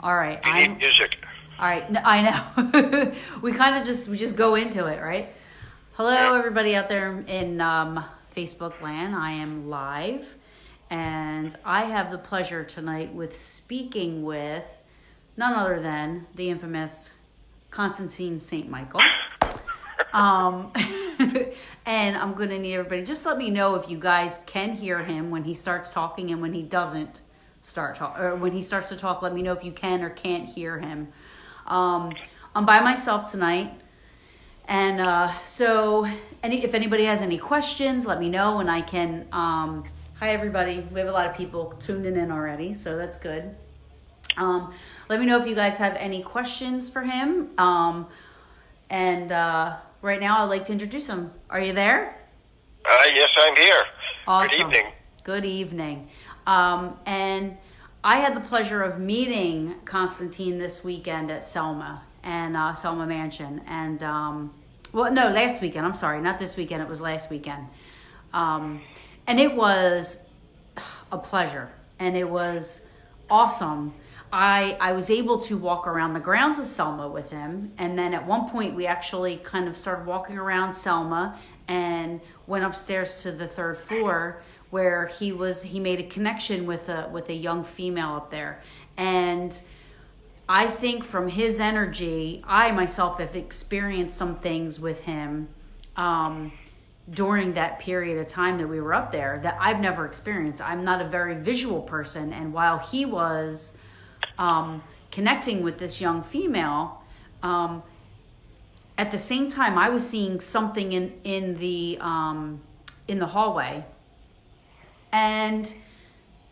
All right. You need music. All right. I know. we just go into it, right? Hello, everybody out there in Facebook land. I am live, and I have the pleasure tonight with speaking with none other than the infamous Constantine St. Michael. And I'm going to need everybody, just let me know if you guys can hear him when he starts talking and when he doesn't start talk, or when he starts to talk, let me know if you can or can't hear him. I'm by myself tonight. And so if anybody has any questions, let me know and I can, hi everybody. We have a lot of people tuning in already, so that's good. Let me know if you guys have any questions for him. Right now I'd like to introduce him. Are you there? Yes, I'm here. Awesome. Good evening. Good evening. And I had the pleasure of meeting Constantine this weekend at Selma and Selma Mansion. And, last weekend. I'm sorry, not this weekend. It was last weekend. And it was a pleasure. And it was awesome. I was able to walk around the grounds of Selma with him. And then at one point we actually kind of started walking around Selma and went upstairs to the third floor where he made a connection with a young female up there. And I think from his energy, I myself have experienced some things with him during that period of time that we were up there that I've never experienced. I'm not a very visual person. And while he was connecting with this young female, at the same time I was seeing something in the hallway. And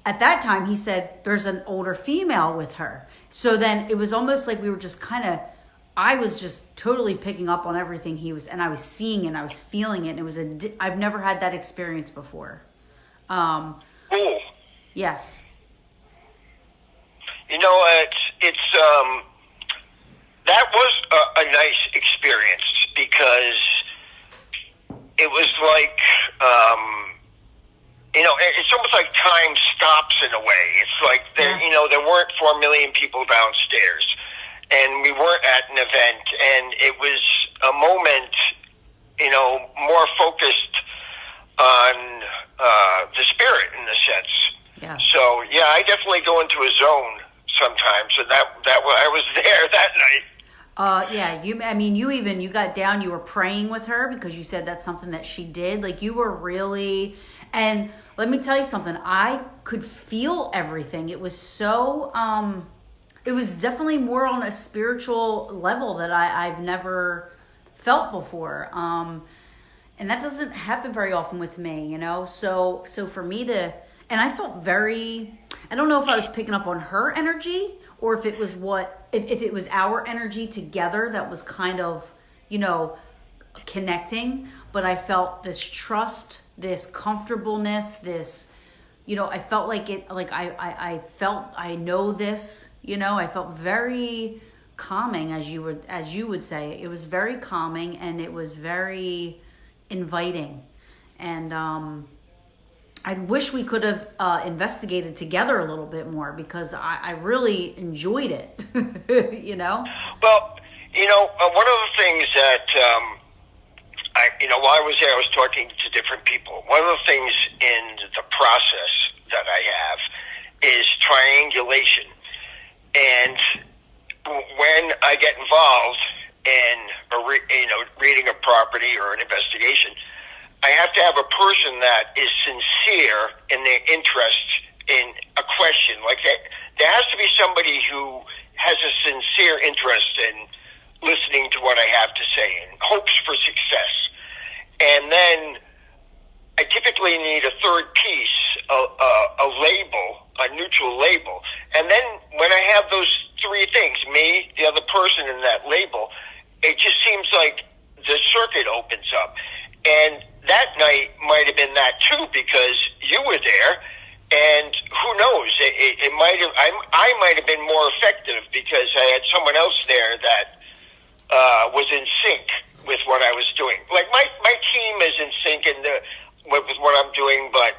at that time he said there's an older female with her. So then it was almost like we were just I was just totally picking up on everything he was, and I was seeing it and I was feeling it. And it was I've never had that experience before. Cool. Yes. You know, it's that was a nice experience because it was like, it's almost like time stops in a way. It's like there weren't 4 million people downstairs, and we weren't at an event, and it was a moment, more focused on the spirit in a sense. Yeah. So yeah, I definitely go into a zone sometimes, and that I was there that night. Yeah, you got down, you were praying with her because you said that's something that she did. Like you were really, and let me tell you something, I could feel everything. It was so, it was definitely more on a spiritual level that I've never felt before. And that doesn't happen very often with me, so for me to, and I felt very, I don't know if I was picking up on her energy or if it was if it was our energy together that was kind of, connecting, but I felt this trust, this comfortableness, this, I felt like it, like I felt, I know this, I felt very calming, as you would say. It was very calming and it was very inviting. And, I wish we could have investigated together a little bit more because I really enjoyed it, Well, one of the things that, while I was there, I was talking to different people. One of the things in the process that I have is triangulation. And when I get involved in, reading a property or an investigation, I have to have a person that is sincere in their interest in a question. Like that, there has to be somebody who has a sincere interest in listening to what I have to say and hopes for success. And then I typically need a third piece, a label, a neutral label. And then when I have those three things, me, the other person, and that label, it just seems like the circuit opens up. And that night might have been that too, because you were there, and who knows? It might have. I might have been more effective because I had someone else there that was in sync with what I was doing. Like my team is in sync with what I'm doing, but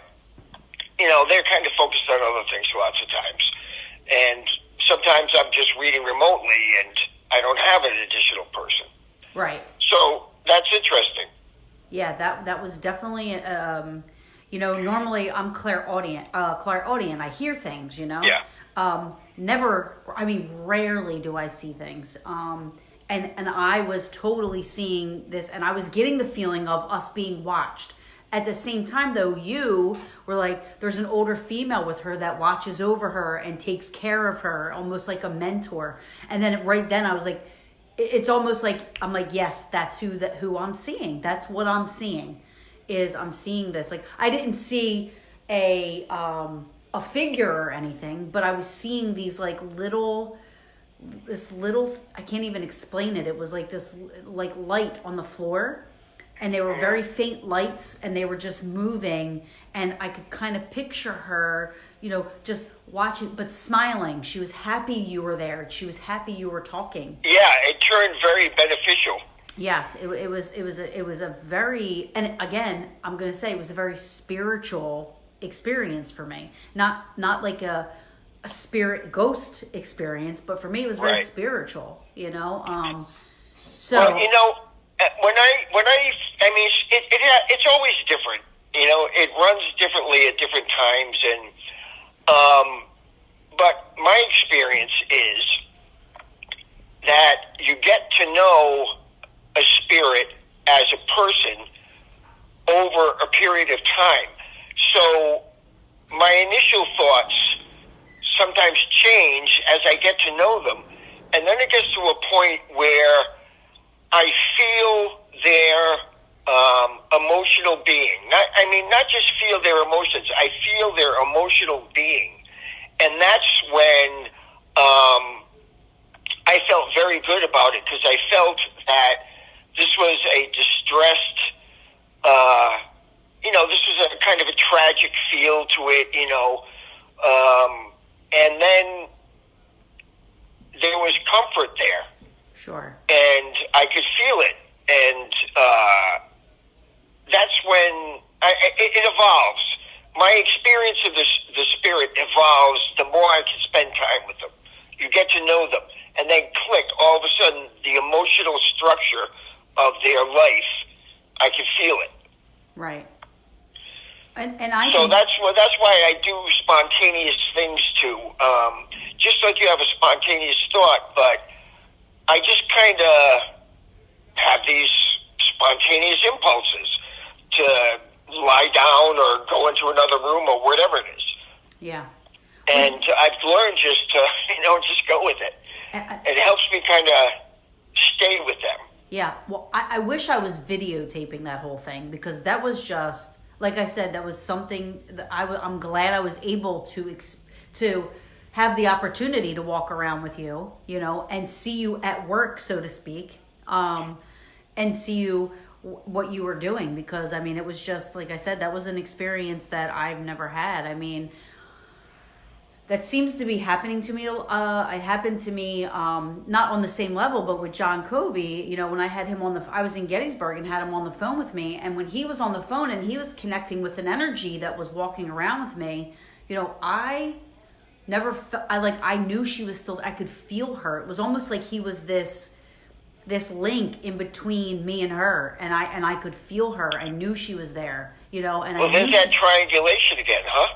they're kind of focused on other things lots of times. And sometimes I'm just reading remotely and I don't have an additional person. Right. So that's interesting. Yeah, that was definitely, normally I'm clairaudient. I hear things, Yeah. Rarely do I see things. And I was totally seeing this, and I was getting the feeling of us being watched. At the same time, though, you were like, there's an older female with her that watches over her and takes care of her, almost like a mentor. And then right then I was like, it's almost like, I'm like, yes, that's who I'm seeing. That's what I'm seeing, is I'm seeing this. Like, I didn't see a figure or anything, but I was seeing these like this little, I can't even explain it. It was like this like light on the floor, and they were very faint lights, and they were just moving, and I could kind of picture her, just watching, but smiling. She was happy you were there. She was happy you were talking. Yeah, it turned very beneficial. Yes, it was a very, and again, I'm going to say it was a very spiritual experience for me. Not like a spirit ghost experience, but for me it was very spiritual, So well, it's always different. It runs differently at different times, and but my experience is that you get to know a spirit as a person over a period of time. So my initial thoughts sometimes change as I get to know them, and then it gets to a point where I feel their emotional being. Not just feel their emotions. I feel their emotional being, and that's when I felt very good about it, because I felt that this was a distressed. This was a kind of a tragic feel to it, and then there was comfort there. Sure. And I could feel it, and that's when it evolves. My experience of the spirit evolves the more I can spend time with them. You get to know them, and then click, all of a sudden, the emotional structure of their life, I can feel it. Right. So that's why I do spontaneous things too. Just like you have a spontaneous thought, but I just kind of have these spontaneous impulses to lie down or go into another room or whatever it is. Yeah. And I've learned just to, just go with it. It helps me kind of stay with them. Yeah. Well, I wish I was videotaping that whole thing, because that was just, like I said, that was something that I'm glad I was able to have the opportunity to walk around with you, and see you at work, so to speak, and see you, what you were doing, because, it was just, like I said, that was an experience that I've never had. That seems to be happening to me. It happened to me, not on the same level, but with John Covey. When I had him I was in Gettysburg and had him on the phone with me. And when he was on the phone and he was connecting with an energy that was walking around with me, I never felt, I knew she was still, I could feel her. It was almost like he was this link in between me and her, and I could feel her. I knew she was there, and there's that triangulation again, huh?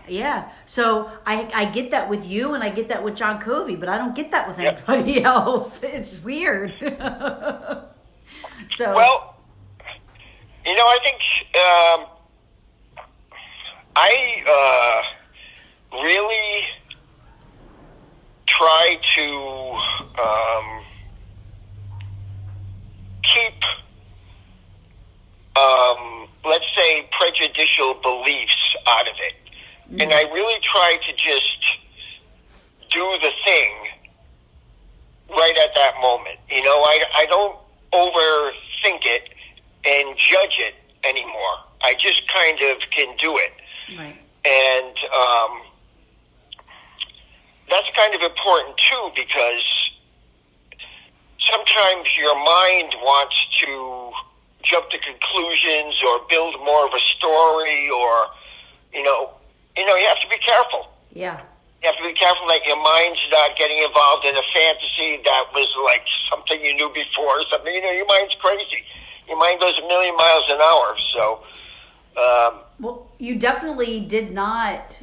Yeah. So I get that with you, and I get that with John Covey, but I don't get that with anybody else. It's weird. So well, I think I really try to keep, let's say, prejudicial beliefs out of it. Mm-hmm. And I really try to just do the thing right at that moment. I don't overthink it and judge it anymore. I just kind of can do it. Right. And that's kind of important, too, because sometimes your mind wants to jump to conclusions or build more of a story, or, you have to be careful. Yeah. You have to be careful that your mind's not getting involved in a fantasy that was like something you knew before or something. You know, your mind's crazy. Your mind goes a million miles an hour. So, well, you definitely did not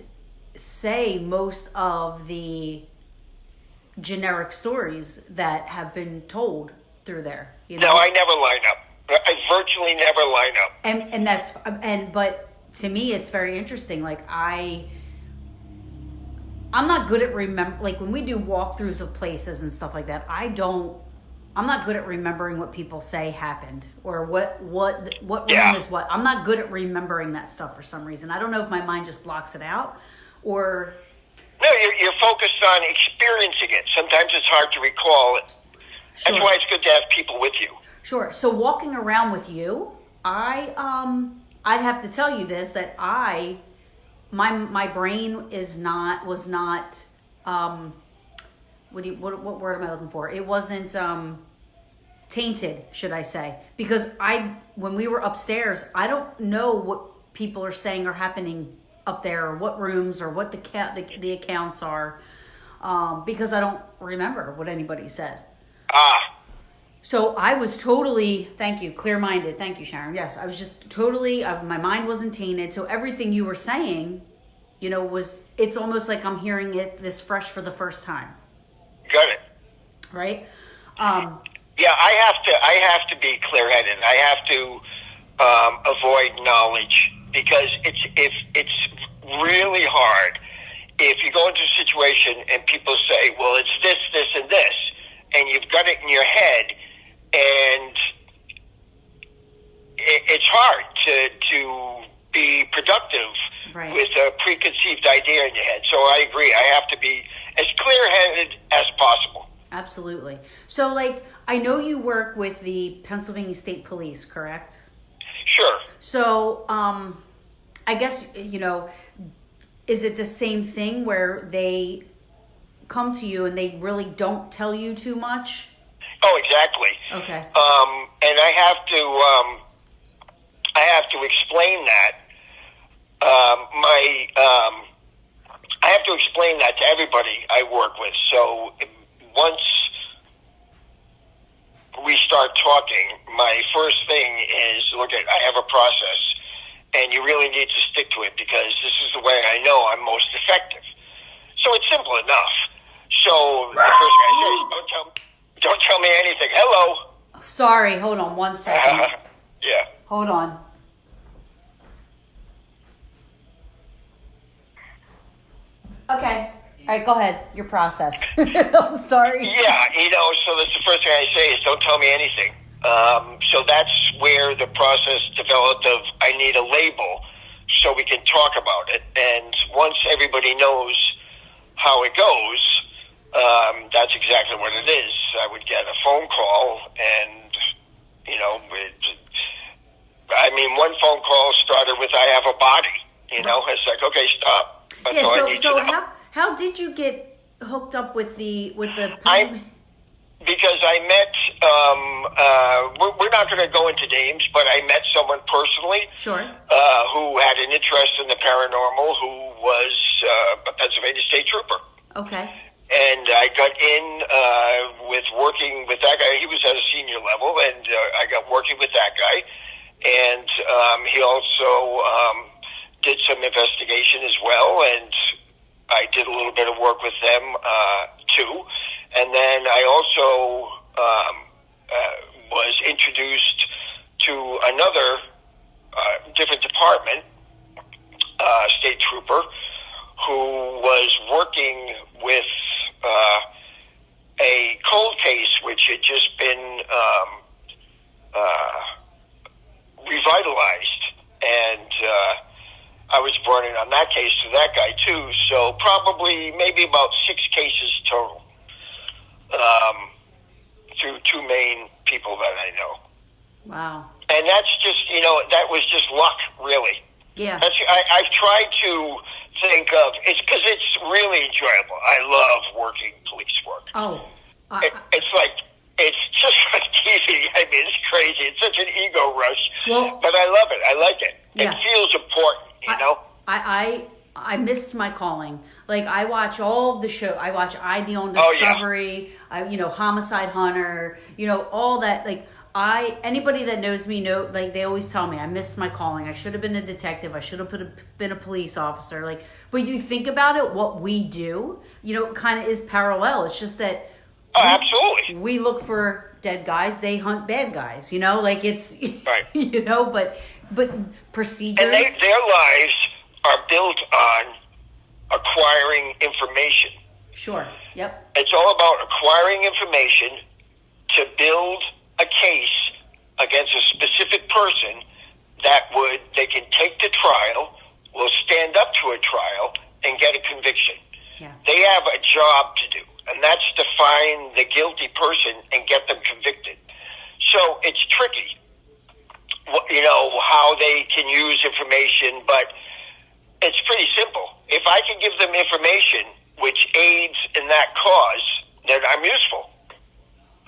say most of the generic stories that have been told through there. You know? No, I never line up. I virtually never line up. But to me, it's very interesting. Like I'm not good at like when we do walkthroughs of places and stuff like that. I'm not good at remembering what people say happened or what room is what. I'm not good at remembering that stuff for some reason. I don't know if my mind just blocks it out or. No, you're focused on experiencing it. Sometimes it's hard to recall it. Sure. That's why it's good to have people with you. Sure. So walking around with you, I'd have to tell you this, that my brain was not what word am I looking for? It wasn't tainted, should I say? Because when we were upstairs, I don't know what people are saying or happening up there, or what rooms, or what the accounts are, because I don't remember what anybody said. So I was totally, thank you, clear-minded. Thank you, Sharon. Yes, I was just totally, my mind wasn't tainted. So everything you were saying, you know, it's almost like I'm hearing it this fresh for the first time. Got it. Right? Yeah, I have to be clear-headed. I have to avoid knowledge, because it's really hard if you go into a situation and people say, well, it's this, this, and this, and you've got it in your head, and it's hard to be productive with a preconceived idea in your head. So I agree. I have to be as clear-headed as possible. Absolutely. So, like, I know you work with the Pennsylvania State Police, correct? Sure. So, I guess, you know, is it the same thing where they come to you and they really don't tell you too much? Oh, exactly. Okay. And I have to explain that. I have to explain that to everybody I work with. So once we start talking, my first thing is, look, I have a process, and you really need to stick to it, because this is the way I know I'm most effective. So it's simple enough. So the first thing I say is, don't tell me anything. Hello. Sorry, hold on 1 second. Yeah. Hold on. Okay. All right, go ahead. Your process. I'm sorry. Yeah, you know, so that's the first thing I say is, don't tell me anything. So that's where the process developed of, I need a label so we can talk about it. And once everybody knows how it goes, that's exactly what it is. I would get a phone call, and, you know, one phone call started with, I have a body. You know, it's like, okay, stop. That's all I need to know. How did you get hooked up with the because I met, we're not going to go into names, but I met someone personally. Sure. Who had an interest in the paranormal, who was a Pennsylvania State Trooper. Okay. And I got in with working with that guy. He was at a senior level, and I got working with that guy. And he also did some investigation as well, and I did a little bit of work with them too. And then I also was introduced to another different department, state trooper, who was working with a cold case which had just been revitalized, and I was brought in on that case to that guy too. So probably maybe about 6 cases total, through 2 main people that I know. Wow. And that's just, you know, that was just luck, really. Yeah. I've tried to think of, it's because it's really enjoyable. I love working police work. Oh. It's like, it's just like TV. I mean, it's crazy. It's such an ego rush. Well, but I love it. I like it. Yeah. It feels important, you know? I missed my calling. Like, I watch all of the show. I watch ID on Discovery, Homicide Hunter, all that. Like, anybody that knows me know, like, they always tell me I missed my calling. I should have been a detective. I should have been a police officer. Like, but you think about it, what we do, kind of is parallel. It's just that absolutely, we look for dead guys. They hunt bad guys. Like, it's right. but procedures. And their lives are built on acquiring information. Sure. Yep. It's all about acquiring information to build a case against a specific person that they can take to trial, will stand up to a trial, and get a conviction. Yeah. They have a job to do, and that's to find the guilty person and get them convicted. So it's tricky, how they can use information, but it's pretty simple. If I can give them information which aids in that cause, then I'm useful.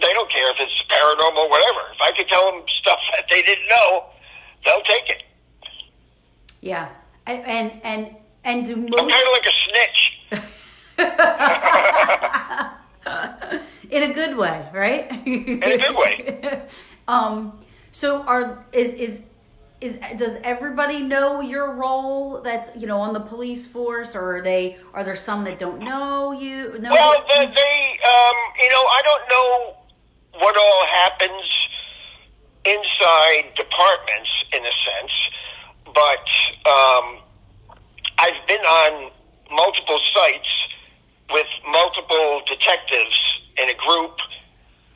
They don't care if it's paranormal or whatever. If I could tell them stuff that they didn't know, they'll take it. Yeah. And do most... I'm kind of like a snitch. In a good way, right? In a good way. So does everybody know your role that's, on the police force, or are there some that don't know you? Well, I don't know what all happens inside departments in a sense, but I've been on multiple sites with multiple detectives in a group,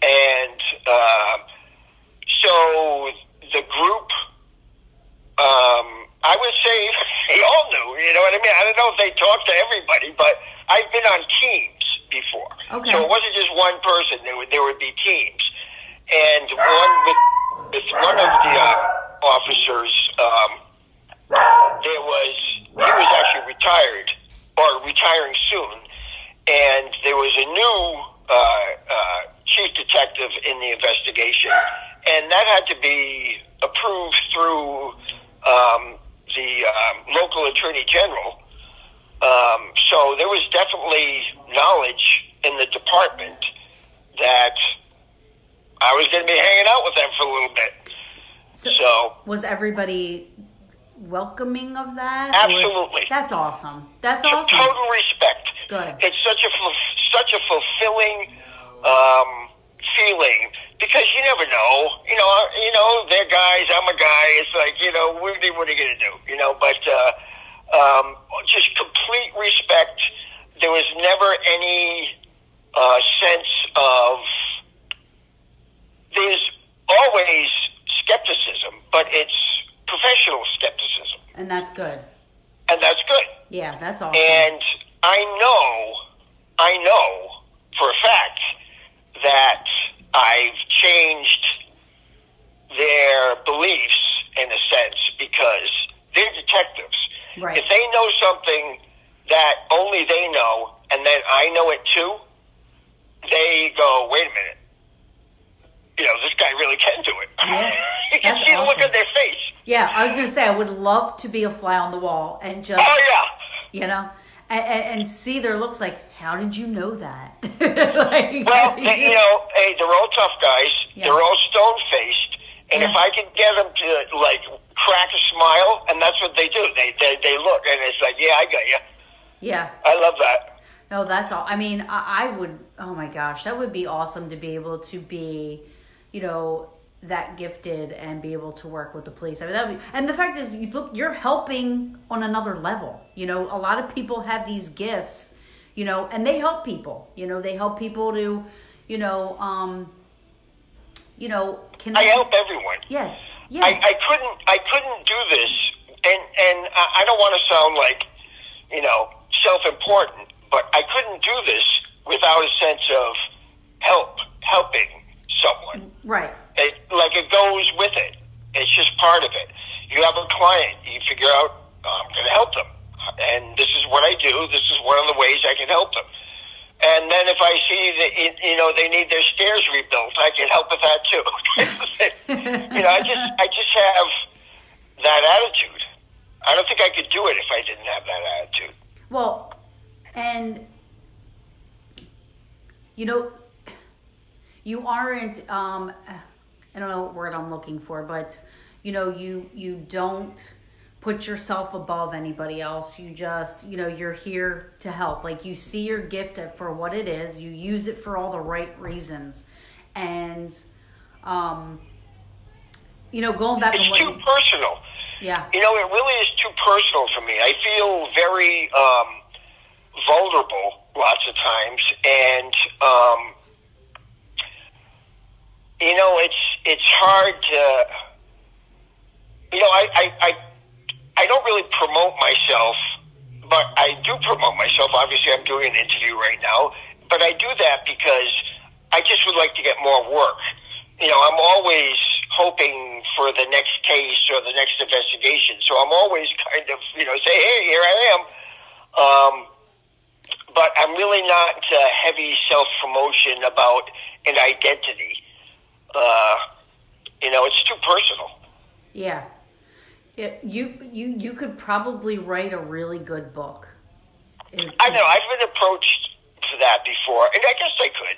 and so the group, I would say they all knew, you know what I mean? I don't know if they talked to everybody, but I've been on teams before. Okay. So it wasn't just one person. There would be teams. And with one of the officers, he was actually retired, or retiring soon, and there was a new chief detective in the investigation, and that had to be approved through the local attorney general. So there was definitely knowledge in the department that I was going to be hanging out with them for a little bit. So was everybody welcoming of that? Absolutely. That's awesome. That's awesome. Total respect. Good. It's such a fulfilling feeling, because you never know. They're guys. I'm a guy. It's like, what are they going to do? But just complete respect. There was never any sense of. There's always skepticism, but it's professional skepticism. And that's good. Yeah, that's awesome. And I know for a fact that I've changed their beliefs in a sense, because they're detectives. Right. If they know something that only they know, and then I know it too, they go, wait a minute. This guy really can do it. Yeah, you can see the look on their face. Yeah, I was going to say, I would love to be a fly on the wall and just, and see their looks like, how did you know that? Hey, they're all tough guys. Yeah. They're all stone-faced. And if I can get them to, crack a smile, and that's what they do. They look, and it's like, yeah, I got you. Yeah. I love that. No, that's all. I mean, I would, oh my gosh, that would be awesome to be able to be, that gifted and be able to work with the police. I mean, that would be, and the fact is, you're helping on another level. A lot of people have these gifts, and they help people. They help people to, I help everyone. Yeah. Yeah. I couldn't do this, and I don't want to sound like, self-important, but I couldn't do this without a sense of helping someone. Right. It goes with it. It's just part of it. You have a client, you figure out, I'm going to help them, and this is what I do. This is one of the ways I can help them. And then if I see that they need their stairs rebuilt, I can help with that too. I just have that attitude. I don't think I could do it if I didn't have that attitude. Well, and you aren't. I don't know what word I'm looking for, but you don't put yourself above anybody else. You just, you're here to help. Like, you see your gift for what it is. You use it for all the right reasons. And, going back. It's too personal. Yeah. It really is too personal for me. I feel very vulnerable lots of times. And, it's hard to, I don't really promote myself, but I do promote myself. Obviously, I'm doing an interview right now, but I do that because I just would like to get more work. I'm always hoping for the next case or the next investigation, so I'm always kind of, say, hey, here I am. But I'm really not heavy self-promotion about an identity. It's too personal. Yeah. You could probably write a really good book. I know. I've been approached for that before, and I guess I could.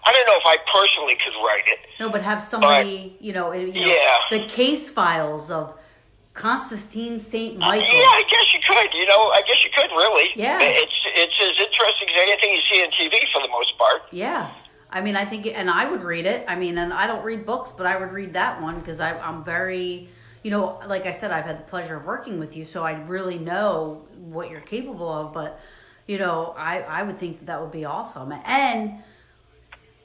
I don't know if I personally could write it. No, but have somebody, yeah. The case files of Constantine St. Michael. Yeah, I guess you could. I guess you could, really. Yeah. It's as interesting as anything you see on TV for the most part. Yeah. I mean, I think, and I would read it. I mean, and I don't read books, but I would read that one because I'm very, like I said, I've had the pleasure of working with you, so I really know what you're capable of. But, I would think that would be awesome. And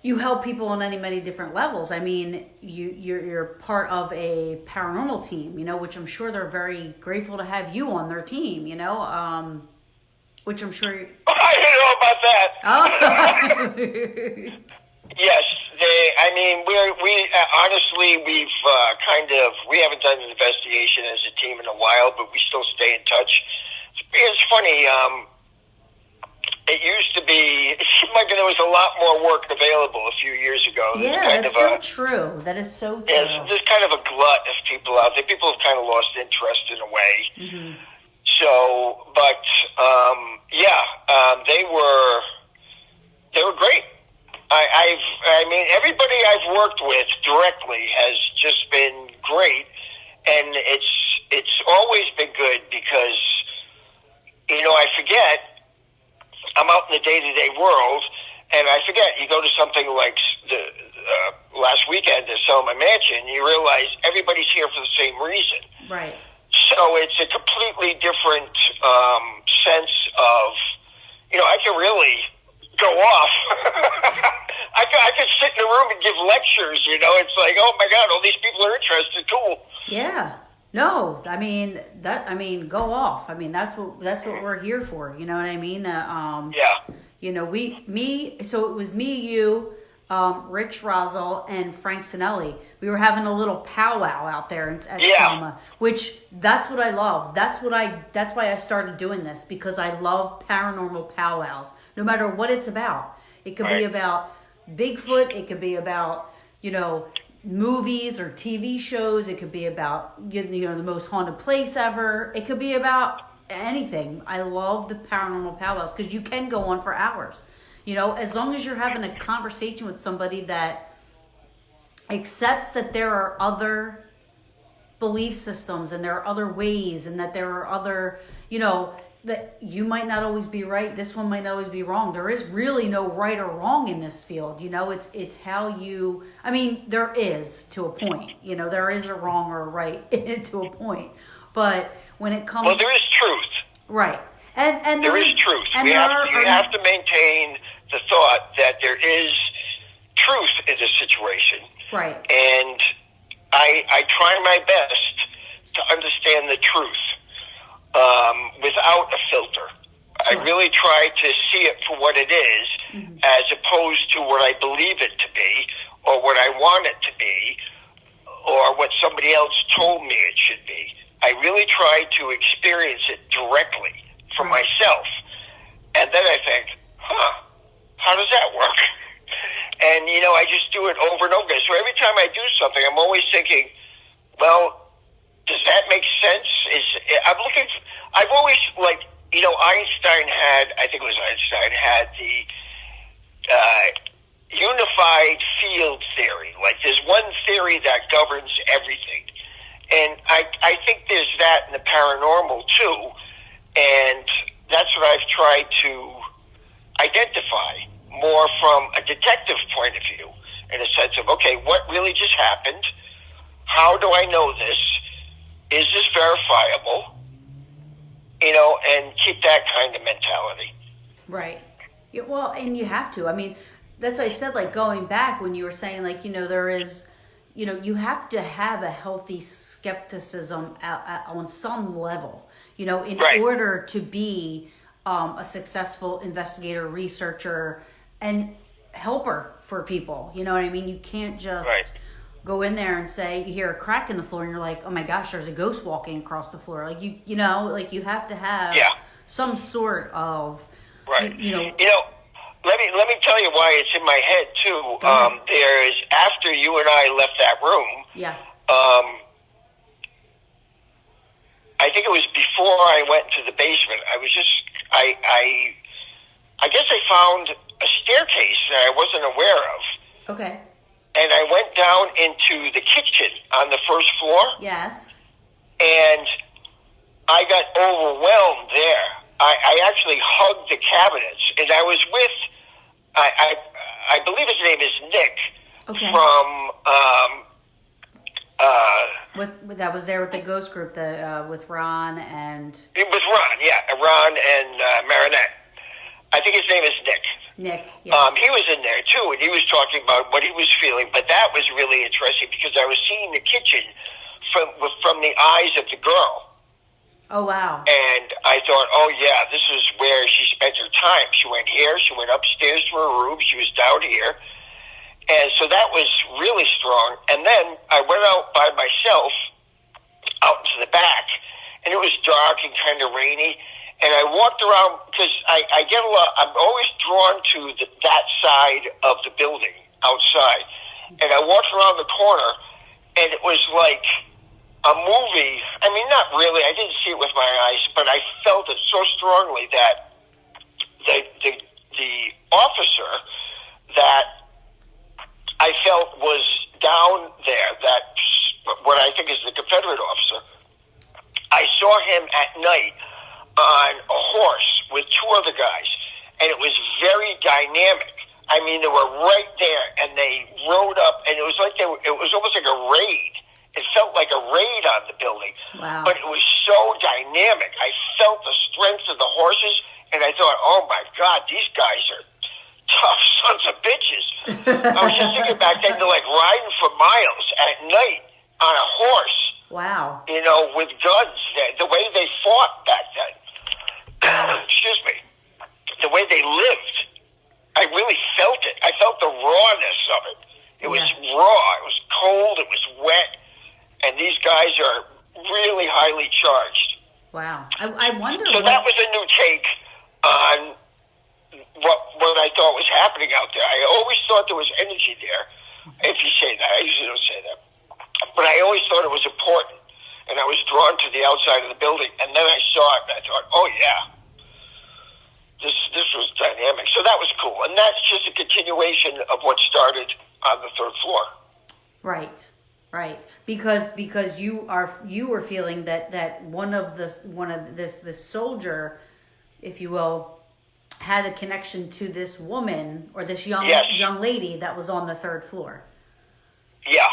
you help people on many different levels. I mean, you're part of a paranormal team, which I'm sure they're very grateful to have you on their team, which I'm sure. I don't know about that. Oh. Yes, we honestly, we've we haven't done an investigation as a team in a while, but we still stay in touch. It's funny, it used to be, it seemed like there was a lot more work available a few years ago. Yeah, that's so true. That is so true. Yeah, there's kind of a glut of people out there. People have kind of lost interest in a way. Mm-hmm. So, but, they were great. Everybody I've worked with directly has just been great, and it's always been good because, I forget, I'm out in the day-to-day world, and I forget, you go to something like the last weekend at Selma Mansion, you realize everybody's here for the same reason. Right. So it's a completely different sense of, I can really go off. I could sit in a room and give lectures, it's like, oh my God, all these people are interested, cool. Yeah. No, go off. That's what we're here for. You know what I mean? Yeah. So it was me, you, Rich Rosel, and Frank Sinelli. We were having a little powwow out there at Selma, which that's what I love. That's why I started doing this, because I love paranormal powwows, no matter what it's about. It could be about Bigfoot. It could be about, movies or TV shows. It could be about, the most haunted place ever. It could be about anything. I love the paranormal powwows because you can go on for hours. As long as you're having a conversation with somebody that accepts that there are other belief systems and there are other ways and that there are other, that you might not always be right. This one might not always be wrong. There is really no right or wrong in this field. It's how you, there is to a point, there is a wrong or a right to a point. But when it comes. Well, there is truth. Right. And there is truth. You have to maintain the thought that there is truth in this situation. Right. And I try my best to understand the truth without a filter. Sure. I really try to see it for what it is, mm-hmm. as opposed to what I believe it to be, or what I want it to be, or what somebody else told me it should be. I really try to experience it directly for myself. And then I think, how does that work? And, I just do it over and over again. So every time I do something, I'm always thinking, well, does that make sense is I'm looking. I've always like Einstein had. I think it was Einstein had the unified field theory. Like there's one theory that governs everything, and I think there's that in the paranormal too, and that's what I've tried to identify more from a detective point of view, in a sense of, okay, what really just happened? How do I know this? Is this verifiable? And keep that kind of mentality. Right. Yeah, well, and you have to. I mean, that's what I said, like going back when you were saying, like, there is, you have to have a healthy skepticism on some level, in right. order to be a successful investigator, researcher, and helper for people. You know what I mean? You can't just go in there and say, you hear a crack in the floor and you're like, oh my gosh, there's a ghost walking across the floor. Like you have to have some sort of, let me tell you why it's in my head too. There's, after you and I left that room, I think it was before I went to the basement. I guess I found a staircase that I wasn't aware of. Okay. And I went down into the kitchen on the first floor. Yes. And I got overwhelmed there. I actually hugged the cabinets, and I was with, I believe his name is Nick. Okay. From that was there with the ghost group, with Ron and. It was Ron, yeah, Ron and Marinette. I think his name is Nick. Nick, yes. He was in there too, and he was talking about what he was feeling. But that was really interesting because I was seeing the kitchen from the eyes of the girl. Oh, wow. And I thought, oh yeah, this is where she spent her time. She went here, she went upstairs to her room, she was down here. And so that was really strong. And then I went out by myself, out into the back, and it was dark and kind of rainy. And I walked around because I get a lot. I'm always drawn to that side of the building outside. And I walked around the corner, and it was like a movie. I mean, not really. I didn't see it with my eyes, but I felt it so strongly that the officer that I felt was down there, that what I think is the Confederate officer, I saw him at night on a horse with two other guys, and it was very dynamic. I mean, they were right there, and they rode up, and it was like it was almost like a raid. It felt like a raid on the building. Wow. But it was so dynamic. I felt the strength of the horses, and I thought, oh my God, these guys are tough sons of bitches. I was just thinking back then, they're like riding for miles at night on a horse. Wow. With guns. The way they fought back then. Excuse me. The way they lived. I really felt it. I felt the rawness of it. It was raw. It was cold. It was wet. And these guys are really highly charged. Wow. I wonder. So that was a new take on what I thought was happening out there. I always thought there was energy there. If you say that. I usually don't say that. But I always thought it was important. And I was drawn to the outside of the building. And then I saw it and I thought, oh yeah. This was dynamic. So that was cool. And that's just a continuation of what started on the third floor. Right. Because you were feeling that one of this soldier, if you will, had a connection to this woman or this young lady that was on the third floor. Yeah.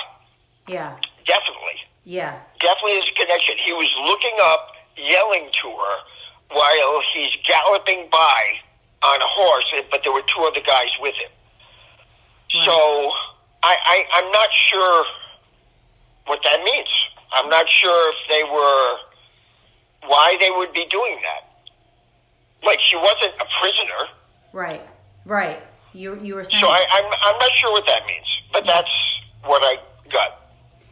Yeah. Definitely. Yeah. Definitely there's a connection. He was looking up, yelling to her while he's galloping by on a horse, but there were two other guys with him. Right. So I'm not sure what that means. I'm not sure why they would be doing that. Like, she wasn't a prisoner. Right. You were saying. So I'm not sure what that means, but that's what I got.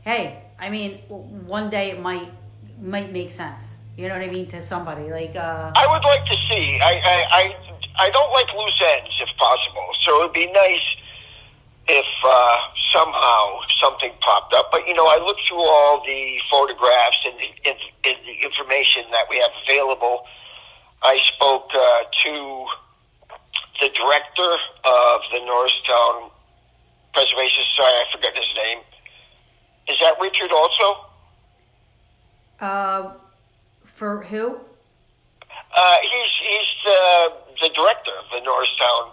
Hey, I mean, one day it might make sense. You know what I mean, to somebody like. I would like to see. I don't like loose ends if possible. So it'd be nice if somehow something popped up. But, I looked through all the photographs and the information that we have available. I spoke to the director of the Norristown Preservation Society. I forget his name. Is that Richard also? For who? He's the director of the Norristown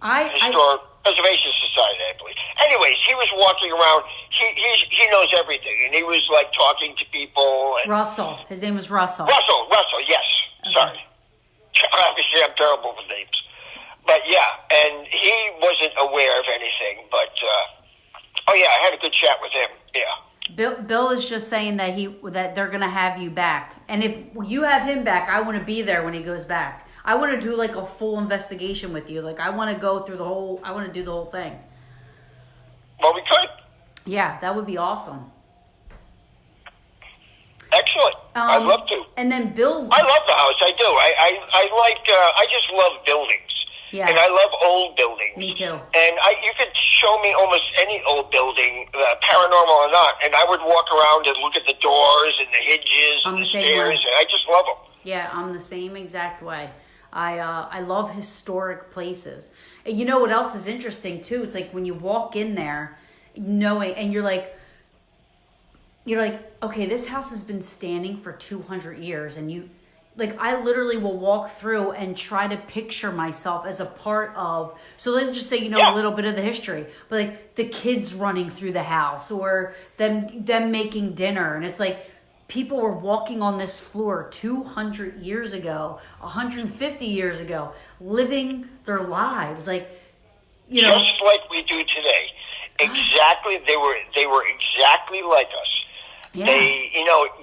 Historic Preservation Society, I believe. Anyways, he was walking around. He knows everything, and he was like talking to people. And Russell. His name was Russell. Russell. Yes. Okay. Sorry. Obviously, I'm terrible with names. But yeah, and he wasn't aware of anything. But I had a good chat with him. Yeah. Bill is just saying that that they're gonna have you back, and if you have him back, I want to be there when he goes back. I want to do like a full investigation with you. Like I want to go through I want to do the whole thing. Well, we could. Yeah, that would be awesome. Excellent. I'd love to. And then Bill. I love the house. I do. I like. I just love buildings. Yeah. And I love old buildings. Me too. And you could show me almost any old building, paranormal or not, and I would walk around and look at the doors and the hinges and the stairs, and I just love them. Yeah, I'm the same exact way. I love historic places. And you know what else is interesting too? It's like when you walk in there, knowing, and you're like, okay, this house has been standing for 200 years, and I literally will walk through and try to picture myself as a part of, so let's just say, a little bit of the history, but like the kids running through the house or them making dinner. And it's like, people were walking on this floor 200 years ago, 150 years ago, living their lives. Like, just like we do today. Exactly. They were exactly like us. Yeah.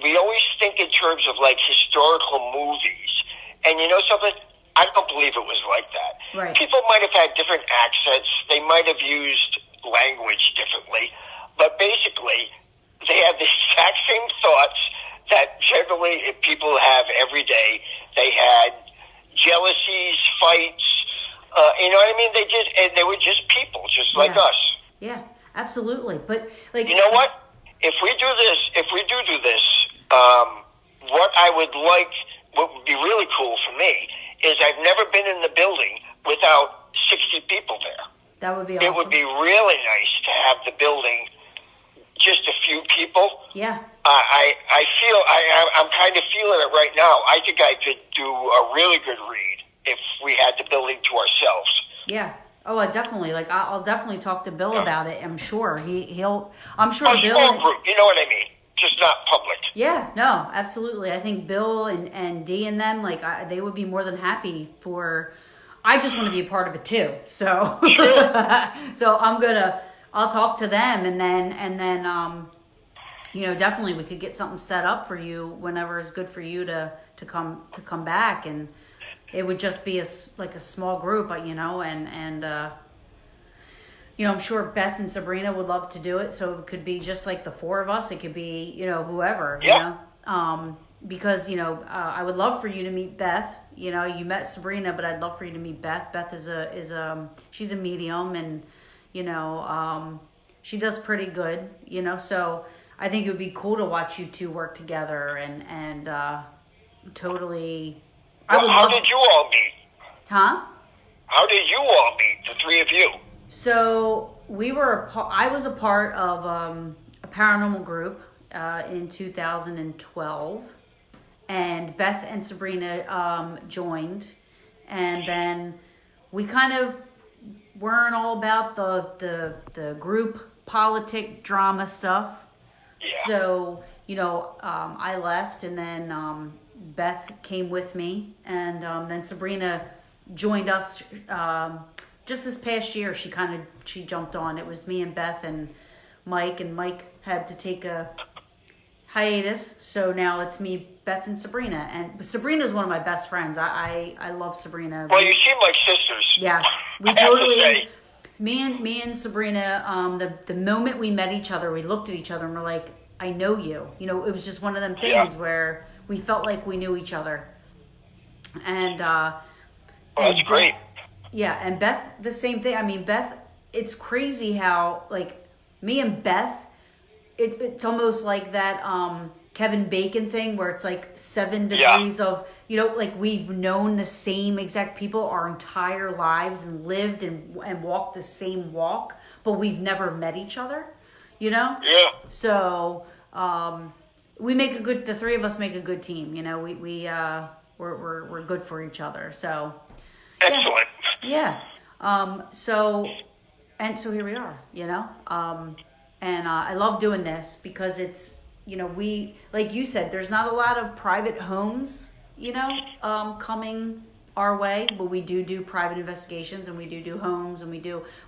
We always think in terms of like historical movies. And you know something? I don't believe it was like that. Right. People might have had different accents. They might have used language differently. But basically, they have the exact same thoughts that generally people have every day. They had jealousies, fights. You know what I mean? They were just people, just like us. Yeah, absolutely. But like, you know what? If we do this, what I would like, what would be really cool for me, is I've never been in the building without 60 people there. That would be awesome. It would be really nice to have the building just a few people. Yeah. I'm kind of feeling it right now. I think I could do a really good read if we had the building to ourselves. Yeah. Oh, definitely. Like, I'll definitely talk to Bill about it. I'm sure he'll. I'm sure a Bill. Small group, you know what I mean? Just not public. Yeah. No. Absolutely. I think Bill and Dee and them, they would be more than happy for. I just want to be a part of it too. So. Sure. So I'll talk to them and then definitely we could get something set up for you whenever it's good for you to come back, and it would just be a small group, and I'm sure Beth and Sabrina would love to do it, so it could be just like the four of us. It could be, whoever, because, I would love for you to meet Beth. You met Sabrina, but I'd love for you to meet Beth. Beth she's a medium, and, she does pretty good, so I think it would be cool to watch you two work together and totally. Well, how did you all meet? Huh? How did you all meet, the three of you? So I was a part of a paranormal group in 2012, and Beth and Sabrina joined, and then we kind of weren't all about the group politic drama stuff. Yeah. So I left, and then Beth came with me, and then Sabrina joined us just this past year. She jumped on. It was me and Beth and Mike had to take a hiatus, so now it's me, Beth, and Sabrina. And Sabrina's one of my best friends. I love Sabrina. Well, you seem like sisters. Yes, we totally. Me and Sabrina. The moment we met each other, we looked at each other and we're like, I know you. It was just one of them things where we felt like we knew each other. And that's great. Yeah, and Beth, the same thing. I mean, Beth, it's crazy how, like, me and Beth, it's almost like that Kevin Bacon thing where it's like 7 degrees of, you know, like we've known the same exact people our entire lives and lived and walked the same walk, but we've never met each other, you know? Yeah. So, the three of us make a good team, you know, we're good for each other. So, excellent. yeah. So here we are, you know, and I love doing this because it's, you know, we, like you said, there's not a lot of private homes, you know, coming our way, but we do private investigations, and we do homes, and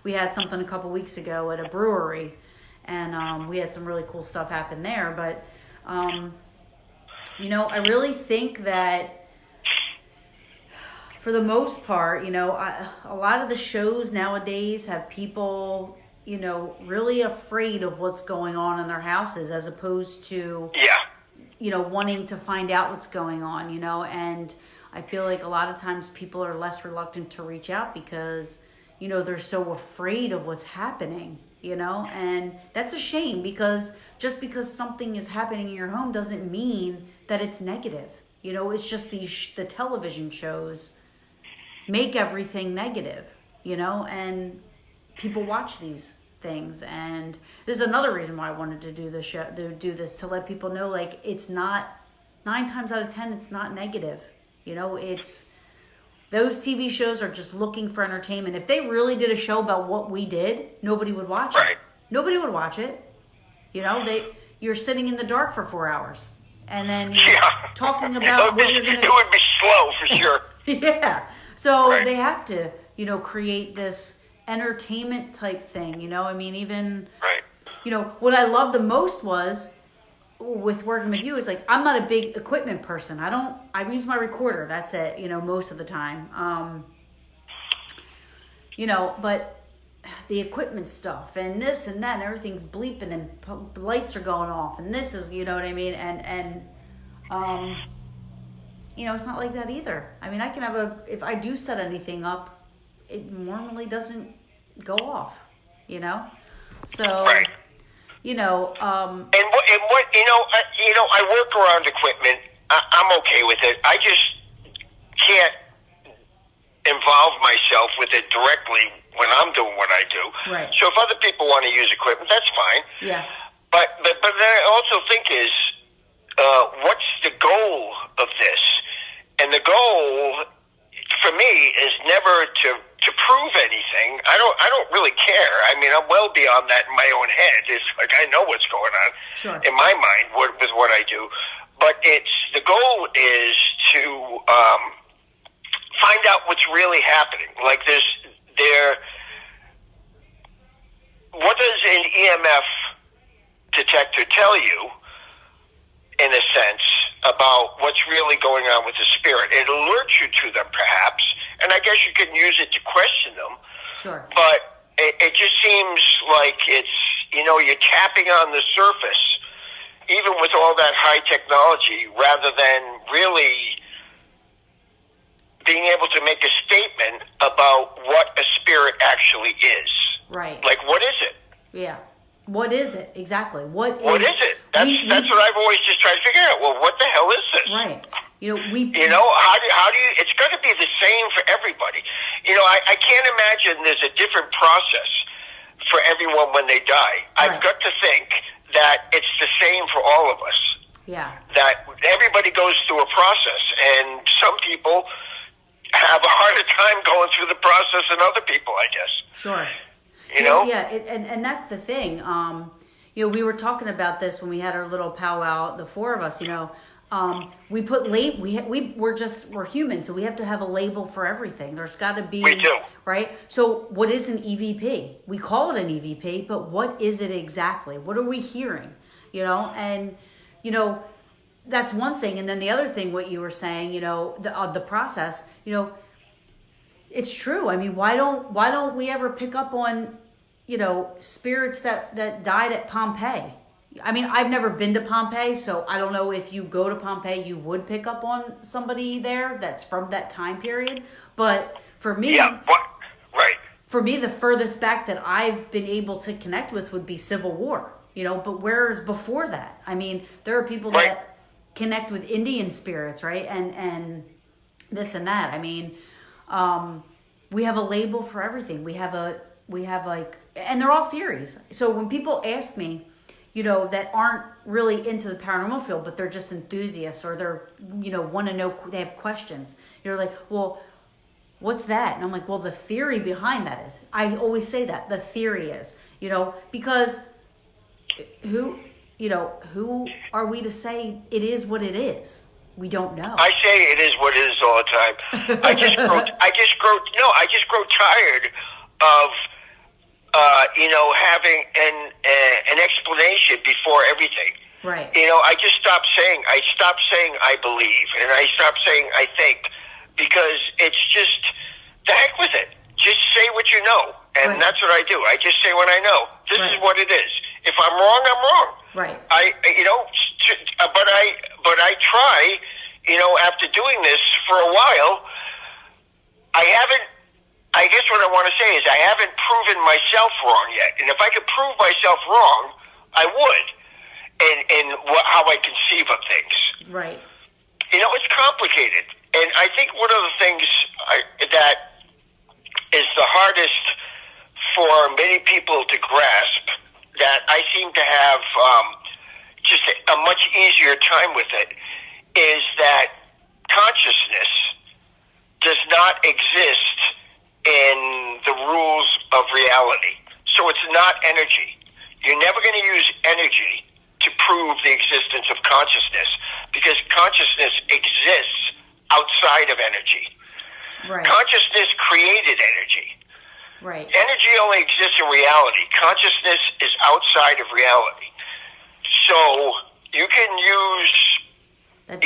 we had something a couple weeks ago at a brewery, and we had some really cool stuff happen there. But, you know, I really think that for the most part, you know, a lot of the shows nowadays have people, you know, really afraid of what's going on in their houses as opposed to, you know, wanting to find out what's going on, you know, and I feel like a lot of times people are less reluctant to reach out because, you know, they're so afraid of what's happening, you know, and that's a shame because just because something is happening in your home doesn't mean that it's negative. You know, it's just the television shows make everything negative, you know, and people watch these things. And this is another reason why I wanted to do this show, to let people know, like, it's not 9 times out of 10, it's not negative. You know, it's those TV shows are just looking for entertainment. If they really did a show about what we did, nobody would watch it. Nobody would watch it. You know, you're sitting in the dark for 4 hours and then you're talking about what you're going to... It would be slow for sure. Yeah. So they have to, you know, create this entertainment type thing, you know? I mean, even, you know, what I loved the most was with working with you is like, I'm not a big equipment person. I use my recorder. That's it, you know, most of the time. You know, but the equipment stuff and this and that and everything's bleeping and lights are going off and this is, you know what I mean? And you know, it's not like that either. I mean, I can have if I do set anything up, it normally doesn't go off, you know? So, you know, and what you know, I work around equipment. I'm okay with it. I just can't involve myself with it directly when I'm doing what I do. Right. So if other people want to use equipment, that's fine. Yeah. But then I also think is, what's the goal of this? And the goal for me is never to prove anything. I don't really care. I mean, I'm well beyond that in my own head. It's like I know what's going on in my mind with what I do. But the goal is to find out what's really happening. Like what does an EMF detector tell you, in a sense, about what's really going on with the spirit? It alerts you to them, perhaps, and I guess you can use it to question them. Sure. But it just seems like it's, you know, you're tapping on the surface, even with all that high technology, rather than really being able to make a statement about what a spirit actually is. Right. Like, what is it? Yeah. What is it? Exactly. What is it? That's what I've always just tried to figure out. Well, what the hell is this? Right. You know, how do you, it's got to be the same for everybody. You know, I can't imagine there's a different process for everyone when they die. I've got to think that it's the same for all of us. Yeah. That everybody goes through a process, and some people have a harder time going through the process than other people, I guess. Sure. You know? Yeah, and that's the thing. You know, we were talking about this when we had our little powwow, the 4 of us, you know. We put we're human, so we have to have a label for everything. There's got to be, we do. Right? So what is an EVP? We call it an EVP, but what is it exactly? What are we hearing? You know, and you know, that's one thing. And then the other thing, what you were saying, you know, the process, you know, it's true. I mean, why don't we ever pick up on, you know, spirits that died at Pompeii? I mean, I've never been to Pompeii, so I don't know if you go to Pompeii, you would pick up on somebody there that's from that time period. But for me, Right. For me, the furthest back that I've been able to connect with would be Civil War, but where's before that? I mean, there are people Right. that connect with Indian spirits, right? And this and that. I mean, we have a label for everything. We have and they're all theories. So when people ask me, that aren't really into the paranormal field, but they're just enthusiasts, or they're, want to know, they have questions. You're like, well, what's that? And I'm like, well, the theory behind that is, I always say that the theory is, because who are we to say it is what it is? We don't know. I say it is what it is all the time. I just grow tired of, having an explanation before everything. Right. I stopped saying I believe, and I stopped saying I think, because it's just, the heck with it. Just say what you know. And Right. That's what I do. I just say what I know. This Right. is what it is. If I'm wrong, I'm wrong. Right. But I try, after doing this for a while, I guess what I want to say is I haven't proven myself wrong yet. And if I could prove myself wrong, I would. In how I conceive of things. Right. It's complicated. And I think one of the things that is the hardest for many people to grasp, that I seem to have just a much easier time with it, is that consciousness does not exist in the rules of reality. So it's not energy. You're never going to use energy to prove the existence of consciousness, because consciousness exists outside of energy. Right. Consciousness created energy. Right. Energy only exists in reality. Consciousness is outside of reality. So you can use, That's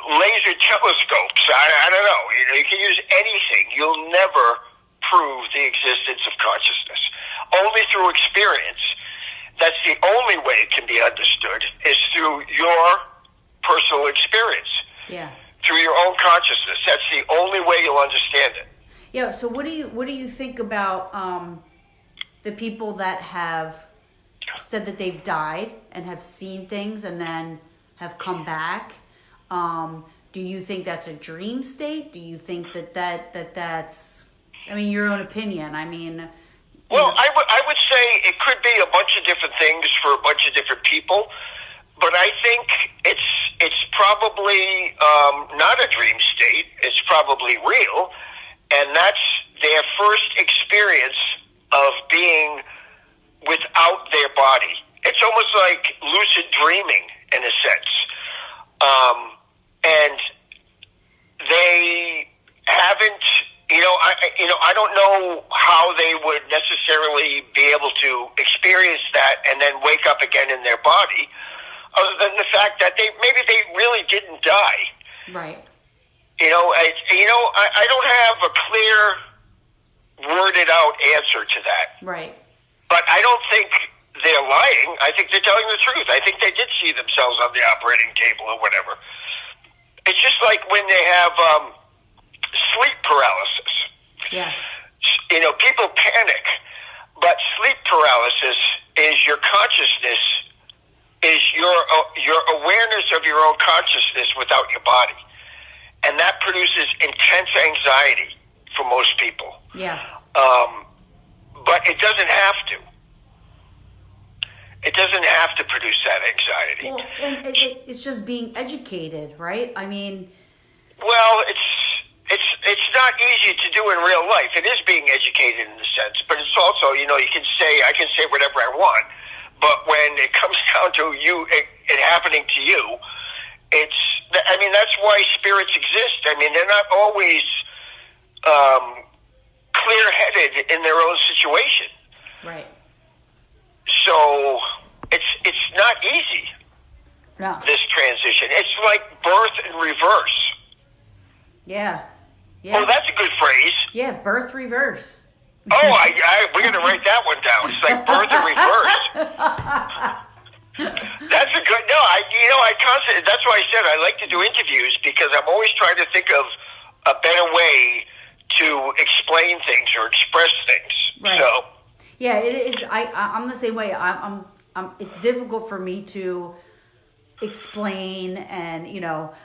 laser telescopes. I don't know. You can use anything. You'll never prove the existence of consciousness. Only through experience. That's the only way it can be understood, is through your personal experience. Yeah. Through your own consciousness. That's the only way you'll understand it. Yeah. So what do you think about the people that have said that they've died and have seen things and then have come back? Do you think that's a dream state? Do you think that's, your own opinion? Well, I would say it could be a bunch of different things for a bunch of different people, but I think it's probably not a dream state. It's probably real, and that's their first experience of being without their body. It's almost like lucid dreaming in a sense, and they haven't. I don't know how they would necessarily be able to experience that and then wake up again in their body, other than the fact that maybe they really didn't die. Right. I don't have a clear, worded out answer to that. Right. But I don't think they're lying. I think they're telling the truth. I think they did see themselves on the operating table or whatever. It's just like when they have sleep paralysis. Yes. People panic, but sleep paralysis is your consciousness, is your awareness of your own consciousness without your body. And that produces intense anxiety for most people. Yes. But it doesn't have to. It doesn't have to produce that anxiety. Well, and it's just being educated, right? Well, it's not easy to do in real life. It is being educated in a sense, but it's also, I can say whatever I want, but when it comes down to it happening to you, that's why spirits exist. They're not always clear-headed in their own situation. Right. So it's not easy. No. This transition. It's like birth in reverse. Yeah. Yeah. Oh, that's a good phrase. Yeah, birth reverse. Oh, we're going to write that one down. It's like birth in reverse. That's a good. No, I constantly. That's why I said I like to do interviews, because I'm always trying to think of a better way to explain things or express things. Right. So yeah, it is. I'm the same way. It's difficult for me to explain, and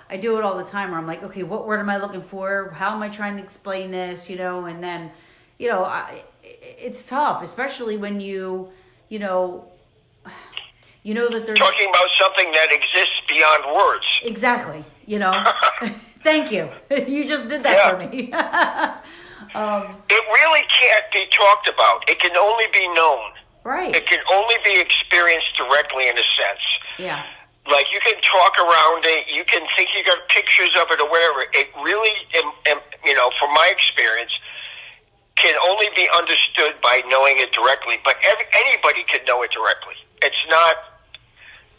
I do it all the time where I'm like, okay, what word am I looking for? How am I trying to explain this? And then it's tough, especially when you that there's talking about something that exists beyond words. Exactly. Thank you. You just did that for me. It really can't be talked about. It can only be known. Right. It can only be experienced directly, in a sense. Yeah. Like, you can talk around it, you can think you got pictures of it or whatever. It really, from my experience, can only be understood by knowing it directly. But anybody can know it directly. It's not,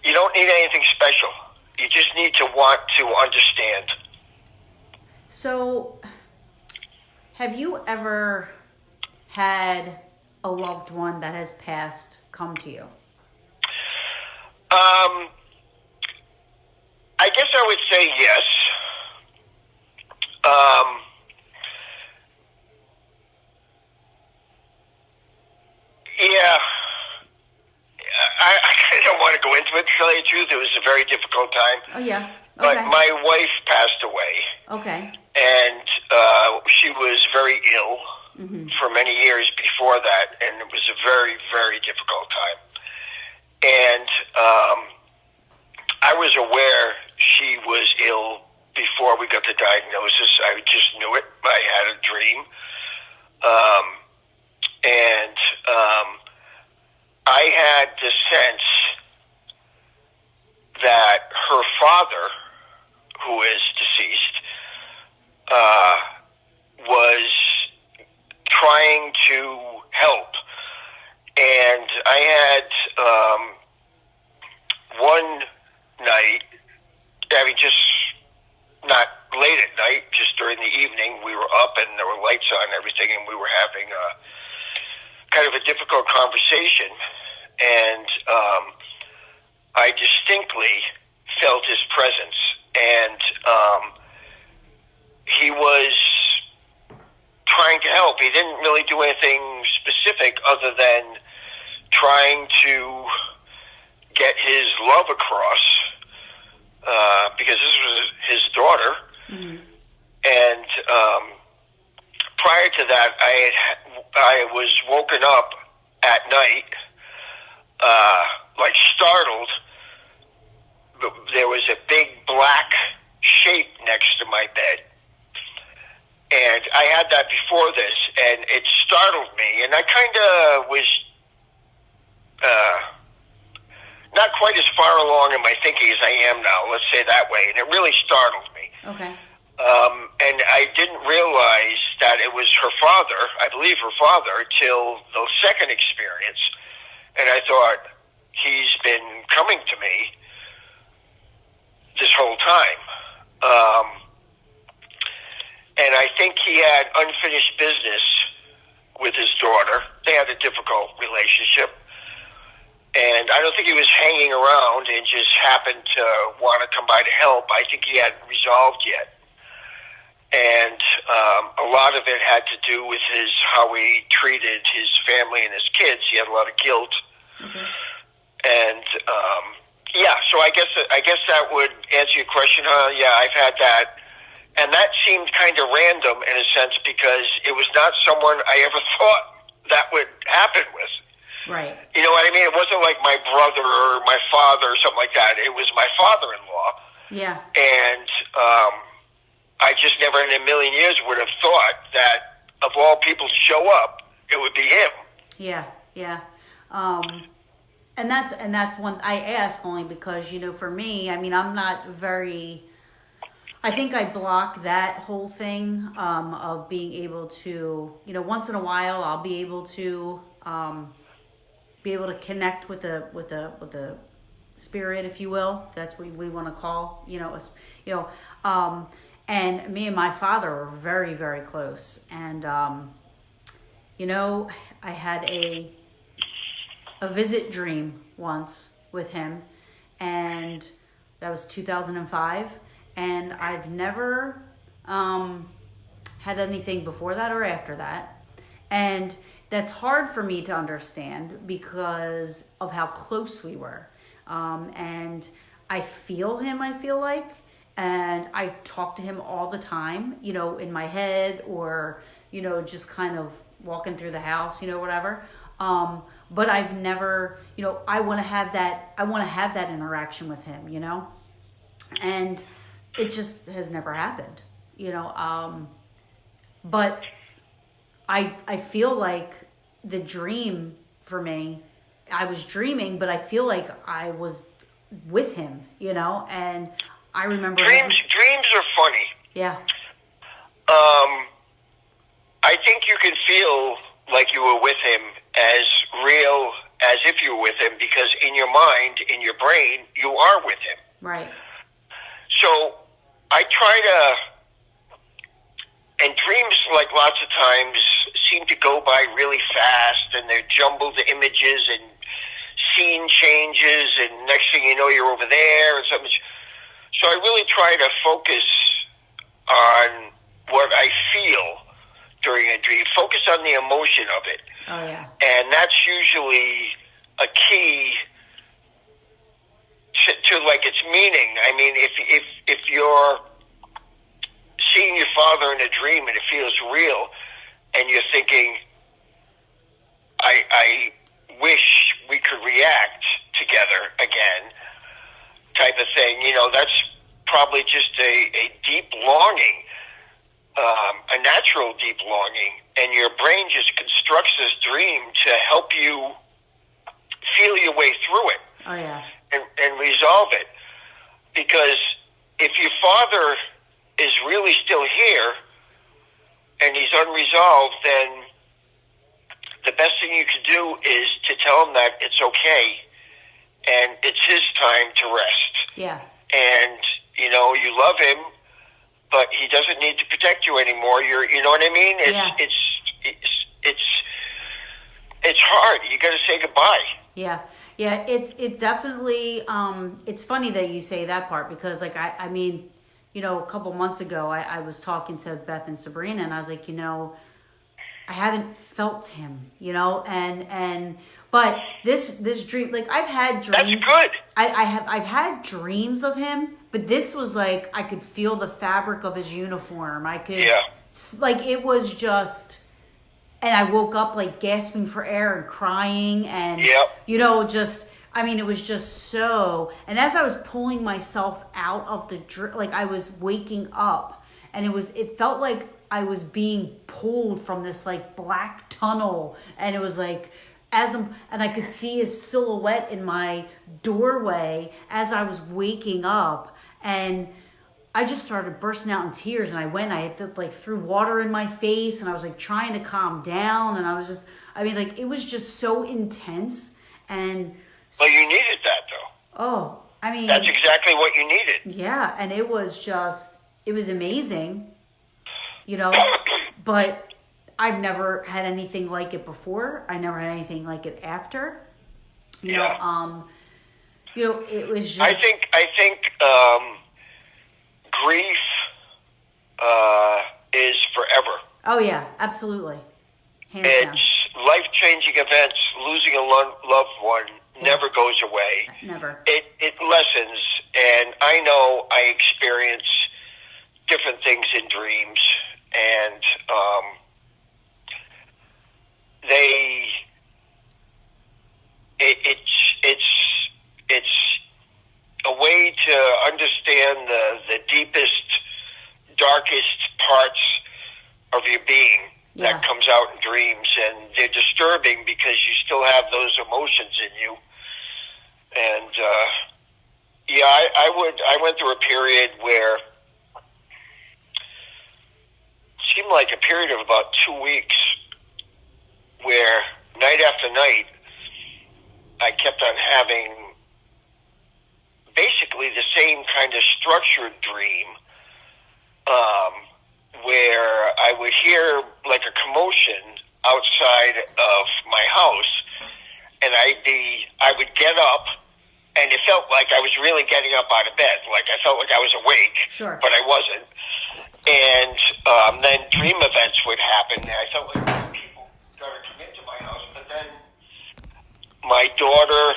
you don't need anything special. You just need to want to understand. So, have you ever had a loved one that has passed come to you? I guess I would say yes. Yeah. I kind of don't want to go into it. To tell you the truth, it was a very difficult time. Oh, yeah. But Okay. my wife passed away. Okay. And she was very ill for many years before that, and it was a very, very difficult time. And I was aware she was ill before we got the diagnosis. I just knew it. I had a dream. And I had the sense that her father, who is deceased, was trying to help. And I had one night, just not late at night, just during the evening, we were up and there were lights on and everything, and we were having kind of a difficult conversation. And I distinctly felt his presence. And he was trying to help. He didn't really do anything specific other than trying to get his love across, because this was his daughter. And prior to that, I was woken up at night, like startled. There was a big black shape next to my bed. And I had that before this, and it startled me. And I kind of was not quite as far along in my thinking as I am now, let's say that way. And it really startled me. Okay. And I didn't realize that it was her father, I believe her father, till the second experience. And I thought, he's been coming to me this whole time. And I think he had unfinished business with his daughter. They had a difficult relationship. And I don't think he was hanging around and just happened to want to come by to help. I think he hadn't resolved yet. And a lot of it had to do with how he treated his family and his kids. He had a lot of guilt. And so I guess that would answer your question, huh? Yeah, I've had that. And that seemed kind of random in a sense, because it was not someone I ever thought that would happen with. Right. You know what I mean? It wasn't like my brother or my father or something like that. It was my father-in-law. Yeah. And I just never in a million years would have thought that of all people to show up, it would be him. Yeah, yeah. And that's one I ask only because, for me, I'm not very, I think I block that whole thing of being able to, once in a while I'll be able to connect with the spirit, if you will. If that's what we want to call, and me and my father are very, very close. And I had a visit dream once with him, and that was 2005. And I've never had anything before that or after that. And that's hard for me to understand because of how close we were. And I feel him, I feel like, and I talk to him all the time, you know, in my head or, you know, just kind of walking through the house, you know, whatever. But I've never, you know, I want to have that interaction with him, you know, and it just has never happened, you know. But I feel like the dream for me, I was dreaming, but I feel like I was with him, you know, and I remember dreams are funny. Yeah. I think you can feel like you were with him as real as if you were with him because in your mind, in your brain, you are with him. Right. So I try to, and dreams, like lots of times, seem to go by really fast, and they're jumbled images and scene changes, and next thing you know, you're over there, and something. So I really try to focus on what I feel during a dream. Focus on the emotion of it. Oh yeah. And that's usually a key to like its meaning. I mean, if you're seeing your father in a dream and it feels real, and you're thinking, I wish we could react together again, type of thing. You know, that's probably just a deep longing, a natural deep longing, and your brain just constructs this dream to help you feel your way through it. Oh yeah. And resolve it. Because if your father is really still here and he's unresolved, then the best thing you can do is to tell him that it's okay and it's his time to rest. Yeah. And, you know, you love him, but he doesn't need to protect you anymore. You know what I mean? It's hard. You got to say goodbye. Yeah. Yeah, it's definitely, it's funny that you say that part because, like, I mean, you know, a couple months ago, I was talking to Beth and Sabrina, and I was like, you know, I haven't felt him, you know, but this dream, like, I've had dreams. That's good. I've had dreams of him, but this was like, I could feel the fabric of his uniform. I could, like, it was just... And I woke up like gasping for air and crying and, you know, just, I mean, it was just so, and as I was pulling myself out of like I was waking up and it felt like I was being pulled from this like black tunnel, and it was like, and I could see his silhouette in my doorway as I was waking up, and I just started bursting out in tears, and I threw water in my face, and I was like trying to calm down, and I was just, I mean, like, it was just so intense, and... Well, you needed that, though. Oh, I mean... That's exactly what you needed. Yeah, and it was amazing, you know, but I've never had anything like it before. I never had anything like it after, you know, it was just... I think, grief is forever. Oh yeah, absolutely. Hands down. Life-changing events. Losing a loved one never goes away. Never. It lessens, and I know I experience different things in dreams, and it's a way to understand the deepest, darkest parts of your being that comes out in dreams, and they're disturbing because you still have those emotions in you. And I went through a period where it seemed like a period of about 2 weeks where night after night I kept on having basically the same kind of structured dream, where I would hear like a commotion outside of my house, and I would get up, and it felt like I was really getting up out of bed, like I felt like I was awake, sure, but I wasn't. And then dream events would happen. And I felt like people started to come into my house. But then my daughter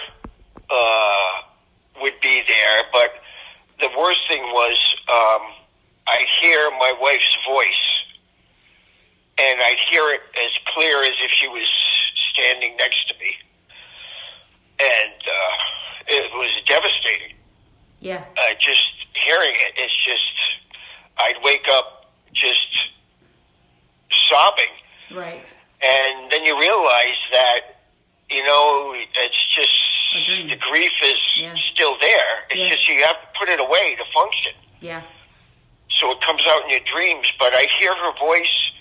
would be there. But the worst thing was I'd hear my wife's voice. And I'd hear it as clear as if she was standing next to me. And it was devastating. Yeah. Just hearing it, it's just, I'd wake up just sobbing. Right. And then you realize that, it's just, the grief is still there. It's just you have to put it away to function. Yeah. So it comes out in your dreams, but I hear her voice,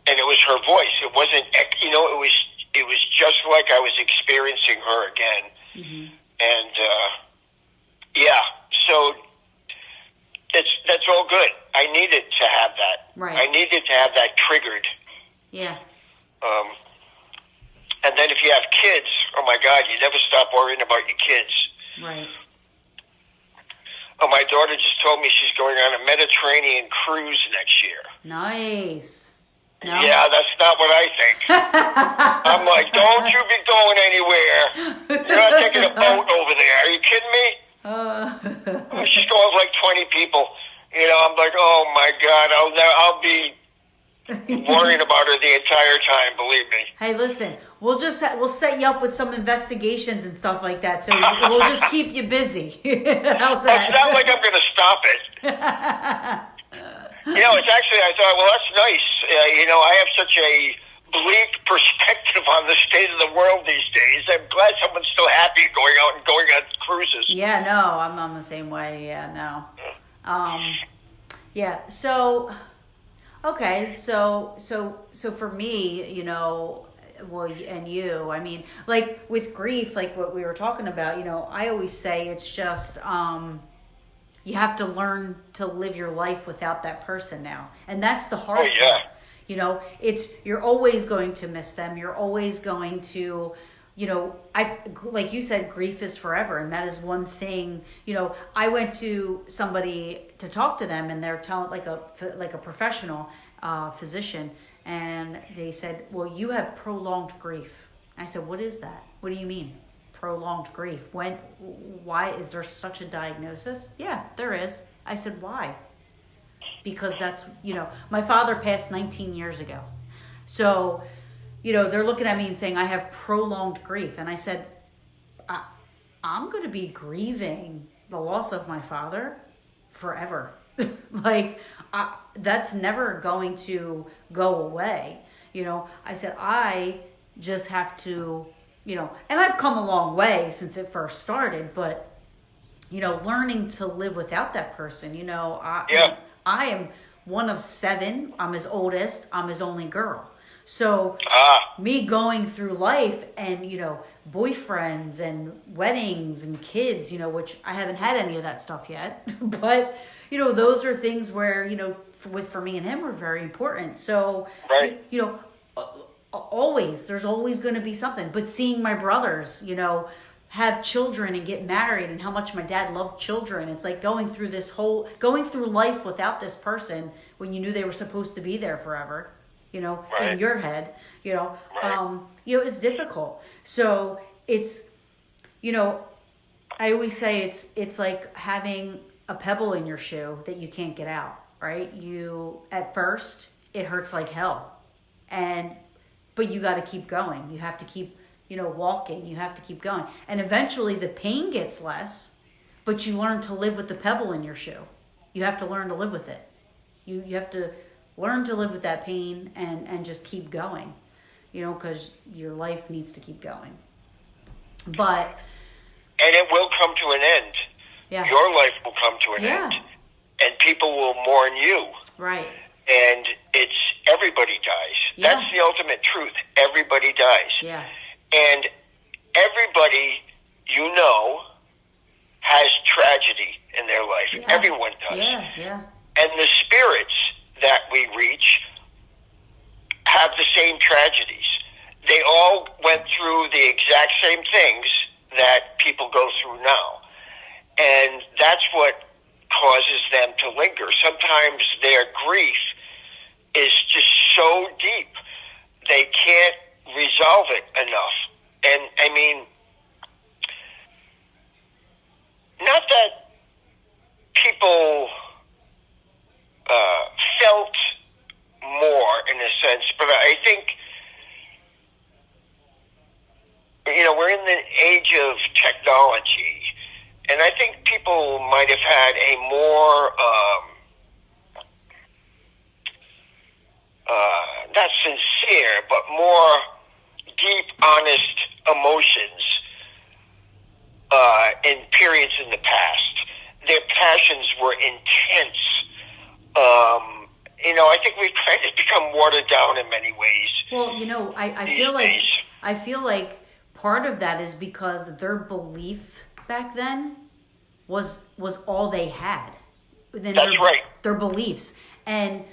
and it was her voice. It wasn't, it was just like I was experiencing her again. Mm-hmm. And, so that's all good. I needed to have that. Right. I needed to have that triggered. Yeah. And then if you have kids, oh my God, you never stop worrying about your kids. Right. Oh, my daughter just told me she's going on a Mediterranean cruise next year. Nice. No? Yeah, that's not what I think. I'm like, don't you be going anywhere. You're not taking a boat over there. Are you kidding me? She's going with like 20 people. I'm like, oh my God, I'll be worrying about her the entire time, believe me. Hey, listen, we'll set you up with some investigations and stuff like that, so we'll just keep you busy. How's that? It's not like I'm going to stop it. It's actually, I thought, well, that's nice. I have such a bleak perspective on the state of the world these days. I'm glad someone's still happy going out and going on cruises. Yeah, no, I'm on the same way. Yeah, no. Yeah, so, okay, so for me, well, and you, I mean, like with grief, like what we were talking about, I always say it's just, you have to learn to live your life without that person now. And that's the hard part. You're always going to miss them. You're always going to, like you said, grief is forever. And that is one thing, I went to somebody to talk to them, and they're telling like a professional physician. And they said, well, you have prolonged grief. I said, what is that? What do you mean? Prolonged grief. Why is there such a diagnosis? Yeah, there is. I said, why? Because that's, my father passed 19 years ago. So, they're looking at me and saying, I have prolonged grief. And I said, I'm going to be grieving the loss of my father forever. That's never going to go away. I said, I just have to, and I've come a long way since it first started, but, learning to live without that person, I am one of 7. I'm his oldest. I'm his only girl. So me going through life and, boyfriends and weddings and kids, which I haven't had any of that stuff yet, but, those are things where, for me and him were very important. So, right. There's always going to be something, but seeing my brothers, have children and get married, and how much my dad loved children. It's like going through life without this person when you knew they were supposed to be there forever, right. in your head, right. It's difficult. So it's, I always say it's like having a pebble in your shoe that you can't get out, right? At first it hurts like hell, but you got to keep going. You have to keep, walking. You have to keep going. And eventually the pain gets less, but you learn to live with the pebble in your shoe. You have to learn to live with it. You have to learn to live with that pain and just keep going, because your life needs to keep going. And it will come to an end. Yeah. Your life will come to an end. And people will mourn you. Right. And everybody dies. Yeah. That's the ultimate truth. Everybody dies. Yeah. And everybody, has tragedy in their life. Yeah. Everyone does. Yeah, yeah. And the spirits that we reach have the same tragedies. They all went through the exact same things that people go through now. And that's what causes them to linger. Sometimes their grief is just so deep they can't resolve it enough. And I mean, not that people felt more in a sense, but I think, we're in the age of technology, and I think people might have had a more, not sincere, but more deep, honest emotions in periods in the past. Their passions were intense. I think we've kind of become watered down in many ways. Well, I feel like part of that is because their belief back then was all they had. That's right. Their beliefs. And,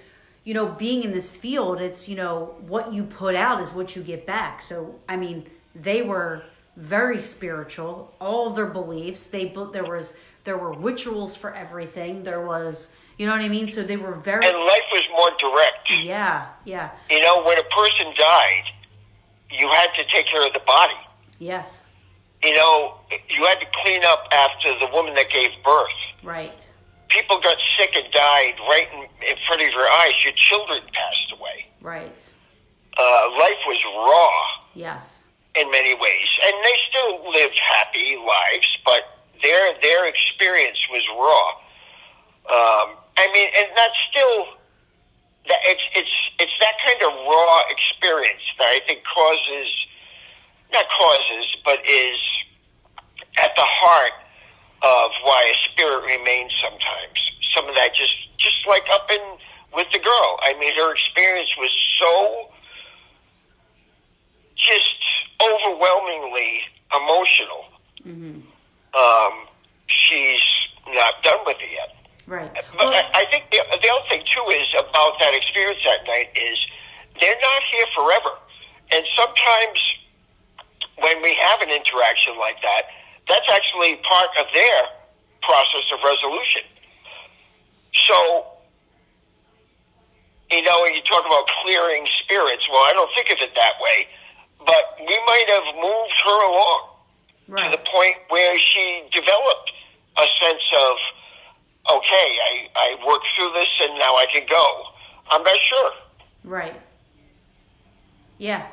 being in this field, it's, what you put out is what you get back. So, I mean, they were very spiritual. All of their beliefs, there were rituals for everything. There was, you know what I mean? So they were very... And life was more direct. Yeah. When a person died, you had to take care of the body. Yes. You had to clean up after the woman that gave birth. Right. People got sick and died right in front of your eyes. Your children passed away. Right. Life was raw. Yes. In many ways. And they still lived happy lives, but their experience was raw. And that's still... It's that kind of raw experience that I think but is at the heart of why a spirit remains sometimes. Some of that just like up in with the girl. I mean, her experience was so just overwhelmingly emotional. Mm-hmm. She's not done with it yet. Right. But I think the other thing, too, is about that experience that night is they're not here forever. And sometimes when we have an interaction like that, that's actually part of their process of resolution. So, you talk about clearing spirits. Well, I don't think of it that way. But we might have moved her along to the point where she developed a sense of, okay, I worked through this and now I can go. I'm not sure. Right. Yeah.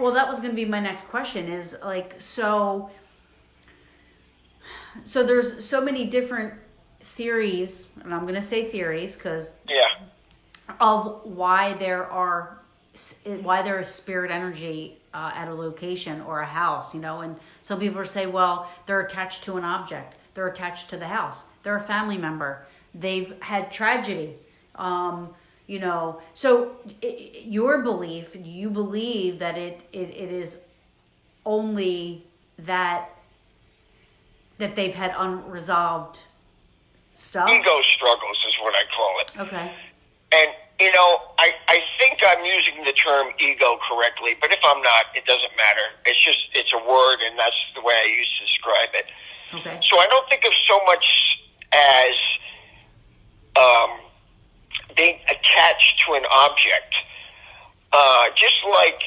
Well, that was going to be my next question is so there's so many different theories, and I'm going to say theories because of why there is spirit energy at a location or a house, and some people say, well, they're attached to an object. They're attached to the house. They're a family member. They've had tragedy. So your belief, you believe that it is only that they've had unresolved stuff? Ego struggles is what I call it. Okay. And, I think I'm using the term ego correctly, but if I'm not, it doesn't matter. It's a word, and that's the way I used to describe it. Okay. So I don't think of so much as being attached to an object. Just like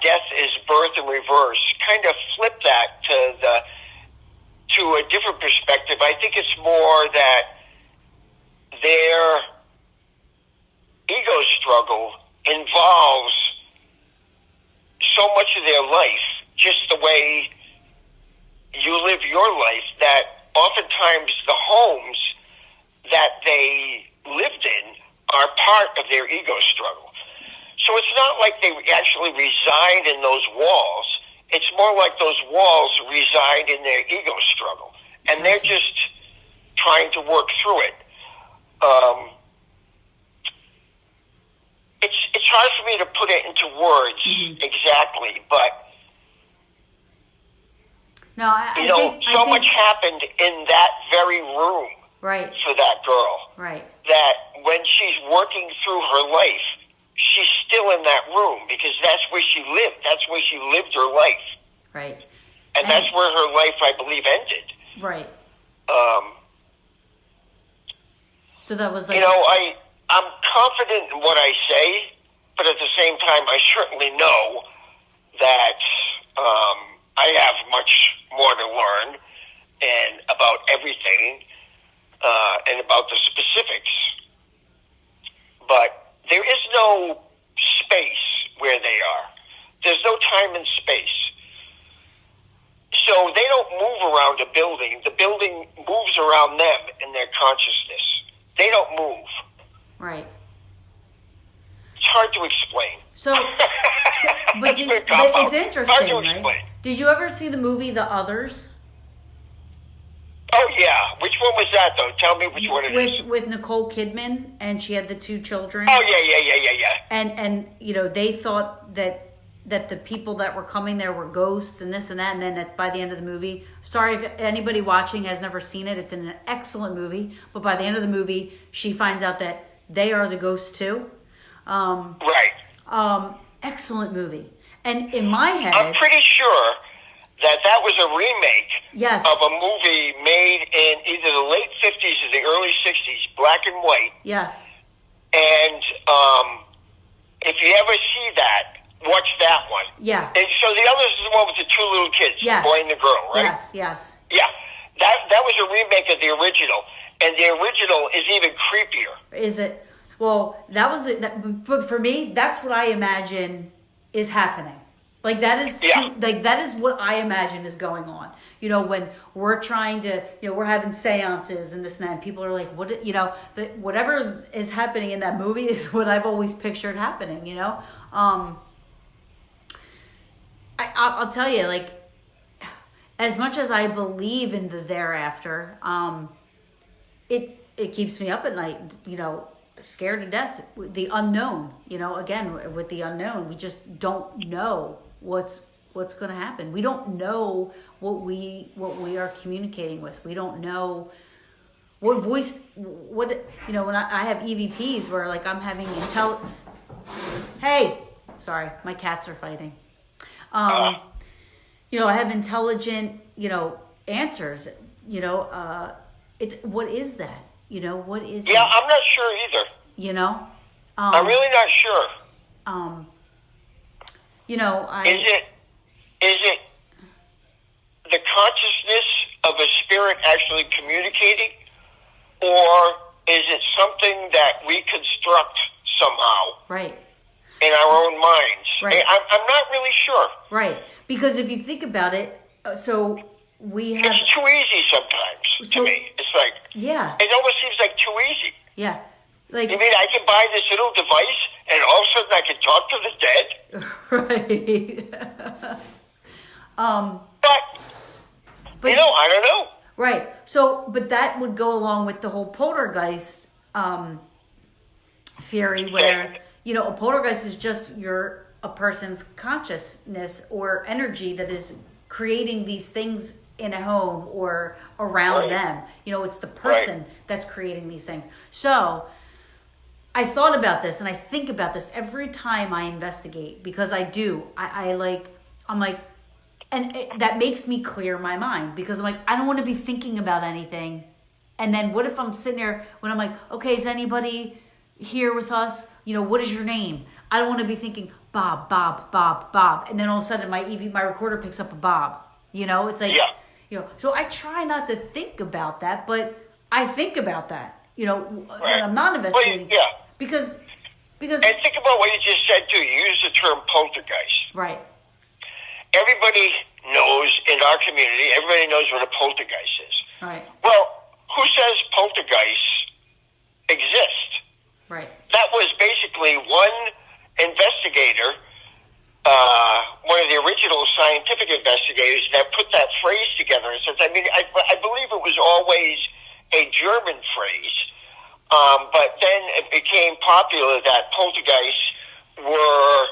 death is birth in reverse, kind of flip that to a different perspective. I think it's more that their ego struggle involves so much of their life, just the way you live your life, that oftentimes the homes that they lived in are part of their ego struggle. So it's not like they actually reside in those walls. It's more like those walls reside in their ego struggle. And they're just trying to work through it. It's hard for me to put it into words exactly, but no, I think much happened in that very room for that girl. Right. That when she's working through her life, she's still in that room because that's where she lived. That's where she lived her life. Right. And that's where her life, I believe, ended. Right. So that was like, I'm confident in what I say, but at the same time, I certainly know that I have much more to learn and about everything and about the specifics. But there is no space where they are. There's no time and space. So they don't move around a building. The building moves around them in their consciousness. They don't move. right. It's hard to explain. But it's interesting, right? Did you ever see the movie The Others? Oh, yeah. Which one was that, though? Tell me which one it is. With Nicole Kidman, and she had the 2 children. Oh, yeah. And they thought that the people that were coming there were ghosts and this and that, and then by the end of the movie, sorry if anybody watching has never seen it, it's an excellent movie, but by the end of the movie, she finds out that they are the ghosts too. Right. Excellent movie. And in my head, I'm pretty sure that was a remake yes. of a movie made in either the late 50s or the early 60s, black and white. Yes. And if you ever see that, watch that one. Yeah. And so the other is the one with the 2 little kids, yes. the boy and the girl, right? Yes. Yeah. That was a remake of the original, and the original is even creepier. Is it? Well, but for me, that's what I imagine is happening. Like that is that is what I imagine is going on. When we're trying to, we're having seances and this and that, and people are like, whatever is happening in that movie is what I've always pictured happening. I'll tell you, like, as much as I believe in the thereafter, it keeps me up at night, scared to death. The unknown, again, with the unknown, we just don't know what's going to happen. We don't know what we are communicating with. We don't know what voice, when I have EVPs where like I'm having hey, sorry, my cats are fighting. I have intelligent, answers, it's, what is that? What is Yeah, I'm not sure either. I'm really not sure. Is it the consciousness of a spirit actually communicating, or is it something that we construct somehow? Right. In our own minds. Right. I'm not really sure. Right. Because if you think about it, so we have... It's too easy sometimes to me. It's like... Yeah. It almost seems like too easy. Yeah. Like... You mean I can buy this little device and all of a sudden I can talk to the dead? Right. But I don't know. Right. So, but that would go along with the whole poltergeist theory where... a poltergeist is just a person's consciousness or energy that is creating these things in a home or around them. It's the person that's creating these things. So I thought about this and I think about this every time I investigate because I do. I'm like, and that makes me clear my mind because I'm like, I don't want to be thinking about anything. And then what if I'm sitting there when I'm like, okay, is anybody here with us? What is your name? I don't want to be thinking Bob, Bob, Bob, Bob, and then all of a sudden my recorder picks up a Bob. It's like, So I try not to think about that, but I think about that. When I'm not investigating. Well, yeah. Because. And think about what you just said too. You used the term poltergeist. Right. Everybody knows in our community. Everybody knows what a poltergeist is. Right. Well, who says poltergeists exist? Right. That was basically one investigator, one of the original scientific investigators that put that phrase together. And says, I believe it was always a German phrase, but then it became popular that poltergeists were,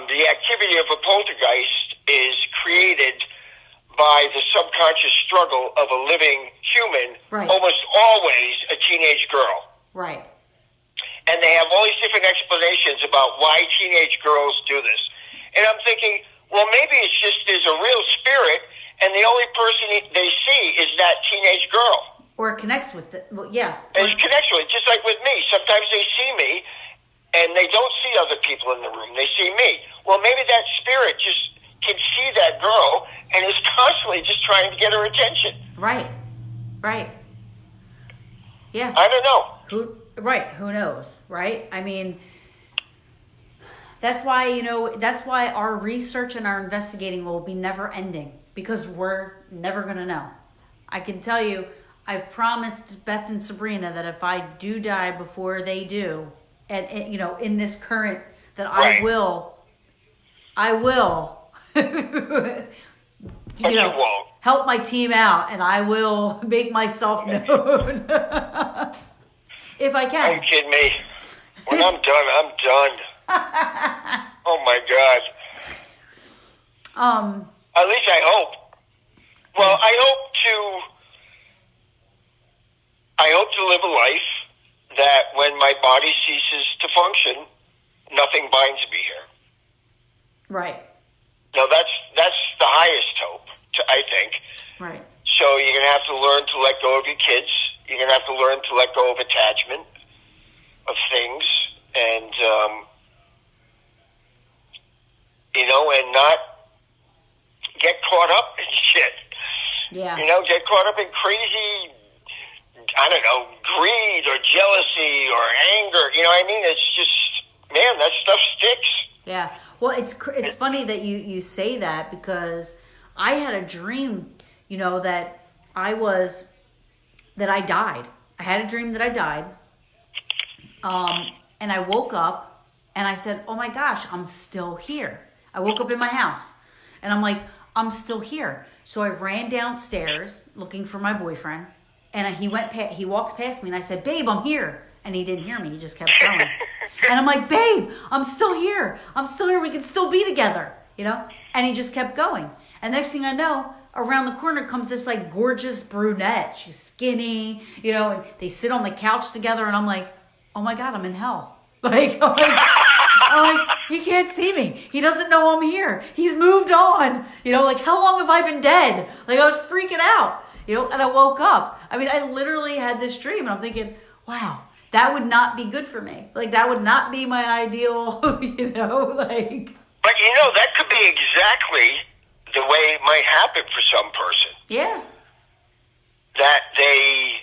the activity of a poltergeist is created by the subconscious struggle of a living human, almost always a teenage girl. Right. And they have all these different explanations about why teenage girls do this. And I'm thinking, well, maybe it's just there's a real spirit, and the only person they see is that teenage girl. Or it connects with it. Well, yeah. And it connects with it, just like with me. Sometimes they see me, and they don't see other people in the room. They see me. Well, maybe that spirit just can see that girl and is constantly just trying to get her attention. Right. Yeah. I don't know. Who knows, right? I mean, that's why our research and our investigating will be never ending, because we're never going to know. I can tell you, I've promised Beth and Sabrina that if I do die before they do, and in this current, that Right. I will But you won't. help my team out, and I will make myself known if I Are can. you kidding me? When I'm done, I'm done. Oh my God. At least I hope. Well, I hope to live a life that when my body ceases to function, nothing binds me here. Right. No, that's the highest hope, I think. Right. So you're going to have to learn to let go of your kids. You're going to have to learn to let go of attachment of things, and and not get caught up in shit. Yeah. Get caught up in crazy, I don't know, greed or jealousy or anger. You know what I mean? It's just, man, that stuff sticks. Yeah. Well, it's funny that you say that, because I had a dream, that I died. I had a dream that I died. And I woke up and I said, "Oh my gosh, I'm still here." I woke up in my house and I'm like, "I'm still here." So I ran downstairs looking for my boyfriend, and he walked past me, and I said, "Babe, I'm here." And he didn't hear me. He just kept going. And I'm like, "Babe, I'm still here. I'm still here. We can still be together." And he just kept going. And next thing I know, around the corner comes this like gorgeous brunette. She's skinny, and they sit on the couch together, and I'm like, "Oh my God, I'm in hell." I'm like, he can't see me. He doesn't know I'm here. He's moved on. How long have I been dead? I was freaking out, and I woke up. I mean, I literally had this dream, and I'm thinking, wow, that would not be good for me. That would not be my ideal, But that could be exactly the way it might happen for some person. Yeah. That they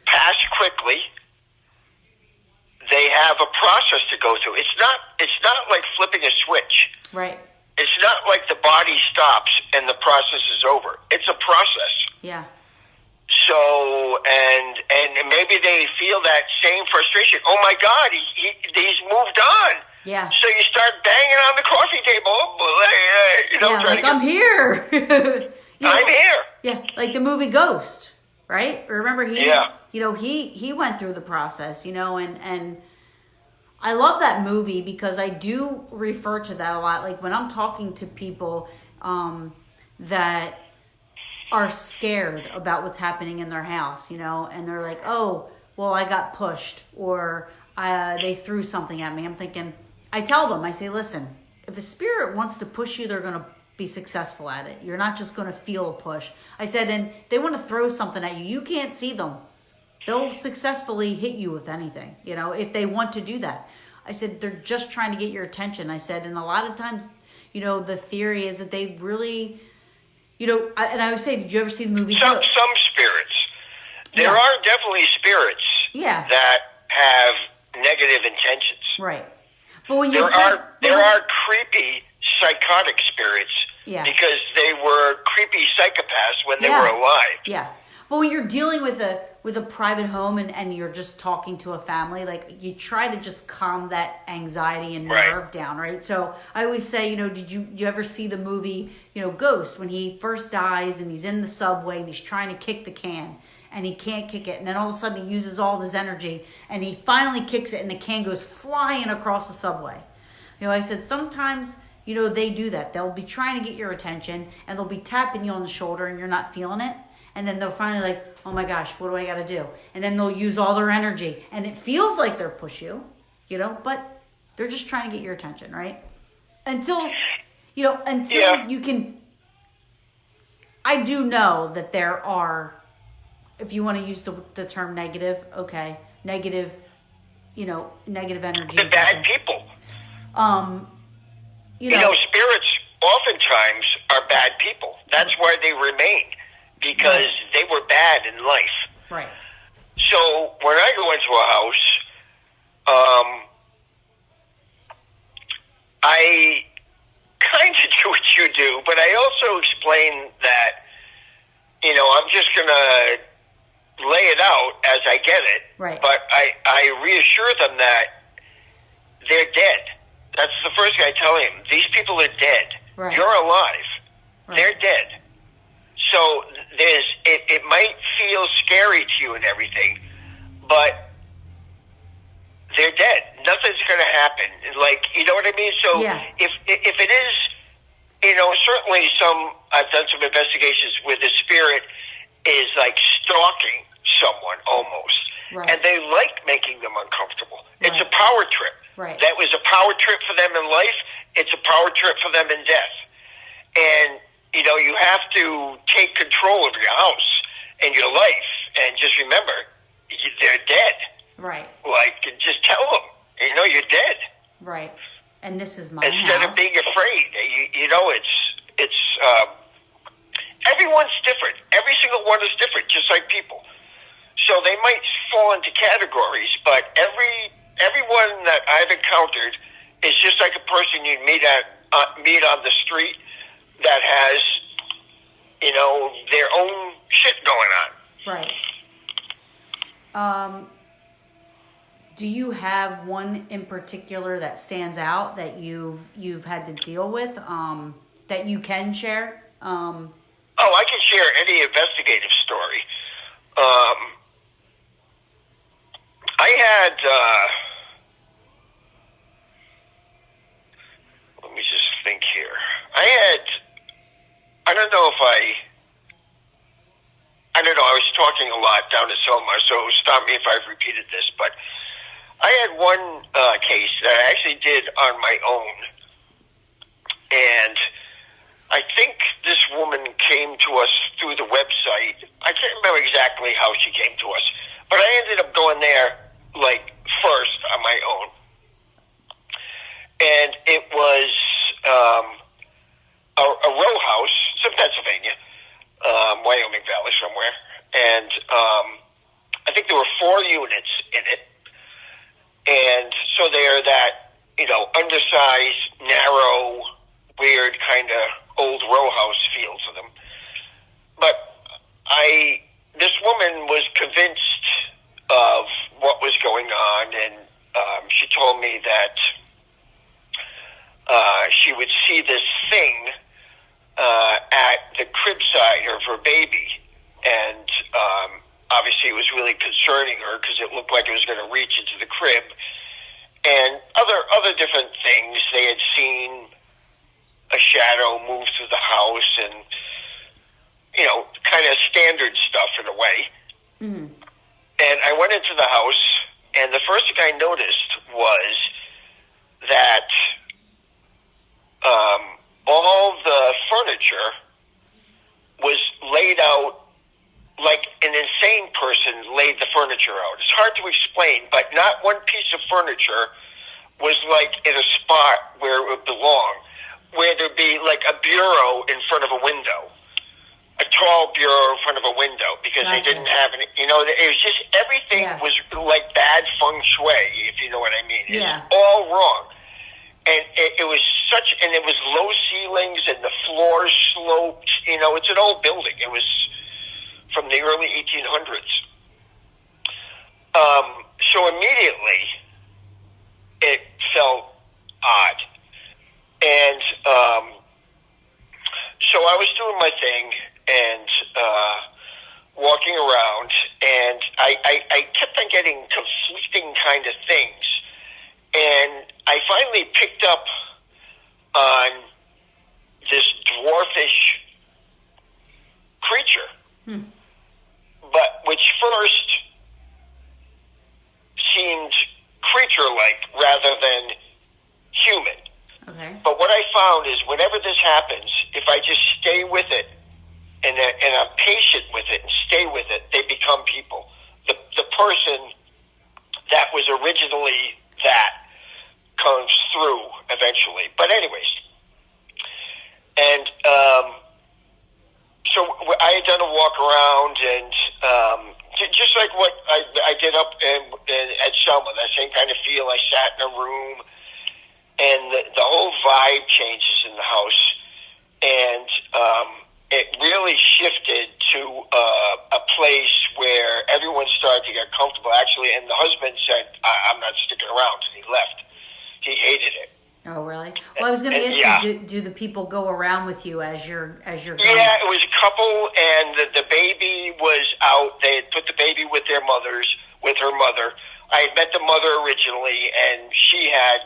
pass quickly. They have a process to go through. It's not like flipping a switch. Right. It's not like the body stops and the process is over. It's a process. Yeah. So, and maybe they feel that same frustration. Oh my God, he's moved on. Yeah. So you start banging on the coffee table. I'm here. I'm here. Yeah, like the movie Ghost, right? Remember he went through the process, and I love that movie because I do refer to that a lot. Like when I'm talking to people that are scared about what's happening in their house, and they're like, "Oh, well, I got pushed," or they threw something at me. I'm thinking, I tell them, I say, "Listen, if a spirit wants to push you, they're going to be successful at it. You're not just going to feel a push." I said, and they want to throw something at you. You can't see them. They'll successfully hit you with anything, if they want to do that. I said, they're just trying to get your attention. I said, and a lot of times, the theory is that they really, and I would say, did you ever see the movie? Some spirits. There are definitely spirits that have negative intentions. Right. But when there are creepy psychotic spirits because they were creepy psychopaths when they were alive. Yeah. But when you're dealing with a private home and you're just talking to a family, you try to just calm that anxiety and nerve down, right? So I always say, did you ever see the movie, Ghost, when he first dies and he's in the subway and he's trying to kick the can and he can't kick it, and then all of a sudden he uses all his energy and he finally kicks it and the can goes flying across the subway. I said sometimes they do that. They'll be trying to get your attention and they'll be tapping you on the shoulder and you're not feeling it. And then they'll finally "Oh my gosh, what do I got to do?" And then they'll use all their energy. And it feels like they're push you, but they're just trying to get your attention, right? Until you can... I do know that there are if you want to use the term negative, okay, negative, negative energy. They're bad people. Spirits oftentimes are bad people. That's why they remain, because they were bad in life. Right. So when I go into a house, I kind of do what you do, but I also explain that, I'm just going to lay it out as I get it. Right. But I reassure them that they're dead. That's the first thing I tell them. These people are dead. Right. You're alive. Right. They're dead. So it might feel scary to you and everything, but they're dead. Nothing's going to happen. Like, you know what I mean? So if it is, certainly I've done some investigations where the spirit is like stalking someone almost. Right. And they like making them uncomfortable. Right. It's a power trip. Right. That was a power trip for them in life. It's a power trip for them in death. And, you have to take control of your house and your life. And just remember, they're dead. Right. Like, just tell them, you're dead. Right. And this is my Instead house. of being afraid. It's everyone's different. Every single one is different, just like people. So they might fall into categories, but everyone that I've encountered is just like a person you'd meet on the street that has, their own shit going on. Right. Do you have one in particular that stands out that you've had to deal with that you can share? I can share any investigative story. I had, let me just think here. I don't know, I was talking a lot down in Selma, so stop me if I've repeated this, but I had one case that I actually did on my own, and I think this woman came to us through the website. I can't remember exactly how she came to us, but I ended up going there, first on my own. And it was a row house. It's in Pennsylvania, Wyoming Valley somewhere. And I think there were 4 units in it. And so they're that, undersized, narrow, weird kind of old row house feel to them. But this woman was convinced of what was going on, and she told me that she would see this thing at the crib side of her baby, and obviously it was really concerning her because it looked like it was going to reach into the crib, and other different things. They had seen a shadow move through the house, and kind of standard stuff in a way. Mm-hmm. And I went into the house, and the first thing I noticed was that all the furniture was laid out like an insane person laid the furniture out. It's hard to explain, but not one piece of furniture was in a spot where it would belong, where there'd be a bureau in front of a window. A tall bureau in front of a window, because they didn't have any, it was just, everything was like bad feng shui, if you know what I mean. Yeah. It's all wrong. And it was and it was low ceilings, and the floors sloped, it's an old building. It was from the early 1800s. So immediately, it felt odd. And so I was doing my thing, and walking around, and I kept on getting conflicting kind of things, and I finally picked up on this dwarfish creature, but which first seemed creature-like rather than human. Okay. But what I found is whenever this happens, if I just stay with it and I'm patient with it and stay with it, they become people. The person that was originally that comes through eventually. But anyways, and so I had done a walk around, and just like what I did up at Selma, that same kind of feel. I sat in a room, and the whole vibe changes in the house, and it really shifted to a place where everyone started to get comfortable, actually, and the husband said, I'm not sticking around, and he left. He hated it. Oh, really? Well, I was going to ask you, do the people go around with you as you're going? Yeah, it was a couple, and the baby was out. They had put the baby with her mother. I had met the mother originally, and she had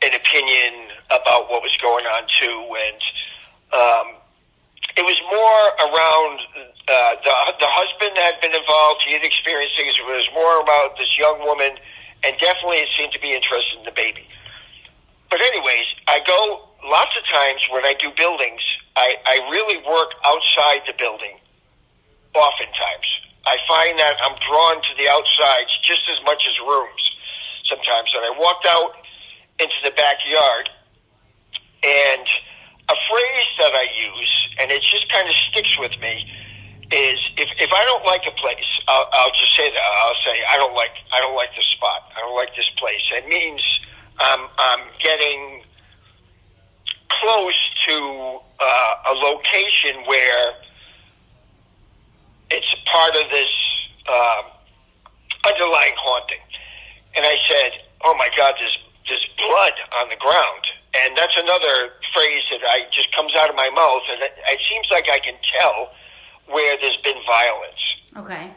an opinion about what was going on, too, and it was more around the husband had been involved. He had experienced things. It was more about this young woman, and definitely it seemed to be interested in the baby. But anyways, I go lots of times when I do buildings, I really work outside the building oftentimes. I find that I'm drawn to the outsides just as much as rooms sometimes. And I walked out into the backyard, and a phrase that I use, and it just kind of sticks with me, is if I don't like a place, I'll just say that. I'll say I don't like this spot. I don't like this place. It means I'm getting close to a location where it's part of this underlying haunting. And I said, "Oh my God, there's blood on the ground." And that's another phrase that just comes out of my mouth, and it seems like I can tell where there's been violence. Okay.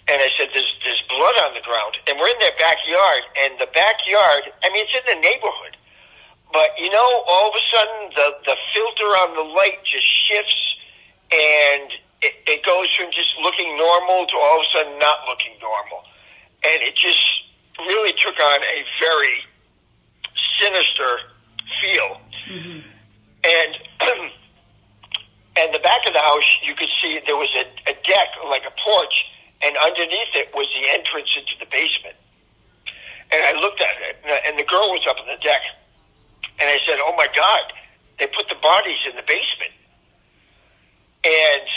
And I said, there's blood on the ground. And we're in their backyard, and the backyard, I mean, it's in the neighborhood. But, all of a sudden, the filter on the light just shifts, and it goes from just looking normal to all of a sudden not looking normal. And it just really took on a very sinister feel. Mm-hmm. And the back of the house, you could see there was a deck, like a porch, and underneath it was the entrance into the basement. And I looked at it, and the girl was up on the deck. And I said, "Oh, my God, they put the bodies in the basement." And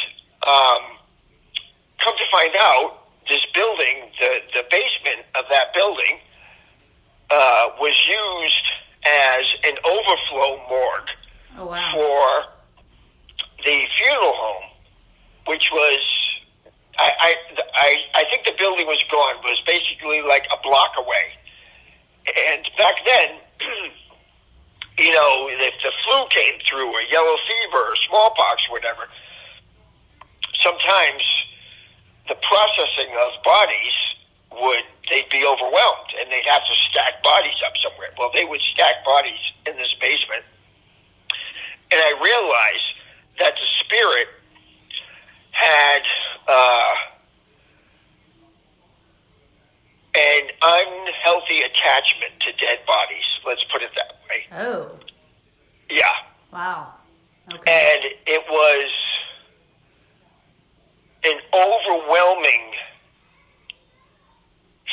come to find out, this building, the basement of that building, was used as an overflow morgue. Oh, wow. For the funeral home, which was, I think the building was gone, but it was basically like a block away. And back then, if the flu came through, or yellow fever, or smallpox, or whatever, sometimes the processing of bodies they'd be overwhelmed, and they'd have to stack bodies up somewhere. Well, they would stack bodies in this basement, and I realized that the spirit had an unhealthy attachment to dead bodies. Let's put it that way. Oh. Yeah. Wow. Okay. And it was an overwhelming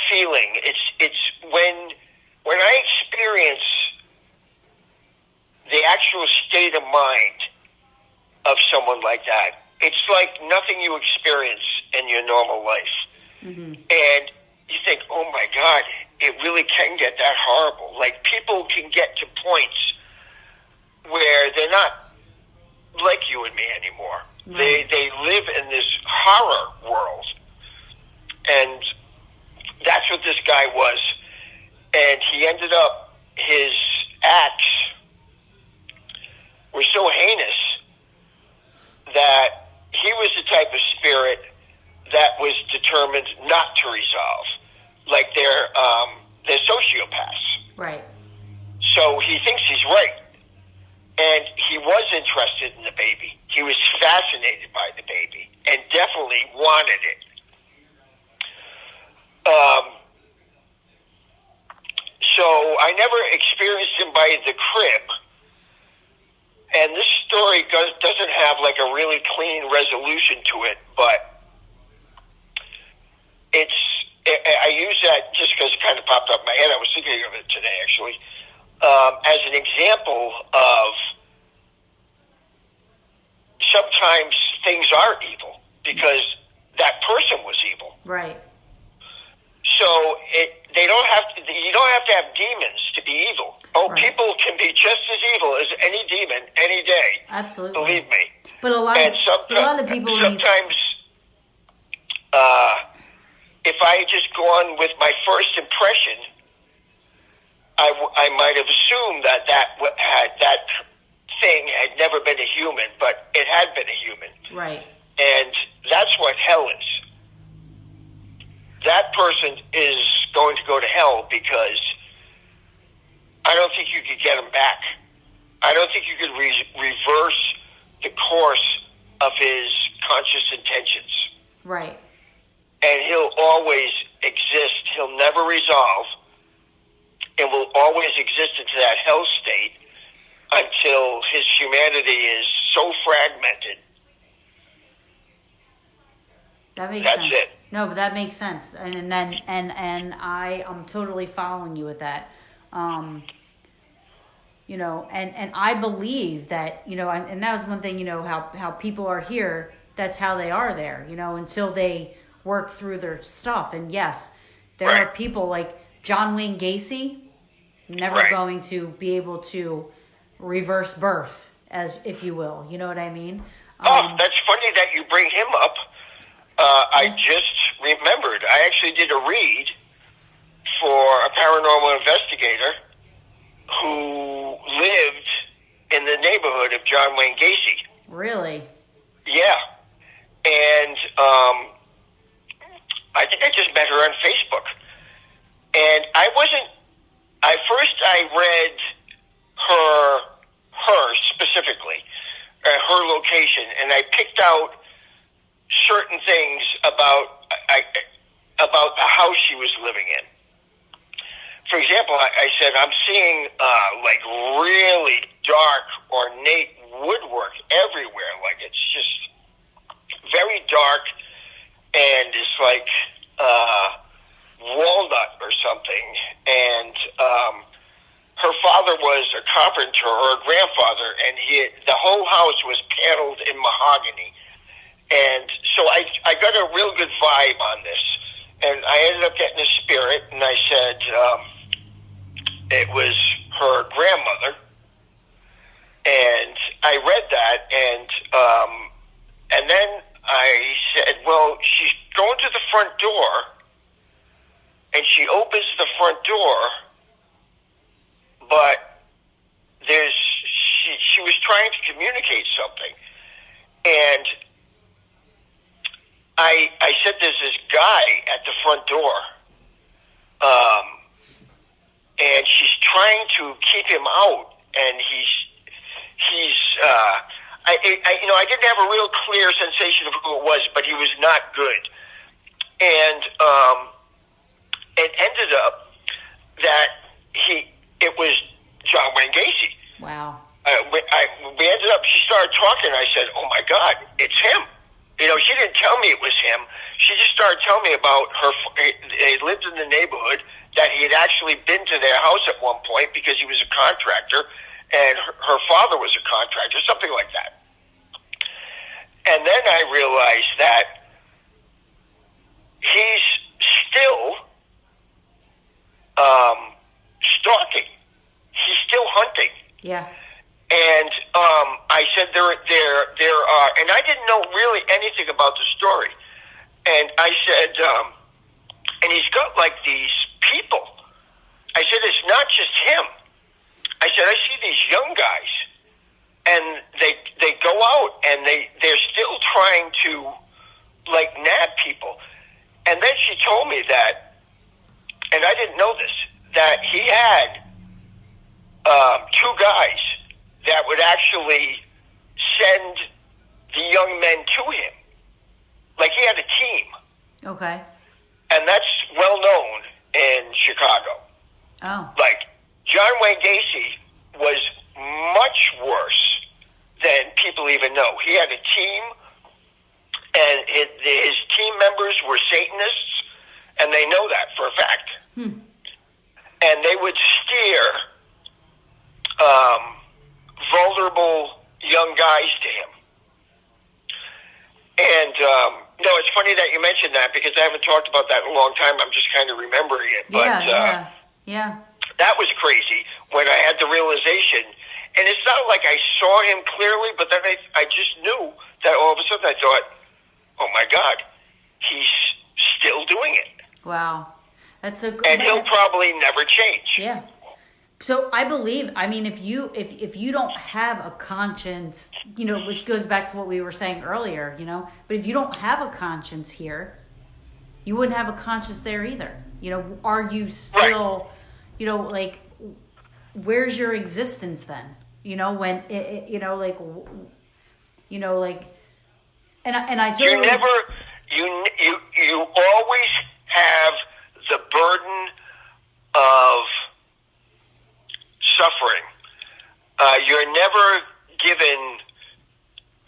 feeling. It's when I experience the actual state of mind of someone like that, it's like nothing you experience in your normal life. Mm-hmm. And you think, oh my God, it really can get that horrible. Like, people can get to points where they're not like you and me anymore. Right. They live in this horror world. And that's what this guy was. And he ended up, his acts were so heinous that he was the type of spirit that was determined not to resolve. Like they're sociopaths. Right. So he thinks he's right. And he was interested in the baby. He was fascinated by the baby and definitely wanted it. So I never experienced him by the crib, And this story doesn't have like a really clean resolution to it, but I use that just because it kind of popped up in my head. I was thinking of it today, actually, as an example of sometimes things are evil because that person was evil. Right. So you don't have to have demons to be evil. Oh, right. People can be just as evil as any demon any day. Absolutely. Believe me. But a lot of people sometimes if I just go on with my first impression, I might have assumed that thing had never been a human, but it had been a human. Right. And that's what hell is. That person is going to go to hell because I don't think you could get him back. I don't think you could reverse the course of his conscious intentions. Right. And he'll always exist. He'll never resolve. It will always exist into that hell state until his humanity is so fragmented. That makes sense. That's it. No, but that makes sense, and I am totally following you with that. You know, and I believe that, you know, and that was one thing, you know, how people are here. That's how they are there, you know, until they work through their stuff. And yes, there right. are people like John Wayne Gacy, never right. going to be able to reverse birth, as if you will. You know what I mean? That's funny that you bring him up. I just remembered. I actually did a read for a paranormal investigator who lived in the neighborhood of John Wayne Gacy. Really? Yeah. And I think I just met her on Facebook. And I read her specifically, her location, and I picked out certain things about the house she was living in. For example, I said, I'm seeing like really dark, ornate woodwork everywhere. Like it's just very dark, and it's like walnut or something. And her father was a carpenter, or a grandfather, and the whole house was paneled in mahogany. And so I got a real good vibe on this. And I ended up getting a spirit, and I said it was her grandmother. And I read that, and then I said, well, she's going to the front door, and she opens the front door, but she was trying to communicate something. And I said, there's this guy at the front door, and she's trying to keep him out, and I didn't have a real clear sensation of who it was, but he was not good. And it ended up that it was John Wayne Gacy. Wow. We ended up, she started talking, I said, oh my God, it's him. You know, she didn't tell me it was him. She just started telling me about they lived in the neighborhood, that he had actually been to their house at one point because he was a contractor, and her father was a contractor, something like that. And then I realized that he's still stalking. He's still hunting. Yeah. And I said there are, and I didn't know really anything about the story. And I said, and he's got like these people. I said, it's not just him. I said, I see these young guys, and they go out, and they're still trying to like nab people. And then she told me that, and I didn't know this, that he had two guys that would actually send the young men to him. Like he had a team. Okay. And that's well known in Chicago. Oh. Like John Wayne Gacy was much worse than people even know. He had a team, and his team members were Satanists, and they know that for a fact. And they would steer vulnerable young guys to him. And, it's funny that you mentioned that, because I haven't talked about that in a long time. I'm just kind of remembering it. But, yeah. That was crazy when I had the realization. And it's not like I saw him clearly, but then I just knew that all of a sudden I thought, oh my God, he's still doing it. Wow. That's so good. And he'll probably never change. Yeah. So I believe, if you don't have a conscience, which goes back to what we were saying earlier, but if you don't have a conscience here, you wouldn't have a conscience there either. Are you still, like, where's your existence then? When and I totally, you always have the burden of suffering. You're never given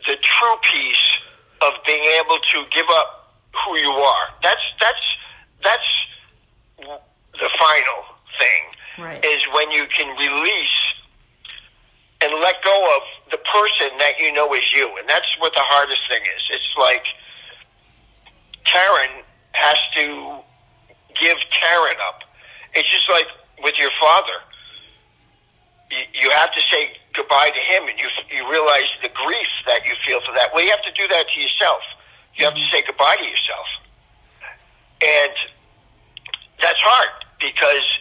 the true peace of being able to give up who you are. That's the final thing. right. Is when you can release and let go of the person that you know is you. And that's what the hardest thing is. It's like Karen has to give Karen up. It's just like with your father. You have to say goodbye to him, and you realize the grief that you feel for that. Well, you have to do that to yourself. You have to say goodbye to yourself. And that's hard, because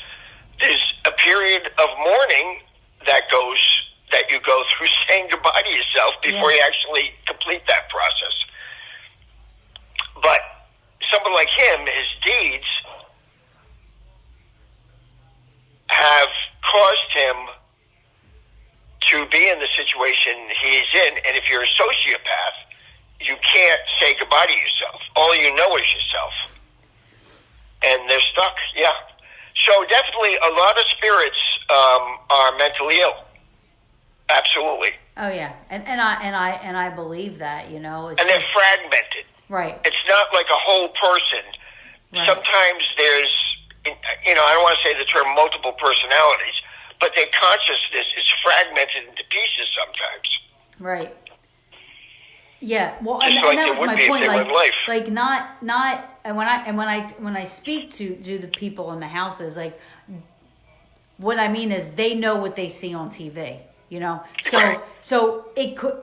there's a period of mourning that you go through saying goodbye to yourself before you actually complete that process. But someone like him, his deeds have caused him to be in the situation he's in. And if you're a sociopath, you can't say goodbye to yourself. All you know is yourself. And they're stuck, yeah. So definitely a lot of spirits are mentally ill. Absolutely. Oh yeah, and I believe that, and they're fragmented. Right. It's not like a whole person. Right. Sometimes there's, I don't want to say the term multiple personalities, but their consciousness is fragmented into pieces sometimes. Right. Yeah. Well, Just and that was my point. Like not, and when I speak to the people in the houses, like, what I mean is they know what they see on TV. So it could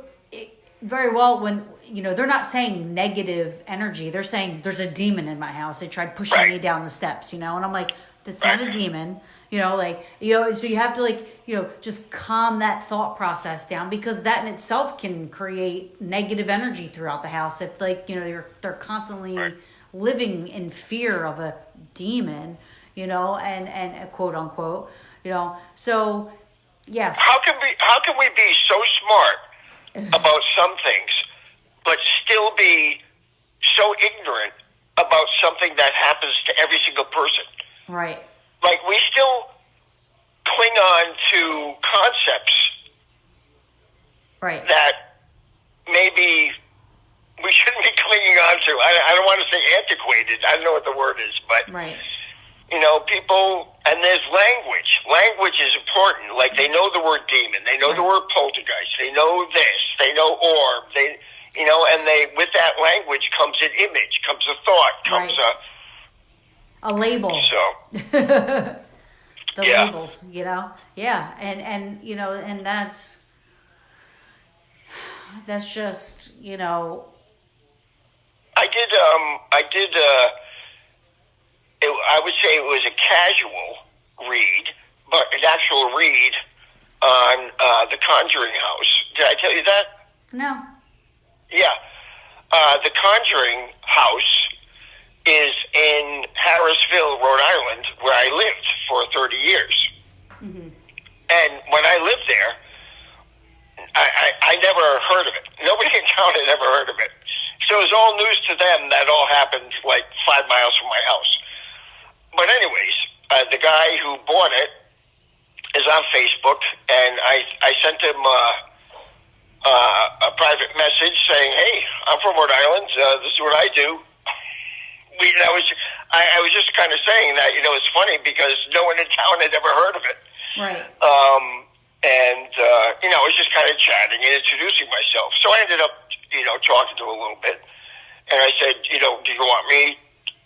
very well, when they're not saying negative energy, they're saying there's a demon in my house. They tried pushing me down the steps, and I'm like, that's not a demon, so you have to just calm that thought process down, because that in itself can create negative energy throughout the house. If they're constantly living in fear of a demon, and quote unquote, so yes. How can we be so smart about some things, but still be so ignorant about something that happens to every single person? Right. Like, we still cling on to concepts, right, that maybe we shouldn't be clinging on to. I don't want to say antiquated. I don't know what the word is, but right. People, and there's language. Language is important. Like, they know the word demon, they know the word poltergeist, they know this, they know orb, and they, with that language comes an image, comes a thought, comes a label. So the labels, yeah, and that's just I would say it was a casual read, but an actual read on The Conjuring House. Did I tell you that? No. Yeah. The Conjuring House is in Harrisville, Rhode Island, where I lived for 30 years. Mm-hmm. And when I lived there, I never heard of it. Nobody in town had ever heard of it. So it was all news to them. That all happened like 5 miles from my house. But anyways, the guy who bought it is on Facebook, and I sent him a private message saying, "Hey, I'm from Rhode Island. This is what I do." I was just kind of saying that, it's funny because no one in town had ever heard of it. Right. I was just kind of chatting and introducing myself. So I ended up, talking to him a little bit. And I said, do you want me?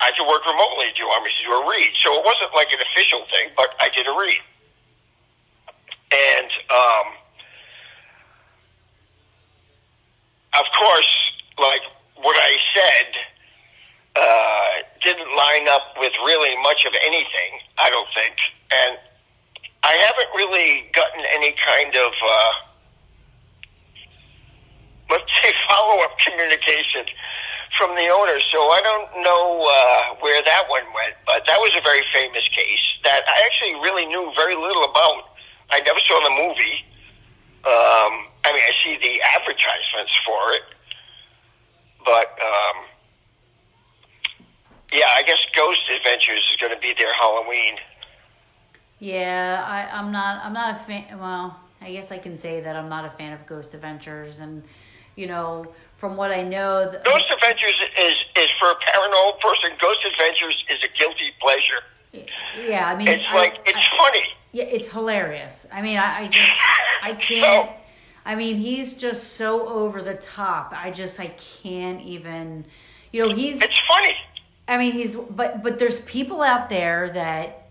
I can work remotely. Do you want me to do a read? So it wasn't like an official thing, but I did a read. And, of course, like what I said, didn't line up with really much of anything, I don't think. And I haven't really gotten any kind of, let's say, follow-up communication from the owner. So I don't know where that one went, but that was a very famous case that I actually really knew very little about. I never saw the movie. I see the advertisements for it, but I guess Ghost Adventures is going to be their Halloween. Yeah, I'm not a fan. Well, I guess I can say that I'm not a fan of Ghost Adventures, and from what I know, Ghost Adventures is for a paranormal person. Ghost Adventures is a guilty pleasure. Yeah, it's funny. Yeah, it's hilarious. I can't. He's just so over the top. I can't even. It's funny. But there's people out there that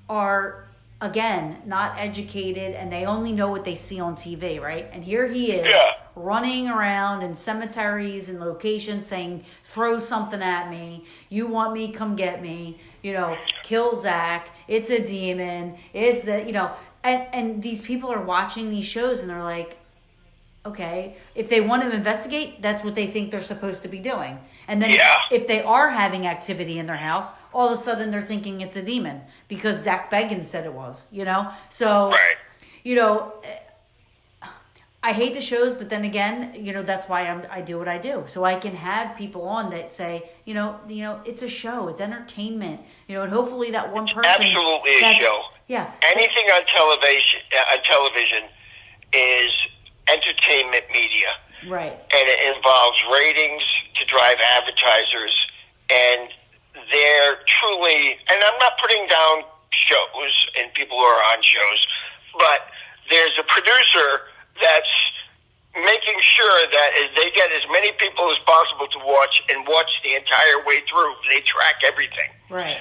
are, again, not educated, and they only know what they see on TV, right? And here he is running around in cemeteries and locations saying, throw something at me. You want me, come get me. Kill Zach. It's a demon. It's and these people are watching these shows and they're like, okay, if they want to investigate, that's what they think they're supposed to be doing. And then if they are having activity in their house, all of a sudden they're thinking it's a demon because Zach Bagans said it was, So, I hate the shows, but then again, that's why I do what I do. So I can have people on that say, it's a show, it's entertainment, and hopefully that one person. Absolutely a show. Yeah. Anything on television is entertainment media. Right. And it involves ratings to drive advertisers, and they're truly, and I'm not putting down shows and people who are on shows, but there's a producer that's making sure that they get as many people as possible to watch and watch the entire way through. They track everything. Right.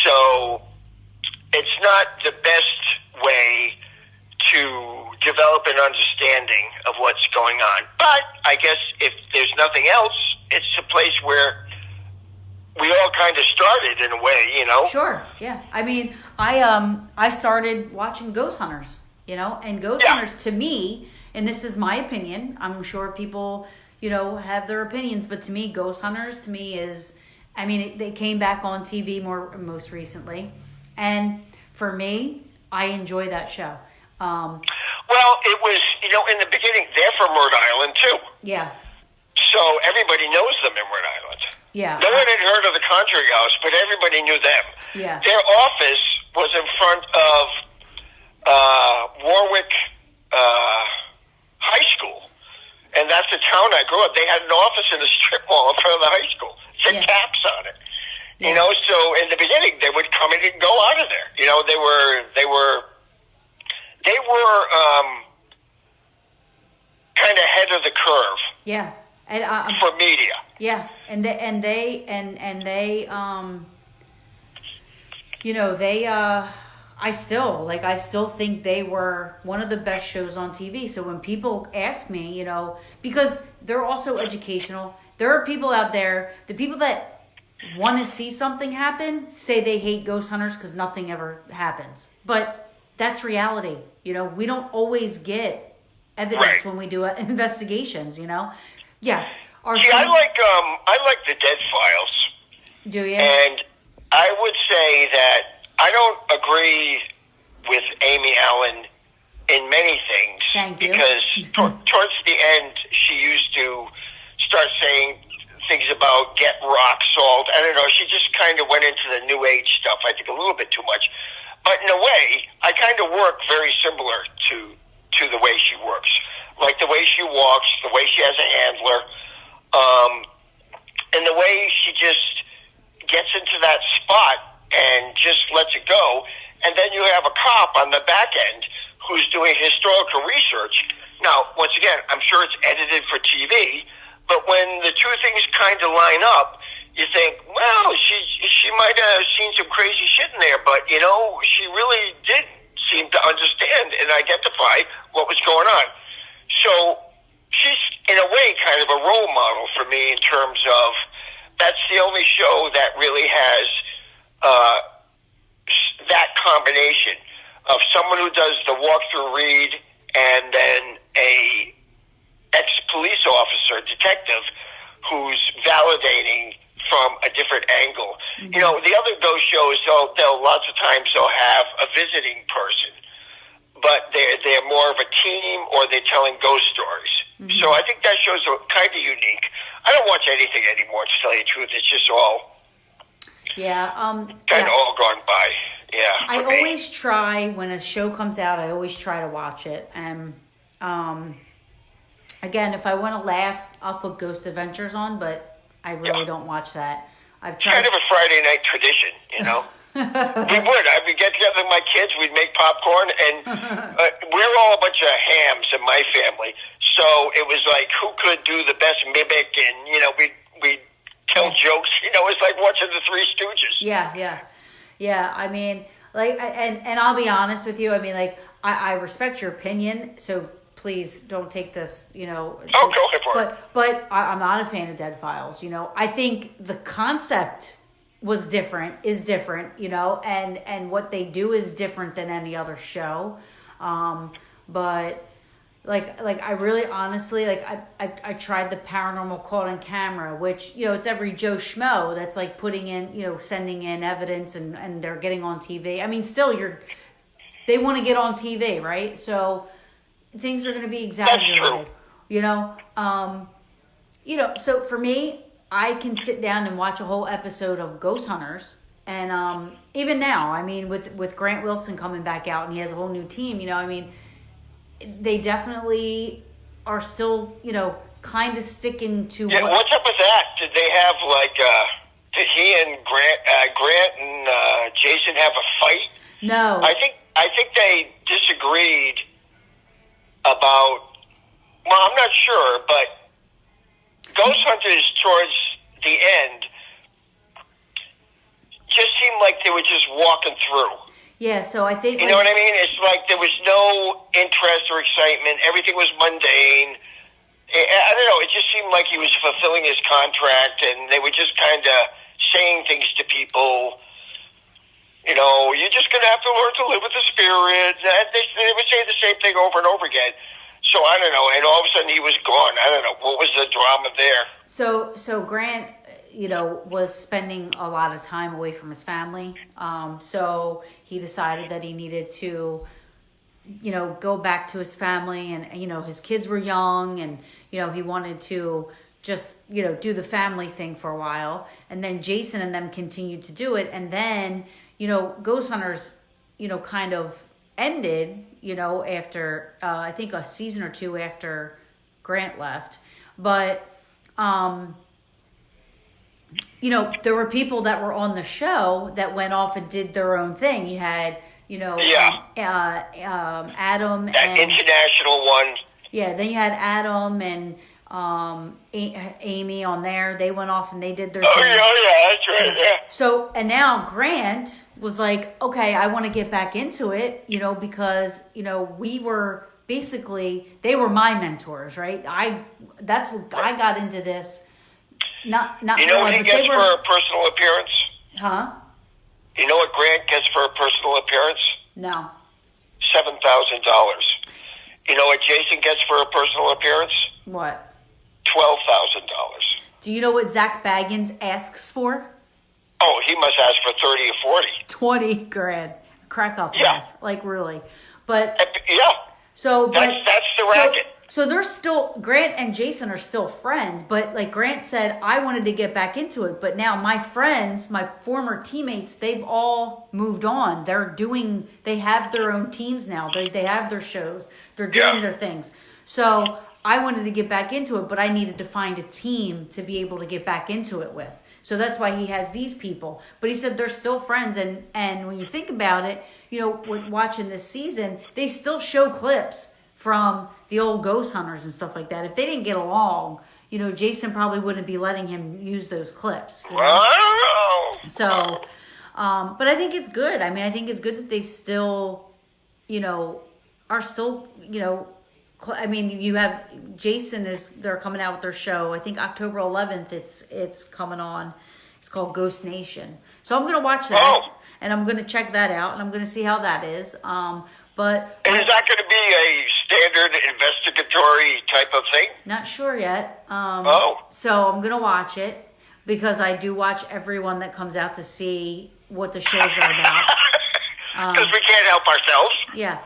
So it's not the best way to develop an understanding of what's going on. But I guess if there's nothing else, it's a place where we all kind of started in a way, Sure, yeah. I started watching Ghost Hunters, and Ghost Hunters to me, and this is my opinion, I'm sure people, have their opinions, but to me, Ghost Hunters to me is, they came back on TV most recently, and for me, I enjoy that show. Well, it was, in the beginning, they're from Rhode Island, too. Yeah. So everybody knows them in Rhode Island. Yeah. No one had heard of the Conjuring House, but everybody knew them. Yeah. Their office was in front of Warwick High School. And that's the town I grew up. They had an office in a strip mall in front of the high school. It said Taps on it. Yeah. So in the beginning, they would come in and go out of there. They were kind of ahead of the curve. Yeah, and for media. Yeah, I still think they were one of the best shows on TV. So when people ask me, because they're also educational, there are people out there, the people that want to see something happen say they hate Ghost Hunters because nothing ever happens, but that's reality. We don't always get evidence when we do investigations. Yes. I like the Dead Files. Do you? And I would say that I don't agree with Amy Allen in many things. Thank you. Because towards the end, she used to start saying things about get rock salt. I don't know. She just kind of went into the New Age stuff, I think, a little bit too much. But in a way, I kind of work very similar to the way she works. Like the way she walks, the way she has a handler, and the way she just gets into that spot and just lets it go. And then you have a cop on the back end who's doing historical research. Now, once again, I'm sure it's edited for TV, but when the two things kind of line up, you think, well, she might have seen some crazy shit in there, but, she really did seem to understand and identify what was going on. So she's, in a way, kind of a role model for me in terms of that's the only show that really has that combination of someone who does the walkthrough read and then a ex-police officer, detective, who's validating from a different angle. Mm-hmm. The other ghost shows, they'll lots of times they'll have a visiting person, but they're more of a team or they're telling ghost stories. Mm-hmm. So I think that show's kind of unique. I don't watch anything anymore, to tell you the truth. It's just all kind of all gone by. Yeah, I always try, when a show comes out, I always try to watch it. And again, if I want to laugh, I'll put Ghost Adventures on, but I really don't watch that. It's kind of a Friday night tradition, We would. I would get together with my kids, we'd make popcorn, and we're all a bunch of hams in my family. So it was like, who could do the best mimic, and, we'd tell jokes. It's like watching the Three Stooges. Yeah, I mean, and I'll be honest with you. I mean, I respect your opinion, so please don't take this, Oh, go ahead for it. But I'm not a fan of Dead Files. I think the concept is different, and what they do is different than any other show. But I really honestly, I tried the Paranormal Caught on Camera, which, it's every Joe Schmo that's putting in, sending in evidence and they're getting on TV. I mean, still they want to get on TV, right? So things are going to be exaggerated, so for me, I can sit down and watch a whole episode of Ghost Hunters. And even now, I mean, with Grant Wilson coming back out and he has a whole new team, they definitely are still, kind of sticking to what's up with that? Did they have, did he and Grant and Jason have a fight? No. I think they disagreed about, well, I'm not sure, but Ghost Hunters towards the end just seemed like they were just walking through. Yeah, so I think... You know what I mean? It's like there was no interest or excitement. Everything was mundane. I don't know. It just seemed like he was fulfilling his contract, and they were just kind of saying things to people. You're just going to have to learn to live with the spirit. They would say the same thing over and over again. So I don't know. And all of a sudden he was gone. I don't know. What was the drama there? So Grant, was spending a lot of time away from his family. So he decided that he needed to, go back to his family, and, his kids were young, and, he wanted to just, do the family thing for a while. And then Jason and them continued to do it. And then, Ghost Hunters, kind of ended, after, I think a season or two after Grant left. But, there were people that were on the show that went off and did their own thing. You had, Adam that and international one. Yeah, then you had Adam and Amy on there. They went off and they did their thing. Yeah, that's right. Yeah. So, and now Grant was like, okay, I want to get back into it, because, we were basically, they were my mentors, right? That's what I got into this. Not what he gets for a personal appearance? Huh? You know what Grant gets for a personal appearance? No. $7,000. You know what Jason gets for a personal appearance? What? $12,000. Do you know what Zach Baggins asks for? Oh, he must ask for 30 or 40. 20 grand. Crack up. Yeah. Like, really. But yeah. So that's the racket. So they're still, Grant and Jason are still friends, but like Grant said, I wanted to get back into it, but now my friends, my former teammates, they've all moved on. They have their own teams now. They have their shows. They're doing their things. So I wanted to get back into it, but I needed to find a team to be able to get back into it with. So that's why he has these people. But he said they're still friends. And when you think about it, watching this season, they still show clips from the old ghost hunters and stuff like that. If they didn't get along, Jason probably wouldn't be letting him use those clips. Well, I don't know. So, but I think it's good. I mean, I think it's good that they still, are still, I mean, you have Jason they're coming out with their show. I think October 11th it's coming on. It's called Ghost Nation. So I'm going to watch that and I'm going to check that out and I'm going to see how that is. But and is that going to be a standard investigatory type of thing? Not sure yet. So I'm going to watch it because I do watch everyone that comes out to see what the shows are about. Because we can't help ourselves. Yeah.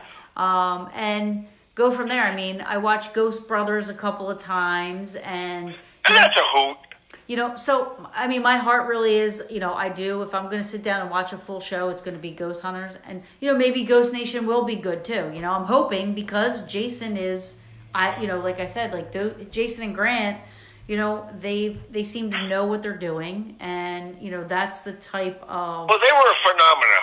And go from there. I mean, I watched Ghost Brothers a couple of times, and that's a hoot. So I mean, my heart really is, I do. If I'm going to sit down and watch a full show, it's going to be Ghost Hunters, and maybe Ghost Nation will be good too. I'm hoping because Jason is, like I said, like Jason and Grant, they seem to know what they're doing, and that's the type of. Well, they were a phenomena.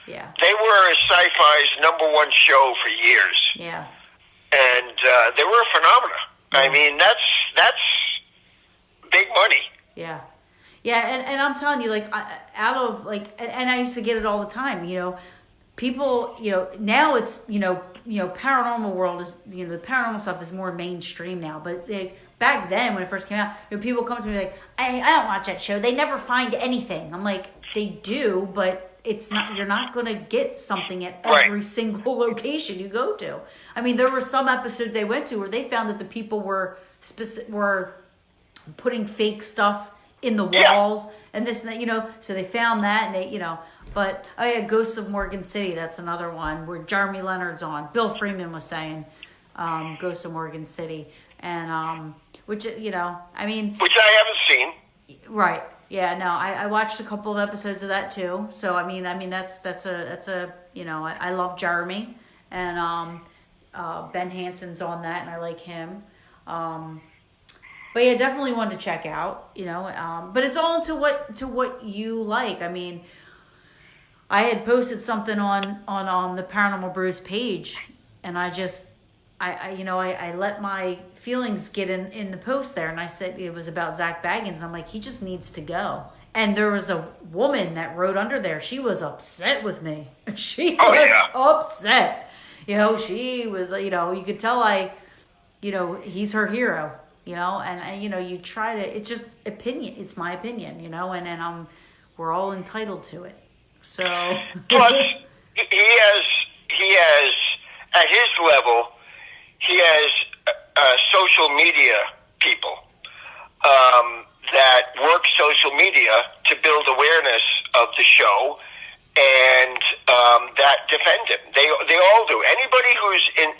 Yeah. They were Sci-Fi's #1 show for years. Yeah. And they were a phenomena. I mean, that's big money. Yeah. Yeah, and I'm telling you, like, out of, like, and I used to get it all the time, people, now it's, paranormal world is, the paranormal stuff is more mainstream now, but back then when it first came out, people come to me like, I don't watch that show. They never find anything. I'm like, they do, but it's not, you're not going to get something at every single location you go to. I mean, there were some episodes they went to where they found that the people were putting fake stuff in the walls and this and that, so they found that and they, but Ghosts of Morgan City, that's another one where Jeremy Leonard's on. Bill Freeman was saying Ghosts of Morgan City, and which I mean, which I haven't seen. Right. Yeah, no, I watched a couple of episodes of that too. So I mean that's a I love Jeremy, and Ben Hansen's on that, and I like him. But yeah, definitely one to check out. But it's all to what you like. I mean, I had posted something on the Paranormal Brews page, and I let my feelings get in the post there, and I said it was about Zach Baggins. I'm like, he just needs to go. And there was a woman that wrote under there. She was upset with me. She was upset. She was, you could tell he's her hero, and you try to, it's just opinion. It's my opinion, and we're all entitled to it. So. Plus, he has, at his level, he has social media people that work social media to build awareness of the show and that defend him. They all do. Anybody who's an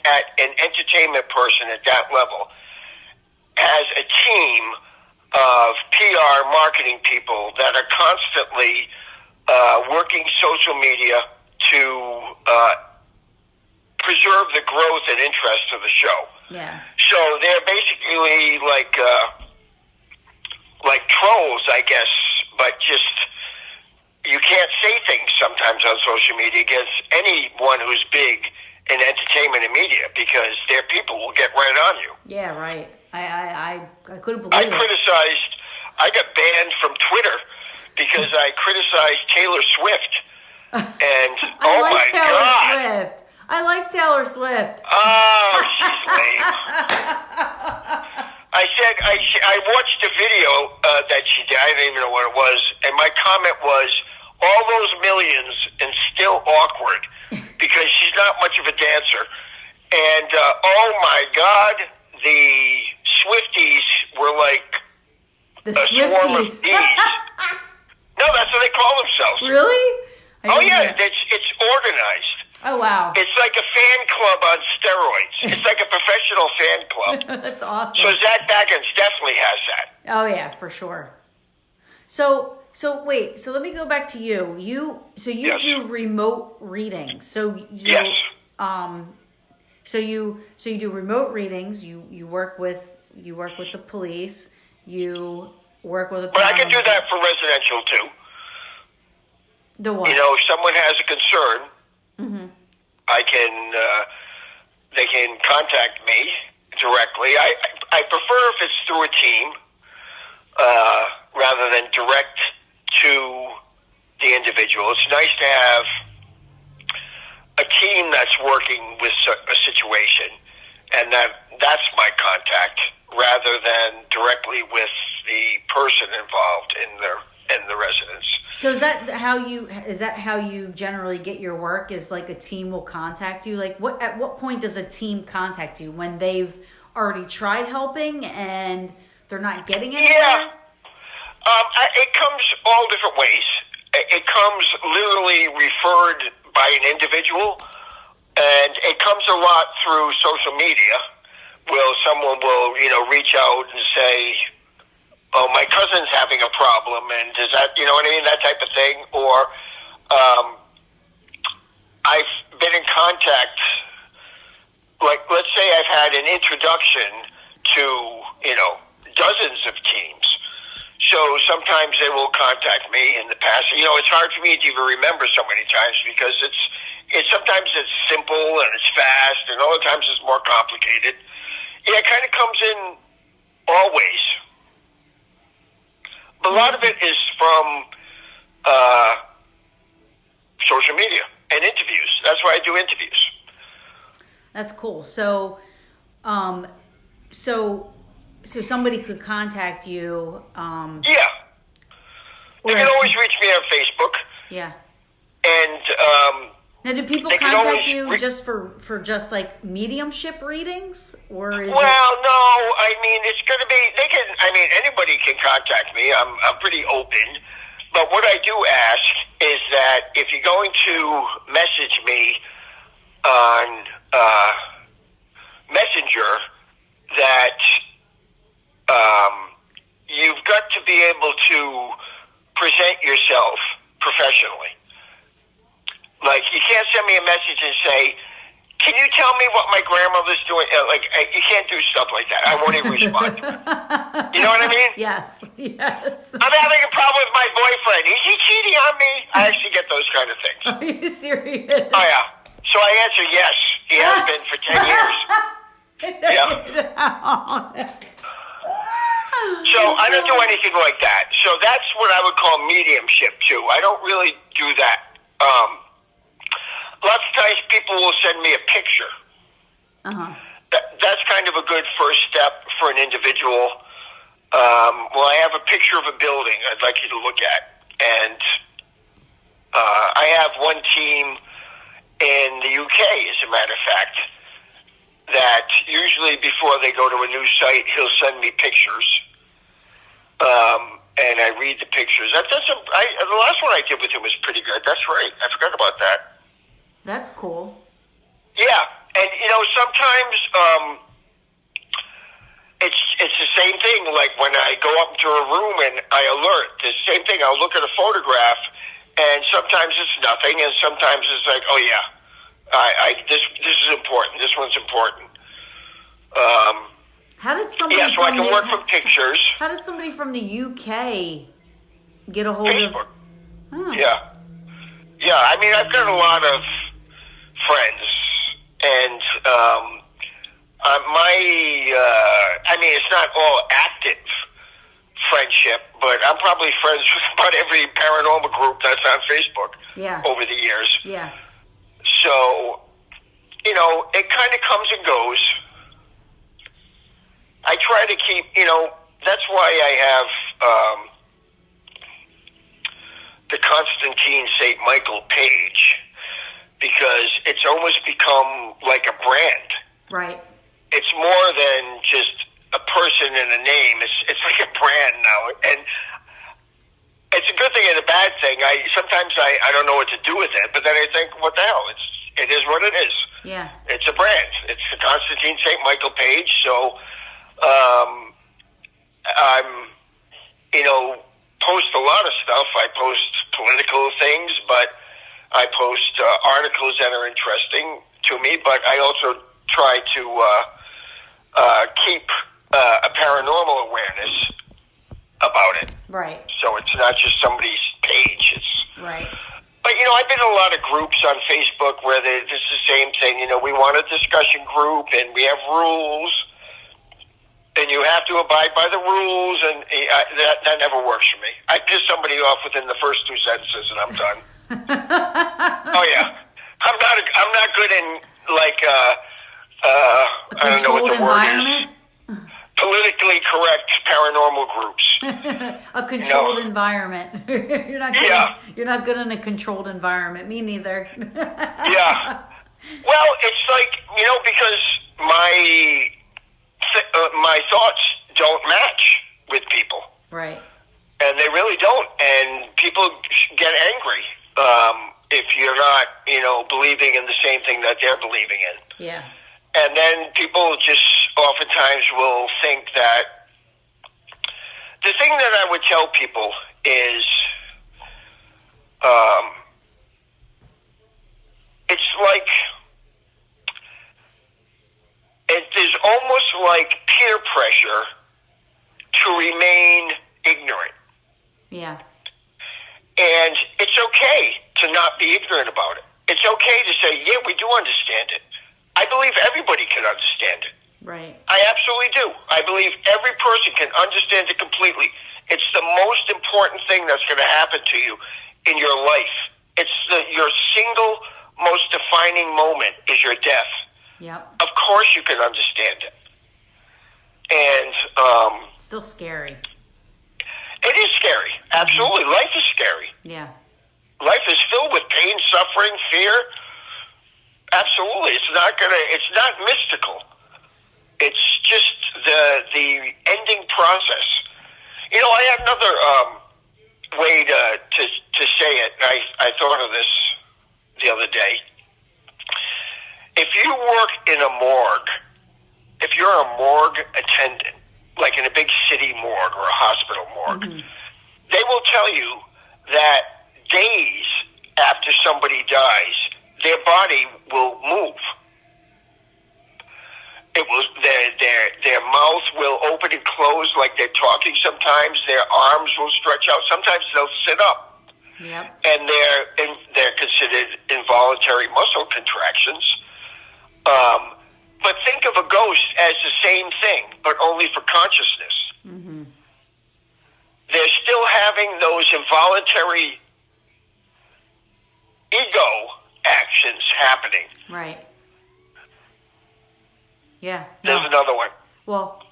entertainment person at that level has a team of PR marketing people that are constantly working social media to preserve the growth and interest of the show. Yeah. So they're basically like trolls, I guess, but just you can't say things sometimes on social media against anyone who's big in entertainment and media because their people will get right on you. Yeah, right. I couldn't believe it. I got banned from Twitter because I criticized Taylor Swift. And oh my God. Swift. I like Taylor Swift. Oh, she's lame. I watched a video that she did. I don't even know what it was. And my comment was, all those millions and still awkward because she's not much of a dancer. And, oh my God, the Swifties were like the a swarm of bees. No, that's what they call themselves. Really? It's organized. Oh, wow. It's like a fan club on steroids. It's like a professional fan club. That's awesome. So Zach Baggins definitely has that. Oh, yeah, for sure. So wait, so let me go back to you. You yes. do remote readings. So yes. So you do remote readings. You work with the police. You work with a. But I can do that for residential too. The what? If someone has a concern, Mm-hmm. They can contact me directly. I prefer if it's through a team rather than direct to the individual. It's nice to have a team that's working with a situation, and that's my contact rather than directly with the person involved in the residence. So is that how you generally get your work? Is like a team will contact you? Like at what point does a team contact you? When they've already tried helping and they're not getting anywhere? Yeah. It comes all different ways. It comes literally referred by an individual, and it comes a lot through social media. Someone will reach out and say, "Oh, my cousin's having a problem," and does that, what I mean, that type of thing. Or I've been in contact, like, let's say I've had an introduction to, dozens of teams. So sometimes they will contact me in the past. It's hard for me to even remember so many times because sometimes it's simple and it's fast, and other times it's more complicated. Yeah, it kind of comes in all ways. But a lot of it is from social media and interviews. That's why I do interviews. That's cool. So somebody could contact you. Yeah. They can always reach me on Facebook. Yeah. And now, do people contact you just for just like mediumship readings, or is no? I mean, it's going to be. Anybody can contact me. I'm pretty open. But what I do ask is that if you're going to message me on Messenger, that you've got to be able to present yourself professionally. Like, you can't send me a message and say, "Can you tell me what my grandmother's doing?" You can't do stuff like that. I won't even respond. You know what I mean? Yes. I'm having a problem with my boyfriend. Is he cheating on me? I actually get those kind of things. Are you serious? Oh, yeah. So I answer yes. He has been for 10 years. Yeah. So I don't do anything like that. So that's what I would call mediumship, too. I don't really do that. Lots of times people will send me a picture. Uh-huh. That's kind of a good first step for an individual. I have a picture of a building I'd like you to look at. And I have one team in the UK, as a matter of fact, that usually before they go to a new site, he'll send me pictures. And I read the pictures. The last one I did with him was pretty good. That's right. I forgot about that. That's cool. Yeah. And, sometimes it's the same thing. Like when I go up to a room and I alert, the same thing. I'll look at a photograph, and sometimes it's nothing, and sometimes it's like, oh, yeah, this is important. This one's important. How did somebody? Yeah, so I can work from pictures. How did somebody from the UK get a hold Facebook. of? Oh. Yeah. I mean, I've got a lot of friends, and it's not all active friendship, but I'm probably friends with about every paranormal group that's on Facebook. Yeah. Over the years. Yeah. So, it kind of comes and goes. I try to keep, that's why I have the Constantine St. Michael page, because it's almost become like a brand. Right. It's more than just a person and a name. It's like a brand now. And it's a good thing and a bad thing. Sometimes I don't know what to do with it, but then I think, what the hell? It is what it is. Yeah. It's a brand. It's the Constantine St. Michael page, so I'm, post a lot of stuff. I post political things, but I post articles that are interesting to me, but I also try to keep a paranormal awareness about it. Right. So it's not just somebody's page. It's right. But, I've been in a lot of groups on Facebook where it's the same thing. We want a discussion group, and we have rules, and you have to abide by the rules, and that never works for me. I piss somebody off within the first 2 sentences, and I'm done. Oh, yeah. I'm not good in, I don't know what the word is. Politically correct paranormal groups. A controlled environment. You're not good in a controlled environment. Me neither. Yeah. Well, it's because my thoughts don't match with people. Right. And they really don't. And people get angry if you're not, believing in the same thing that they're believing in. Yeah. And then people just oftentimes will think that the thing that I would tell people is it's like it is almost like peer pressure to remain ignorant. Yeah. And it's okay to not be ignorant about it. It's okay to say, yeah, we do understand it. I believe everybody can understand it. Right. I absolutely do. I believe every person can understand it completely. It's the most important thing that's going to happen to you in your life. It's your single most defining moment is your death. Yep. Of course you can understand it. And it's still scary. It is scary. Absolutely. Mm-hmm. Life is scary. Yeah. Life is filled with pain, suffering, fear. Absolutely. It's not mystical. It's just the ending process. I have another way to say it. I thought of this the other day. If you work in a morgue, if you're a morgue attendant, like in a big city morgue or a hospital morgue, mm-hmm. they will tell you that days after somebody dies, their body will move. It will their mouth will open and close like they're talking. Sometimes their arms will stretch out. Sometimes they'll sit up. Yep. And they're considered involuntary muscle contractions. But think of a ghost as the same thing, but only for consciousness. Mm-hmm. They're still having those involuntary ego actions happening. Right. Yeah. There's another one. Well,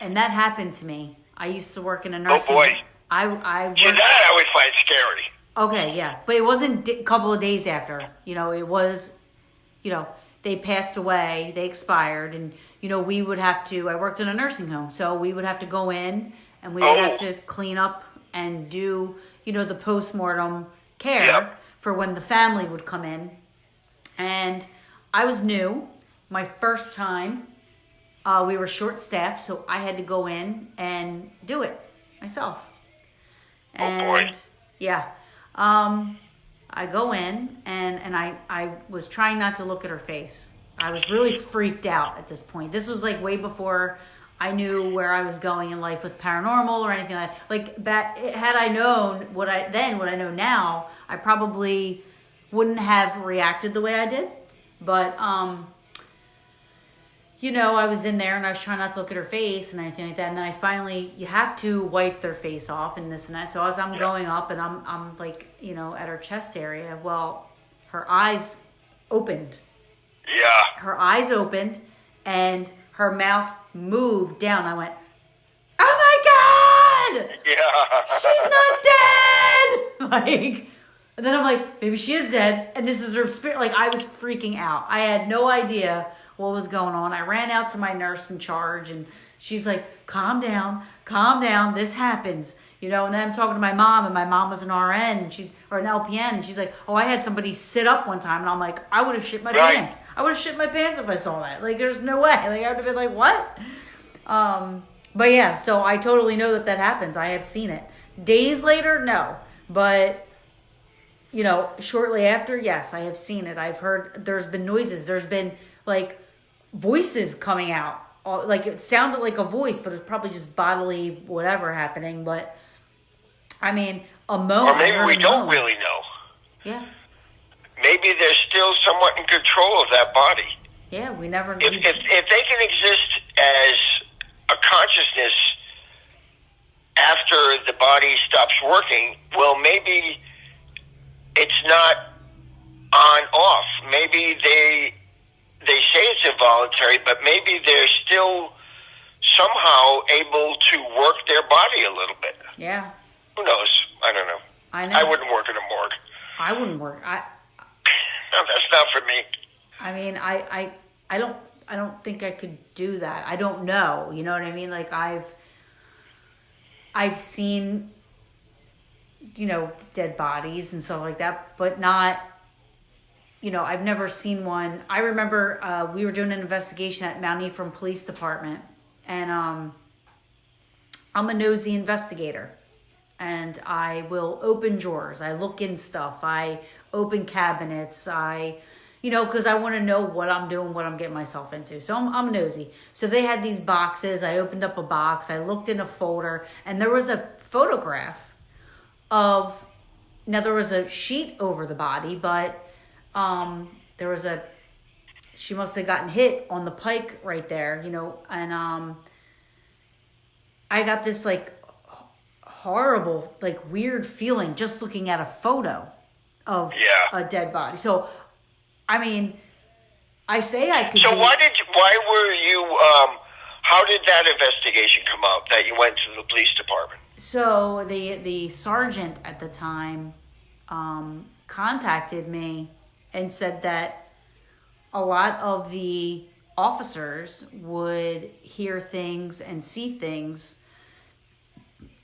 and that happened to me. I used to work in a nursing home. Oh, boy. I worked... that I would find scary. Okay, yeah. But it wasn't a couple of days after. It was, they passed away, they expired, and, we would have to... I worked in a nursing home, so we would have to go in, and we would have to clean up and do, the postmortem care for when the family would come in. And I was new. My first time, we were short-staffed, so I had to go in and do it myself. And, yeah. I go in, and I was trying not to look at her face. I was really freaked out at this point. This was, way before I knew where I was going in life with paranormal or anything like that. Had I known what I know now, I probably wouldn't have reacted the way I did. But, I was in there and I was trying not to look at her face and anything like that. And then I finally, you have to wipe their face off and this and that. So as I'm going up and I'm at her chest area, well, her eyes opened. Yeah. Her eyes opened and her mouth moved down. I went, oh my God! Yeah. She's not dead! And then I'm like, maybe she is dead. And this is her spirit. I was freaking out. I had no idea what was going on. I ran out to my nurse in charge and she's like, calm down, this happens. And then I'm talking to my mom, and my mom was an RN, or an LPN, and she's like, oh, I had somebody sit up one time, and I'm like, I would have shit my pants. I would have shit my pants if I saw that. There's no way. I would have been like, what? But yeah, so I totally know that happens. I have seen it. Days later, no. But, shortly after, yes, I have seen it. I've heard there's been noises. There's been, voices coming out. Like it sounded like a voice, but it was probably just bodily whatever happening. But I mean, a moan. Or maybe we don't really know. Yeah. Maybe they're still somewhat in control of that body. Yeah, we never. If they can exist as a consciousness after the body stops working, well, maybe it's not on off. Maybe they say it's involuntary, but maybe they're still somehow able to work their body a little bit. Yeah. Who knows? I don't know. I know. I wouldn't work in a morgue. I wouldn't work. No, that's not for me. I mean, I don't think I could do that. I don't know. You know what I mean? Like I've seen, dead bodies and stuff like that, but not, I've never seen one. I remember we were doing an investigation at Mount Ephraim Police Department, and I'm a nosy investigator, and I will open drawers. I look in stuff. I open cabinets. Because I want to know what I'm doing, what I'm getting myself into. So I'm nosy. So they had these boxes. I opened up a box. I looked in a folder, and there was a photograph of. Now there was a sheet over the body, but there was she must have gotten hit on the pike right there, and I got this like horrible, like weird feeling just looking at a photo of a dead body. So, I mean, I say I could. So why were you? How did that investigation come out that you went to the police department? So the sergeant at the time contacted me and said that a lot of the officers would hear things and see things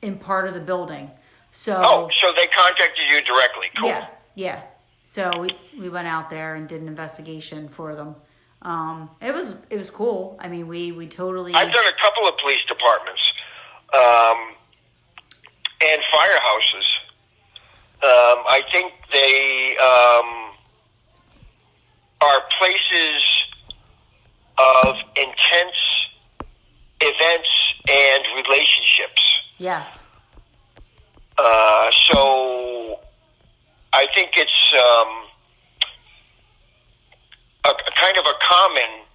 in part of the building. So so they contacted you directly. Cool. Yeah. So we went out there and did an investigation for them. It was cool. I mean, we totally. I've done a couple of police departments and firehouses. I think they are places of intense events and relationships. Yes. So I think it's a kind of a common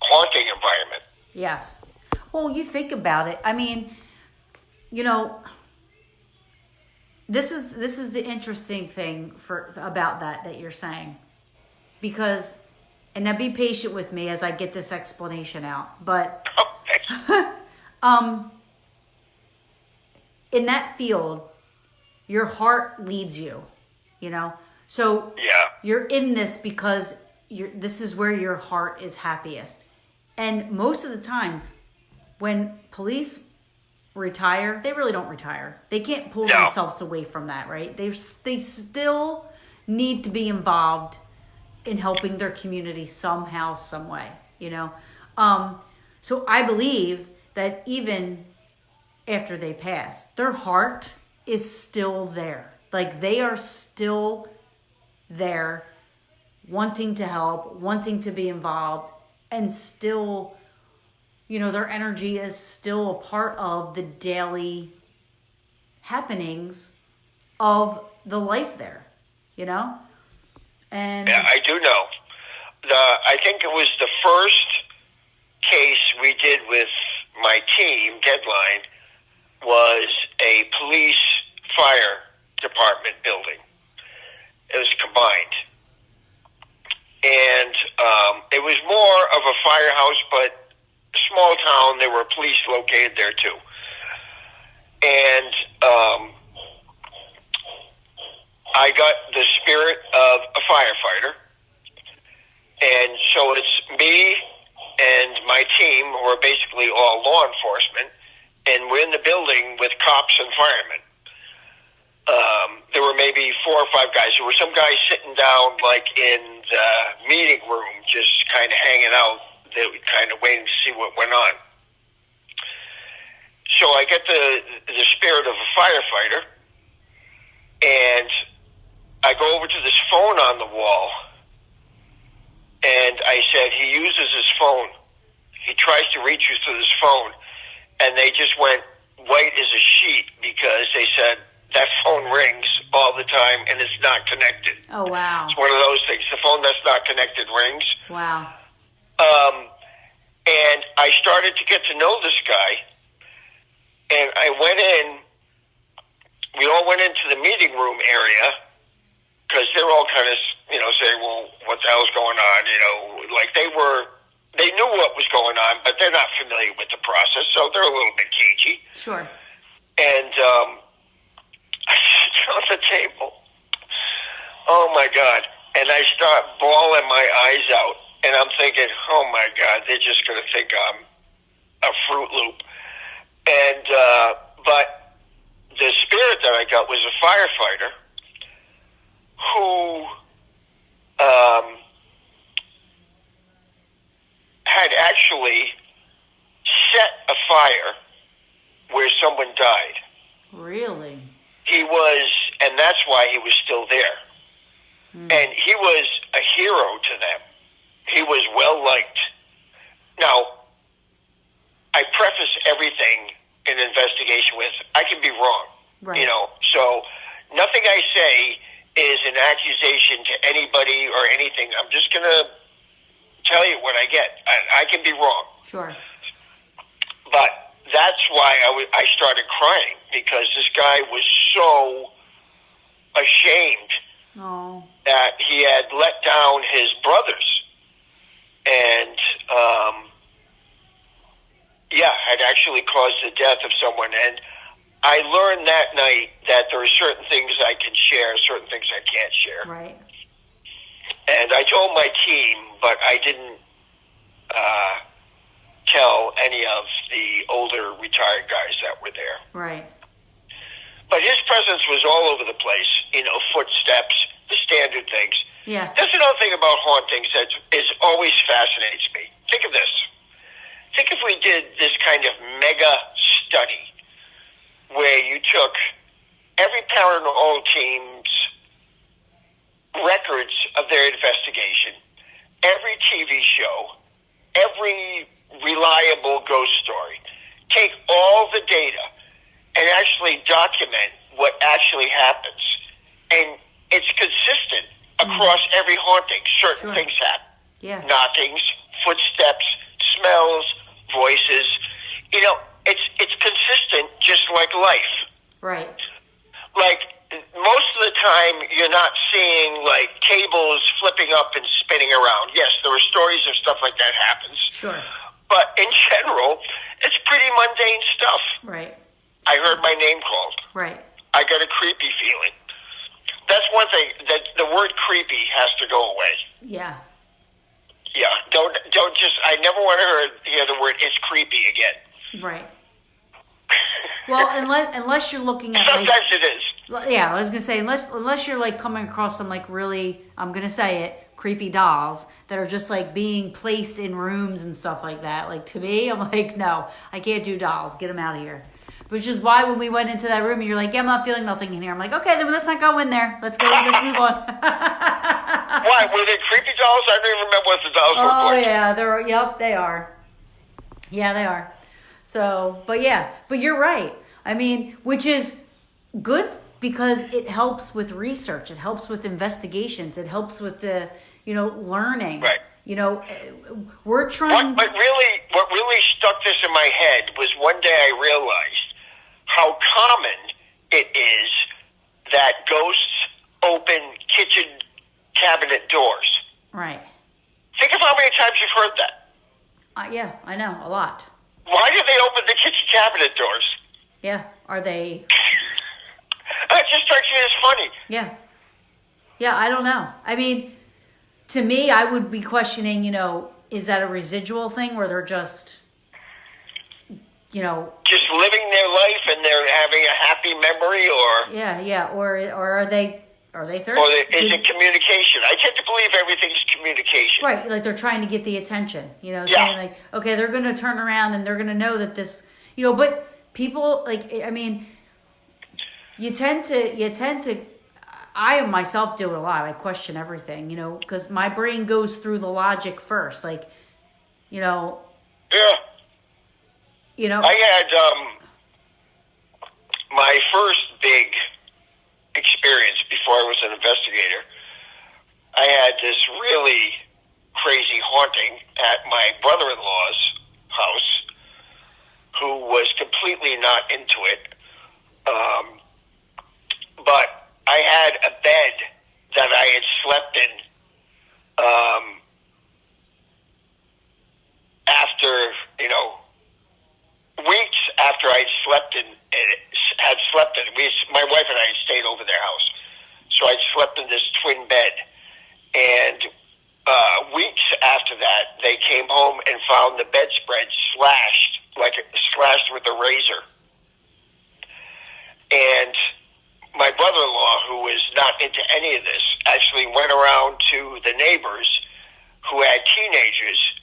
haunting environment. Yes. Well, you think about it. I mean, this is the interesting thing about that you're saying, because, and now be patient with me as I get this explanation out. But in that field, your heart leads you. So you're in this because this is where your heart is happiest. And most of the times when police retire, they really don't retire. They can't pull themselves away from that, right? They still need to be involved in helping their community somehow, some way, So I believe that even after they pass, their heart is still there. Like they are still there, wanting to help, wanting to be involved, and still, their energy is still a part of the daily happenings of the life there, And yeah, I do know. I think it was the first case we did with my team, Deadline, was a police fire department building. It was combined. And it was more of a firehouse, but small town. There were police located there too. And I got the spirit of a firefighter. And so it's me and my team, who are basically all law enforcement, and we're in the building with cops and firemen. There were maybe 4 or 5 guys. There were some guys sitting down, like in the meeting room, just kind of hanging out. They were kind of waiting to see what went on. So I get the spirit of a firefighter, and I go over to this phone on the wall, And I said, he uses his phone. He tries to reach you through his phone. And they just went white as a sheet because they said, that phone rings all the time and it's not connected. Oh, wow. It's one of those things. The phone that's not connected rings. Wow. And I started to get to know this guy. And I went in. We all went into the meeting room area because they're all kind of, saying, well, what the hell's going on? Like they knew what was going on, but they're not familiar with the process, so they're a little bit cagey. Sure. And I sit on the table. Oh, my God. And I start bawling my eyes out. And I'm thinking, oh, my God, they're just going to think I'm a Fruit Loop. And, but the spirit that I got was a firefighter who had actually set a fire where someone died. Really? He was, and that's why he was still there. And he was a hero to them. He was well liked. Now, I preface everything in an investigation with, I can be wrong. Right. So nothing I say is an accusation to anybody or anything. I'm just going to tell you what I get. I can be wrong. Sure. But that's why I started crying, because this guy was so ashamed that he had let down his brothers. And, had actually caused the death of someone. And I learned that night that there are certain things I can share, certain things I can't share. Right. And I told my team, but I didn't tell any of the older retired guys that were there. Right. But his presence was all over the place, footsteps, the standard things. Yeah. That's another thing about hauntings that always fascinates me. Think of this. Think if we did this kind of mega study where you took every paranormal team's records of their investigation, every TV show, every reliable ghost story, take all the data and actually document what actually happens. And it's consistent across every haunting. Certain things happen. Yeah. Knockings, footsteps, smells, voices. It's consistent, just like life. Right. Like, most of the time, you're not seeing, like, tables flipping up and spinning around. Yes, there are stories of stuff like that happens. Sure. But in general, it's pretty mundane stuff. Right. I heard my name called. Right. I got a creepy feeling. That's one thing. That the word creepy has to go away. Yeah. Yeah. Don't just. I never want to hear the word "it's creepy" again. Right. Well, unless you're looking at sometimes it is. Yeah, I was gonna say unless you're like coming across some like really, I'm gonna say it, creepy dolls that are just like being placed in rooms and stuff like that. Like, to me, I'm like, no, I can't do dolls. Get them out of here. Which is why when we went into that room, you're like, yeah, I'm not feeling nothing in here. I'm like, okay, then let's not go in there. Let's move on. Why? Were they creepy dolls? I don't even remember what the dolls were. Oh, yeah. Yep, they are. Yeah, they are. So, but you're right. I mean, which is good because it helps with research. It helps with investigations. It helps with the, learning. Right. We're trying. What really stuck this in my head was one day I realized how common it is that ghosts open kitchen cabinet doors. Right. Think of how many times you've heard that. Yeah, I know, a lot. Why do they open the kitchen cabinet doors? Yeah, are they? It just strikes me as funny. Yeah. Yeah, I don't know. I mean, to me, I would be questioning, is that a residual thing where they're just, just living their life and they're having a happy memory, or yeah, or are they thirsty? Or is it communication? I tend to believe everything's communication. Right, like they're trying to get the attention, saying like, okay, they're going to turn around and they're going to know that this, but people, like, I mean, you tend to, I myself do it a lot. I question everything, you know, because my brain goes through the logic first. Like, you know. Yeah. You know. I had my first big experience before I was an investigator. I had this really crazy haunting at my brother-in-law's house, who was completely not into it. But I had a bed that I had slept in after, you know, weeks after I slept in it. My wife and I stayed over their house. So I slept in this twin bed. And weeks after that, they came home and found the bedspread slashed with a razor. And my brother-in-law, who was not into any of this, actually went around to the neighbors who had teenagers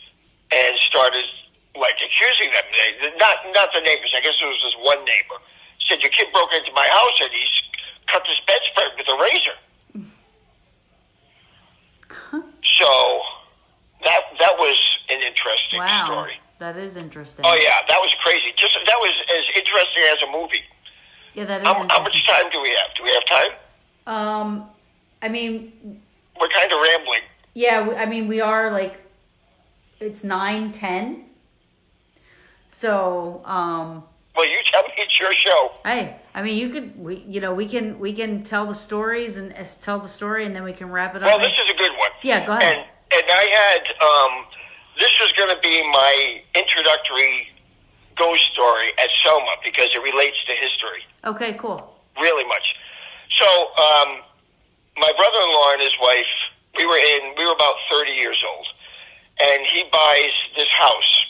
and started accusing them. Not the neighbors. I guess it was this one neighbor. Said, your kid broke into my house and he's cut this bedspread with a razor. So that was an interesting story. That is interesting. Oh yeah, that was crazy. That was as interesting as a movie. Yeah, that is How much time do we have? Do we have time? I mean, we're kind of rambling. Yeah, I mean, we are it's 9:10. So, well, you tell me, it's your show. Hey, I mean, we can tell the stories and tell the story, and then we can wrap it up. Well, this is a good one. Yeah, go ahead. And I had this was going to be my introductory ghost story at Selma because it relates to history. Okay, cool. Really much. So, my brother-in-law and his wife, we were about 30 years old, and he buys this house.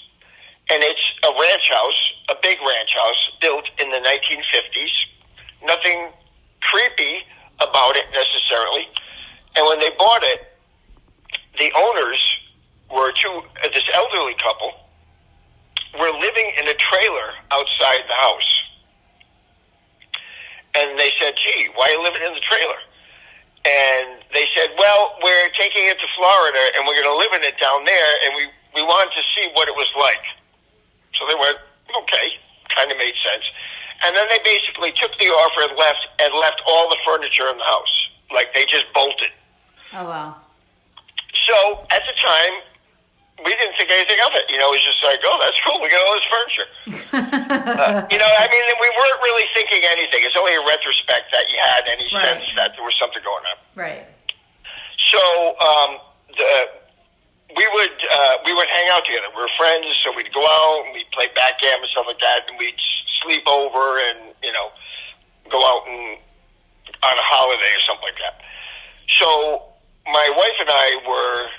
And it's a ranch house, a big ranch house, built in the 1950s. Nothing creepy about it necessarily. And when they bought it, the owners were this elderly couple were living in a trailer outside the house. And they said, gee, why are you living in the trailer? And they said, well, we're taking it to Florida and we're going to live in it down there, and we wanted to see what it was like. So they went, okay, kind of made sense. And then they basically took the offer and left all the furniture in the house. Like, they just bolted. Oh, wow. So at the time, we didn't think anything of it. You know, it was just like, oh, that's cool. We got all this furniture. You know, I mean, we weren't really thinking anything. It's only in retrospect that you had any sense that there was something going on. Right. So we would hang out together. We were friends, so we'd go out and we'd play backgammon and stuff like that, and we'd sleep over and, you know, go out and on a holiday or something like that. So my wife and I were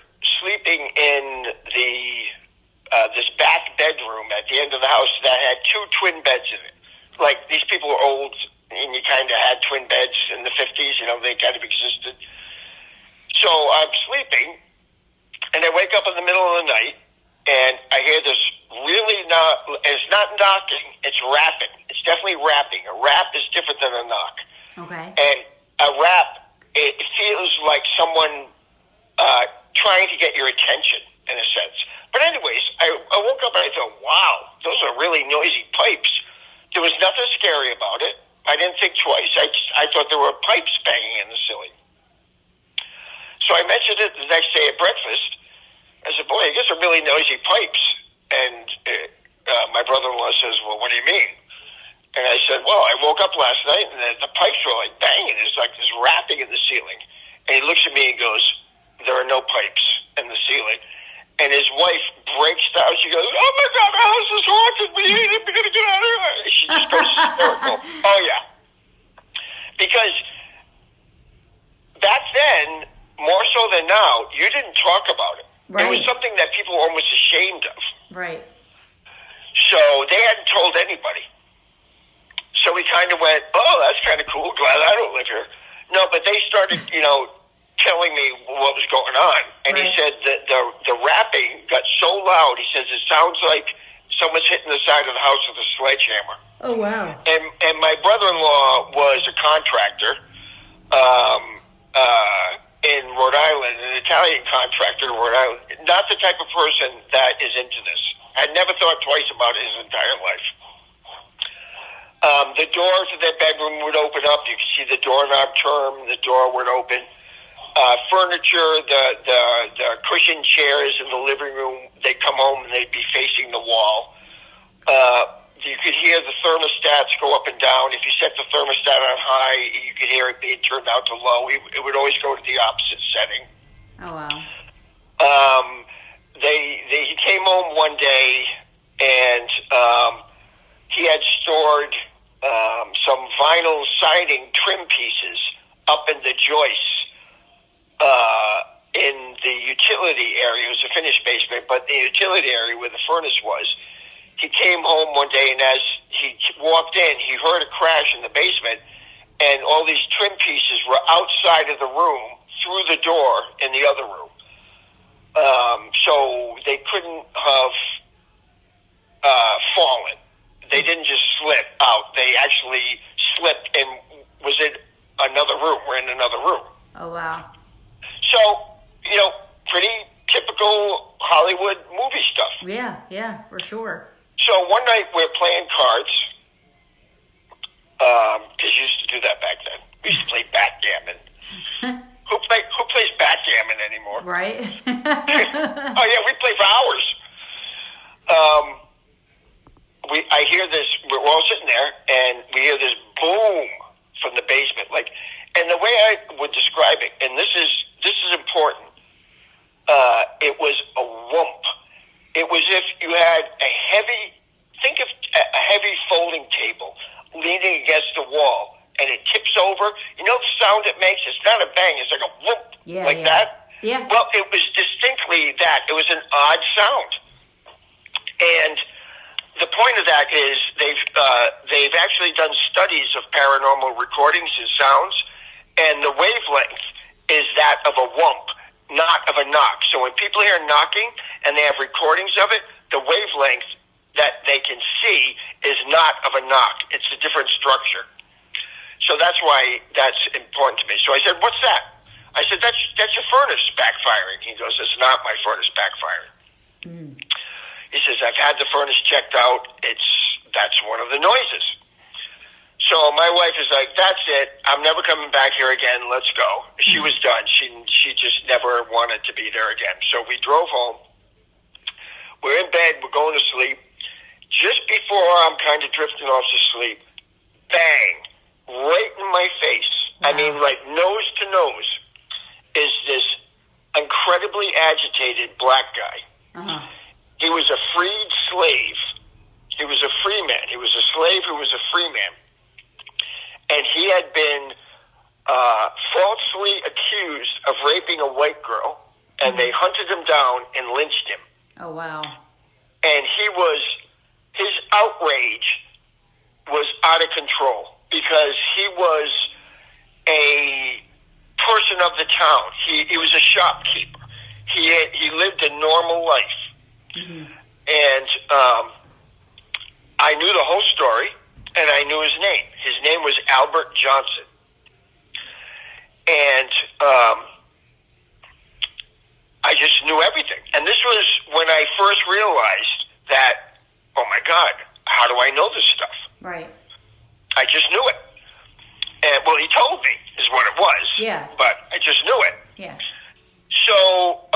sleeping in this back bedroom at the end of the house that had two twin beds in it. Like, these people were old, and you kind of had twin beds in the 50s, you know, they kind of existed. So I'm sleeping, and I wake up in the middle of the night, and I hear this it's not knocking, it's rapping. It's definitely rapping. A rap is different than a knock. Okay. And a rap, it feels like someone trying to get your attention, in a sense. But anyways, I woke up and I thought, wow, those are really noisy pipes. There was nothing scary about it. I didn't think twice. I thought there were pipes banging in the ceiling. So I mentioned it the next day at breakfast. I said, boy, I guess they're really noisy pipes. And my brother-in-law says, well, what do you mean? And I said, well, I woke up last night and the pipes were like banging. There's like this rapping in the ceiling. And he looks at me and goes, there are no pipes in the ceiling. And his wife breaks down. She goes, oh my God, the house is haunted. We're going to get out of here. She just goes hysterical. Oh yeah. Because back then, more so than now, you didn't talk about it. Right. It was something that people were almost ashamed of. Right. So they hadn't told anybody. So we kind of went, oh, that's kind of cool. Glad I don't live here. No, but they started, you know, telling me what was going on. And he said that the rapping got so loud, he says, it sounds like someone's hitting the side of the house with a sledgehammer. Oh, wow. And my brother-in-law was a contractor. in Rhode Island, an Italian contractor in Rhode Island. Not the type of person that is into this. Had never thought twice about it his entire life. The doors of their bedroom would open up. You could see the doorknob turn. The door would open. Furniture, the cushioned chairs in the living room, they'd come home and they'd be facing the wall. You could hear the thermostats go up and down. If you set the thermostat on high, you could hear it being turned down to low. It would always go to the opposite setting. Oh, wow. He came home one day, and he had stored some vinyl siding trim pieces up in the joists in the utility area. It was a finished basement, but the utility area where the furnace was. He came home one day, and as he walked in, he heard a crash in the basement, and all these trim pieces were outside of the room through the door in the other room. So they couldn't have fallen. They didn't just slip out. They actually slipped and was in another room. We're in another room. Oh, wow. So, pretty typical Hollywood movie stuff. Yeah, for sure. So one night we're playing cards, because you used to do that back then. We used to play backgammon. Who plays backgammon anymore? Right. Oh yeah, we play for hours. I hear this. We're all sitting there, and we hear this boom from the basement. And the way I would describe it, and this is important. It was a whoomp. It was if you had think of a heavy folding table leaning against the wall, and it tips over. You know the sound it makes? It's not a bang. It's like a whoop, that. Yeah. Well, it was distinctly that. It was an odd sound. And the point of that is they've actually done studies of paranormal recordings and sounds, and the wavelength is that of a whoomp, not of a knock. So when people hear knocking and they have recordings of it, the wavelength that they can see is not of a knock. It's a different structure. So that's why that's important to me. So I said, "What's that?" I said, "That's your furnace backfiring." He goes, "It's not my furnace backfiring." Mm. He says, "I've had the furnace checked out. That's one of the noises." So my wife is like, "That's it. I'm never coming back here again. Let's go." She was done. She just never wanted to be there again. So we drove home. We're in bed. We're going to sleep. Just before I'm kind of drifting off to sleep, bang, right in my face. Wow. I mean, like nose to nose, is this incredibly agitated black guy. Uh-huh. He was a freed slave. He was a free man. He was a slave who was a free man. And he had been falsely accused of raping a white girl, and they hunted him down and lynched him. Oh, wow. And his outrage was out of control because he was a person of the town. He was a shopkeeper. He lived a normal life. Mm-hmm. And I knew the whole story, and I knew his name. His name was Albert Johnson. And I just knew everything. And this was when I first realized that, oh my God, how do I know this stuff? Right. I just knew it. And well, he told me is what it was. Yeah. But I just knew it. Yeah. So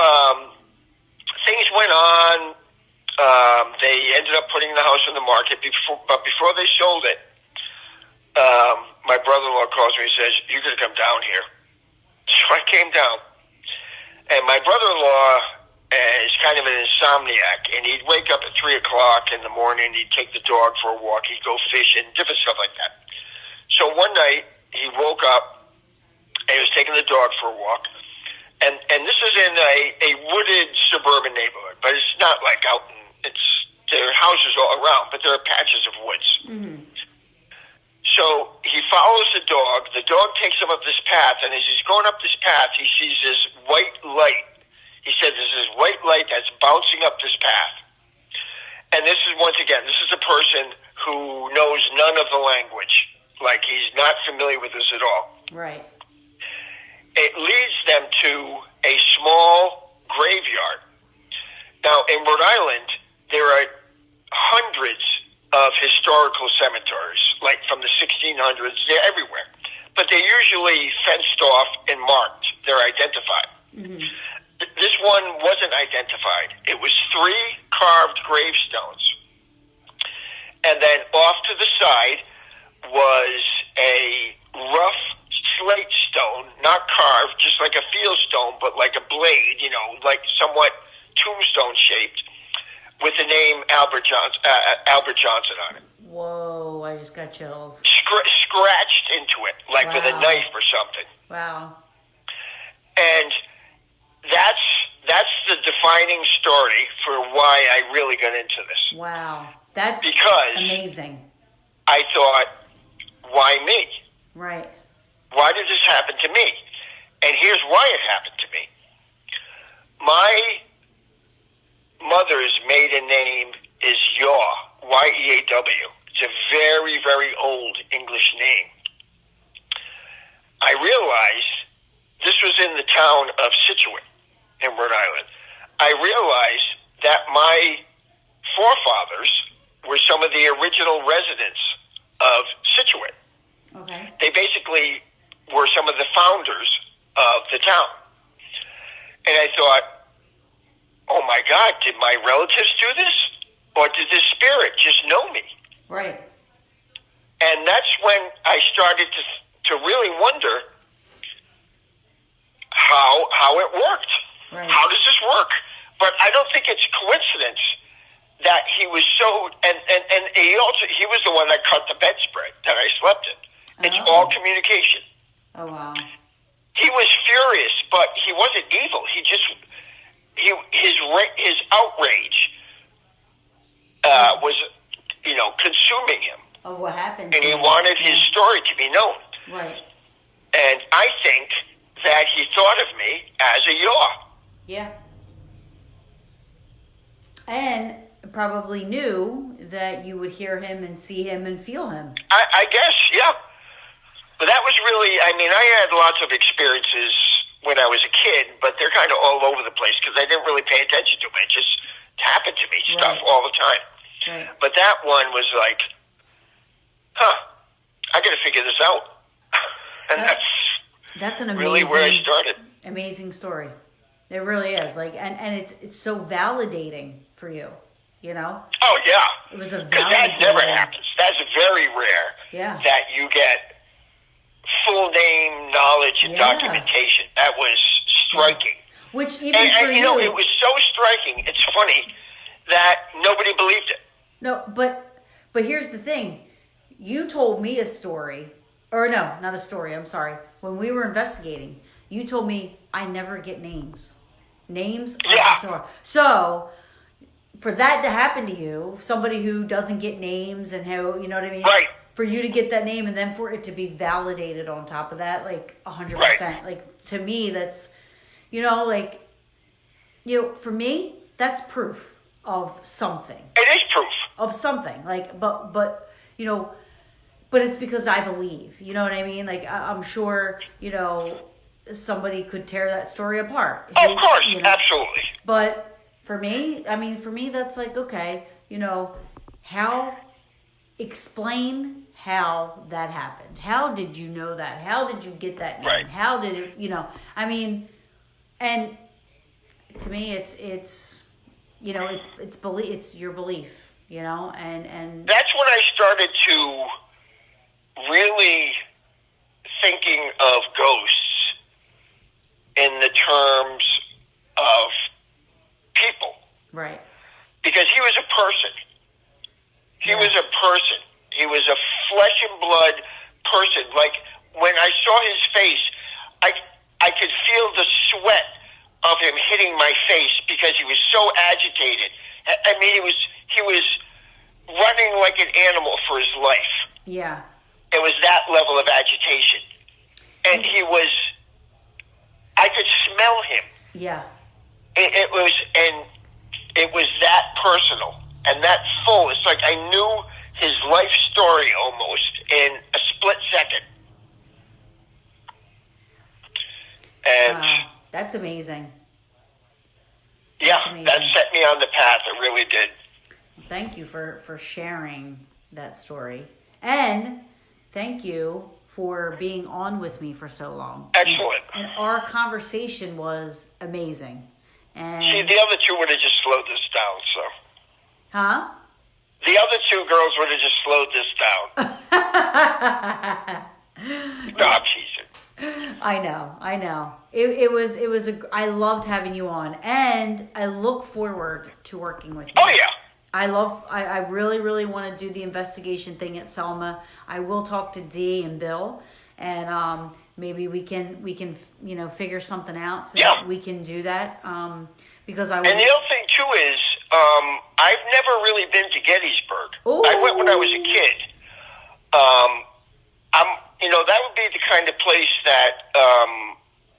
things went on. They ended up putting the house on the market. But before they sold it, my brother-in-law calls me and says, "You got to come down here." So I came down. And my brother-in-law is kind of an insomniac, and he'd wake up at 3 o'clock in the morning, he'd take the dog for a walk, he'd go fishing, different stuff like that. So one night, he woke up, and he was taking the dog for a walk, and this is in a wooded suburban neighborhood, but it's not like out in, there are houses all around, but there are patches of woods. Mm-hmm. So he follows the dog takes him up this path, and as he's going up this path, he sees this white light. He said there's this white light that's bouncing up this path. And this is, once again, this is a person who knows none of the language. Like, he's not familiar with this at all. Right. it leads them to a small graveyard. Now, in Rhode Island, there are hundreds of historical cemeteries, like from the 1600s. They're everywhere. But they're usually fenced off and marked. They're identified. Mm-hmm. This one wasn't identified. It was 3 carved gravestones. And then off to the side was a rough slate stone, not carved, just like a field stone, but like a blade, like somewhat tombstone shaped, with the name Albert Johnson on it. Whoa, I just got chills. Scratched into it, like with a knife or something. Wow. And that's the defining story for why I really got into this. Wow. That's because amazing. I thought, why me? Right. Why did this happen to me? And here's why it happened to me. My mother's maiden name is Yaw, Y-E-A-W. It's a very, very old English name. I realized this was in the town of Scituate in Rhode Island. I realized that my forefathers were some of the original residents of Scituate. Okay. They basically were some of the founders of the town. And I thought, oh my God, did my relatives do this? Or did this spirit just know me? Right. And that's when I started to really wonder how it worked. Right. How does this work? But I don't think it's coincidence that he was so, and he was the one that cut the bedspread that I slept in. It's all communication. Oh, wow. He was furious, but he wasn't evil. His outrage was, consuming him. Of what happened. And he wanted his story to be known. Right. And I think that he thought of me as a yaw. Yeah. And probably knew that you would hear him and see him and feel him. I guess, yeah. But that was really, I had lots of experiences when I was a kid, but they're kind of all over the place because I didn't really pay attention to it. It just happened to me, stuff all the time. Right. But that one was like, I got to figure this out. And that's an amazing, really where I started. Amazing story. It really is. And it's so validating for you, Oh, yeah. It was a because that never happens. That's very rare. Yeah. That you get full name knowledge and documentation. That was striking. Which even for you, it was so striking. It's funny that nobody believed it. No, but here's the thing. You told me a story, or no, not a story. I'm sorry. When we were investigating, you told me I never get names. Names are bizarre. So for that to happen to you, somebody who doesn't get names and how, you know what I mean? Right. For you to get that name and then for it to be validated on top of that, like 100%. Right. Like to me, that's, for me, that's proof of something. It is proof. Of something. Like, but it's because I believe, you know what I mean? Like, I'm sure, somebody could tear that story apart. Oh, of course, absolutely. But for me, that's like, okay, explain how that happened. How did you know that? How did you get that name? Right. How did it, and to me, it's belief, it's your belief, and that's when I started to really thinking of ghosts in the terms of people. Right. Because he was a person. He was a person. He was a flesh and blood person. Like, when I saw his face, I could feel the sweat of him hitting my face because he was so agitated. He was running like an animal for his life. Yeah. It was that level of agitation. And I could smell him. Yeah. It was that personal and that full. It's like I knew his life story almost in a split second. That's amazing. Yeah, amazing. that set me on the path. It really did. Thank you for sharing that story. And thank you for being on with me for so long. Excellent. And our conversation was amazing. And See, the other two would have just slowed this down, so. Huh? The other two girls would have just slowed this down. No, I'm teasing. I know. It was I loved having you on, and I look forward to working with you. Oh, yeah. I really, really want to do the investigation thing at Selma. I will talk to Dee and Bill, and maybe we can figure something out so that we can do that. Because I would... And the other thing too is I've never really been to Gettysburg. Ooh. I went when I was a kid. That would be the kind of place that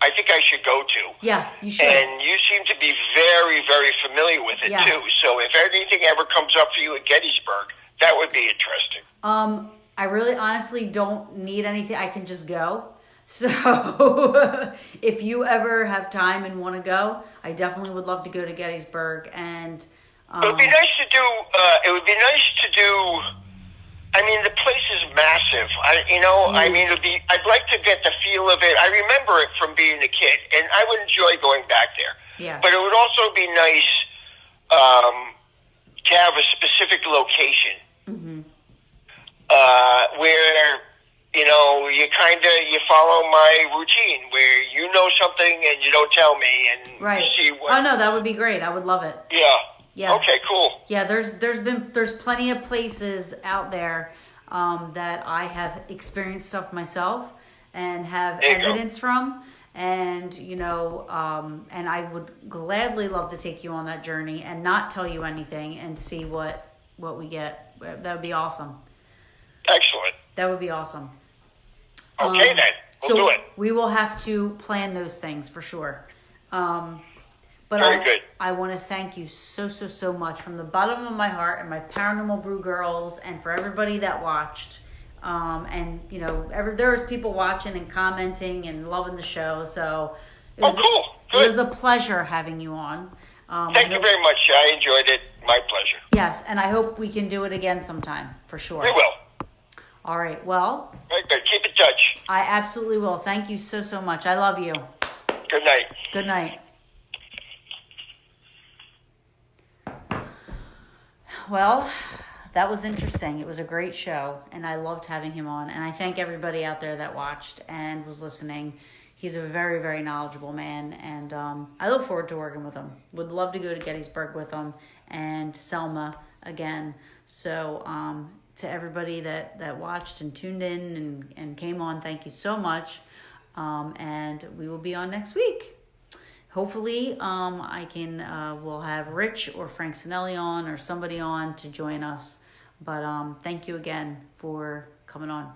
I think I should go to. Yeah, you should. And you seem to be very, very familiar with it too. So if anything ever comes up for you at Gettysburg, that would be interesting. I really honestly don't need anything. I can just go. So if you ever have time and want to go, I definitely would love to go to Gettysburg. And it would be nice to do. I mean, the place is massive. I'd like to get the feel of it. I remember it from being a kid, and I would enjoy going back there. Yeah. But it would also be nice to have a specific location where you follow my routine, where you know something and you don't tell me, and right. See what. Oh no, that would be great. I would love it. Yeah. Yeah. Okay, cool. Yeah, there's plenty of places out there that I have experienced stuff myself and have evidence from, and and I would gladly love to take you on that journey and not tell you anything and see what we get. That would be awesome. Excellent. That would be awesome. Okay, then we'll do it. We will have to plan those things for sure. But Very good. I want to thank you so much from the bottom of my heart and my Paranormal Brew girls, and for everybody that watched. There was people watching and commenting and loving the show. So cool. Good. It was a pleasure having you on. Thank you very much. I enjoyed it. My pleasure. Yes, and I hope we can do it again sometime for sure. We will. All right. Well. Very good. Keep in touch. I absolutely will. Thank you so much. I love you. Good night. Good night. Well, that was interesting. It was a great show, and I loved having him on. And I thank everybody out there that watched and was listening. He's a very, very knowledgeable man, and I look forward to working with him. Would love to go to Gettysburg with him and Selma again. So to everybody that watched and tuned in and came on, thank you so much. And we will be on next week. Hopefully, we'll have Rich or Frank Sinelli on or somebody on to join us. But thank you again for coming on.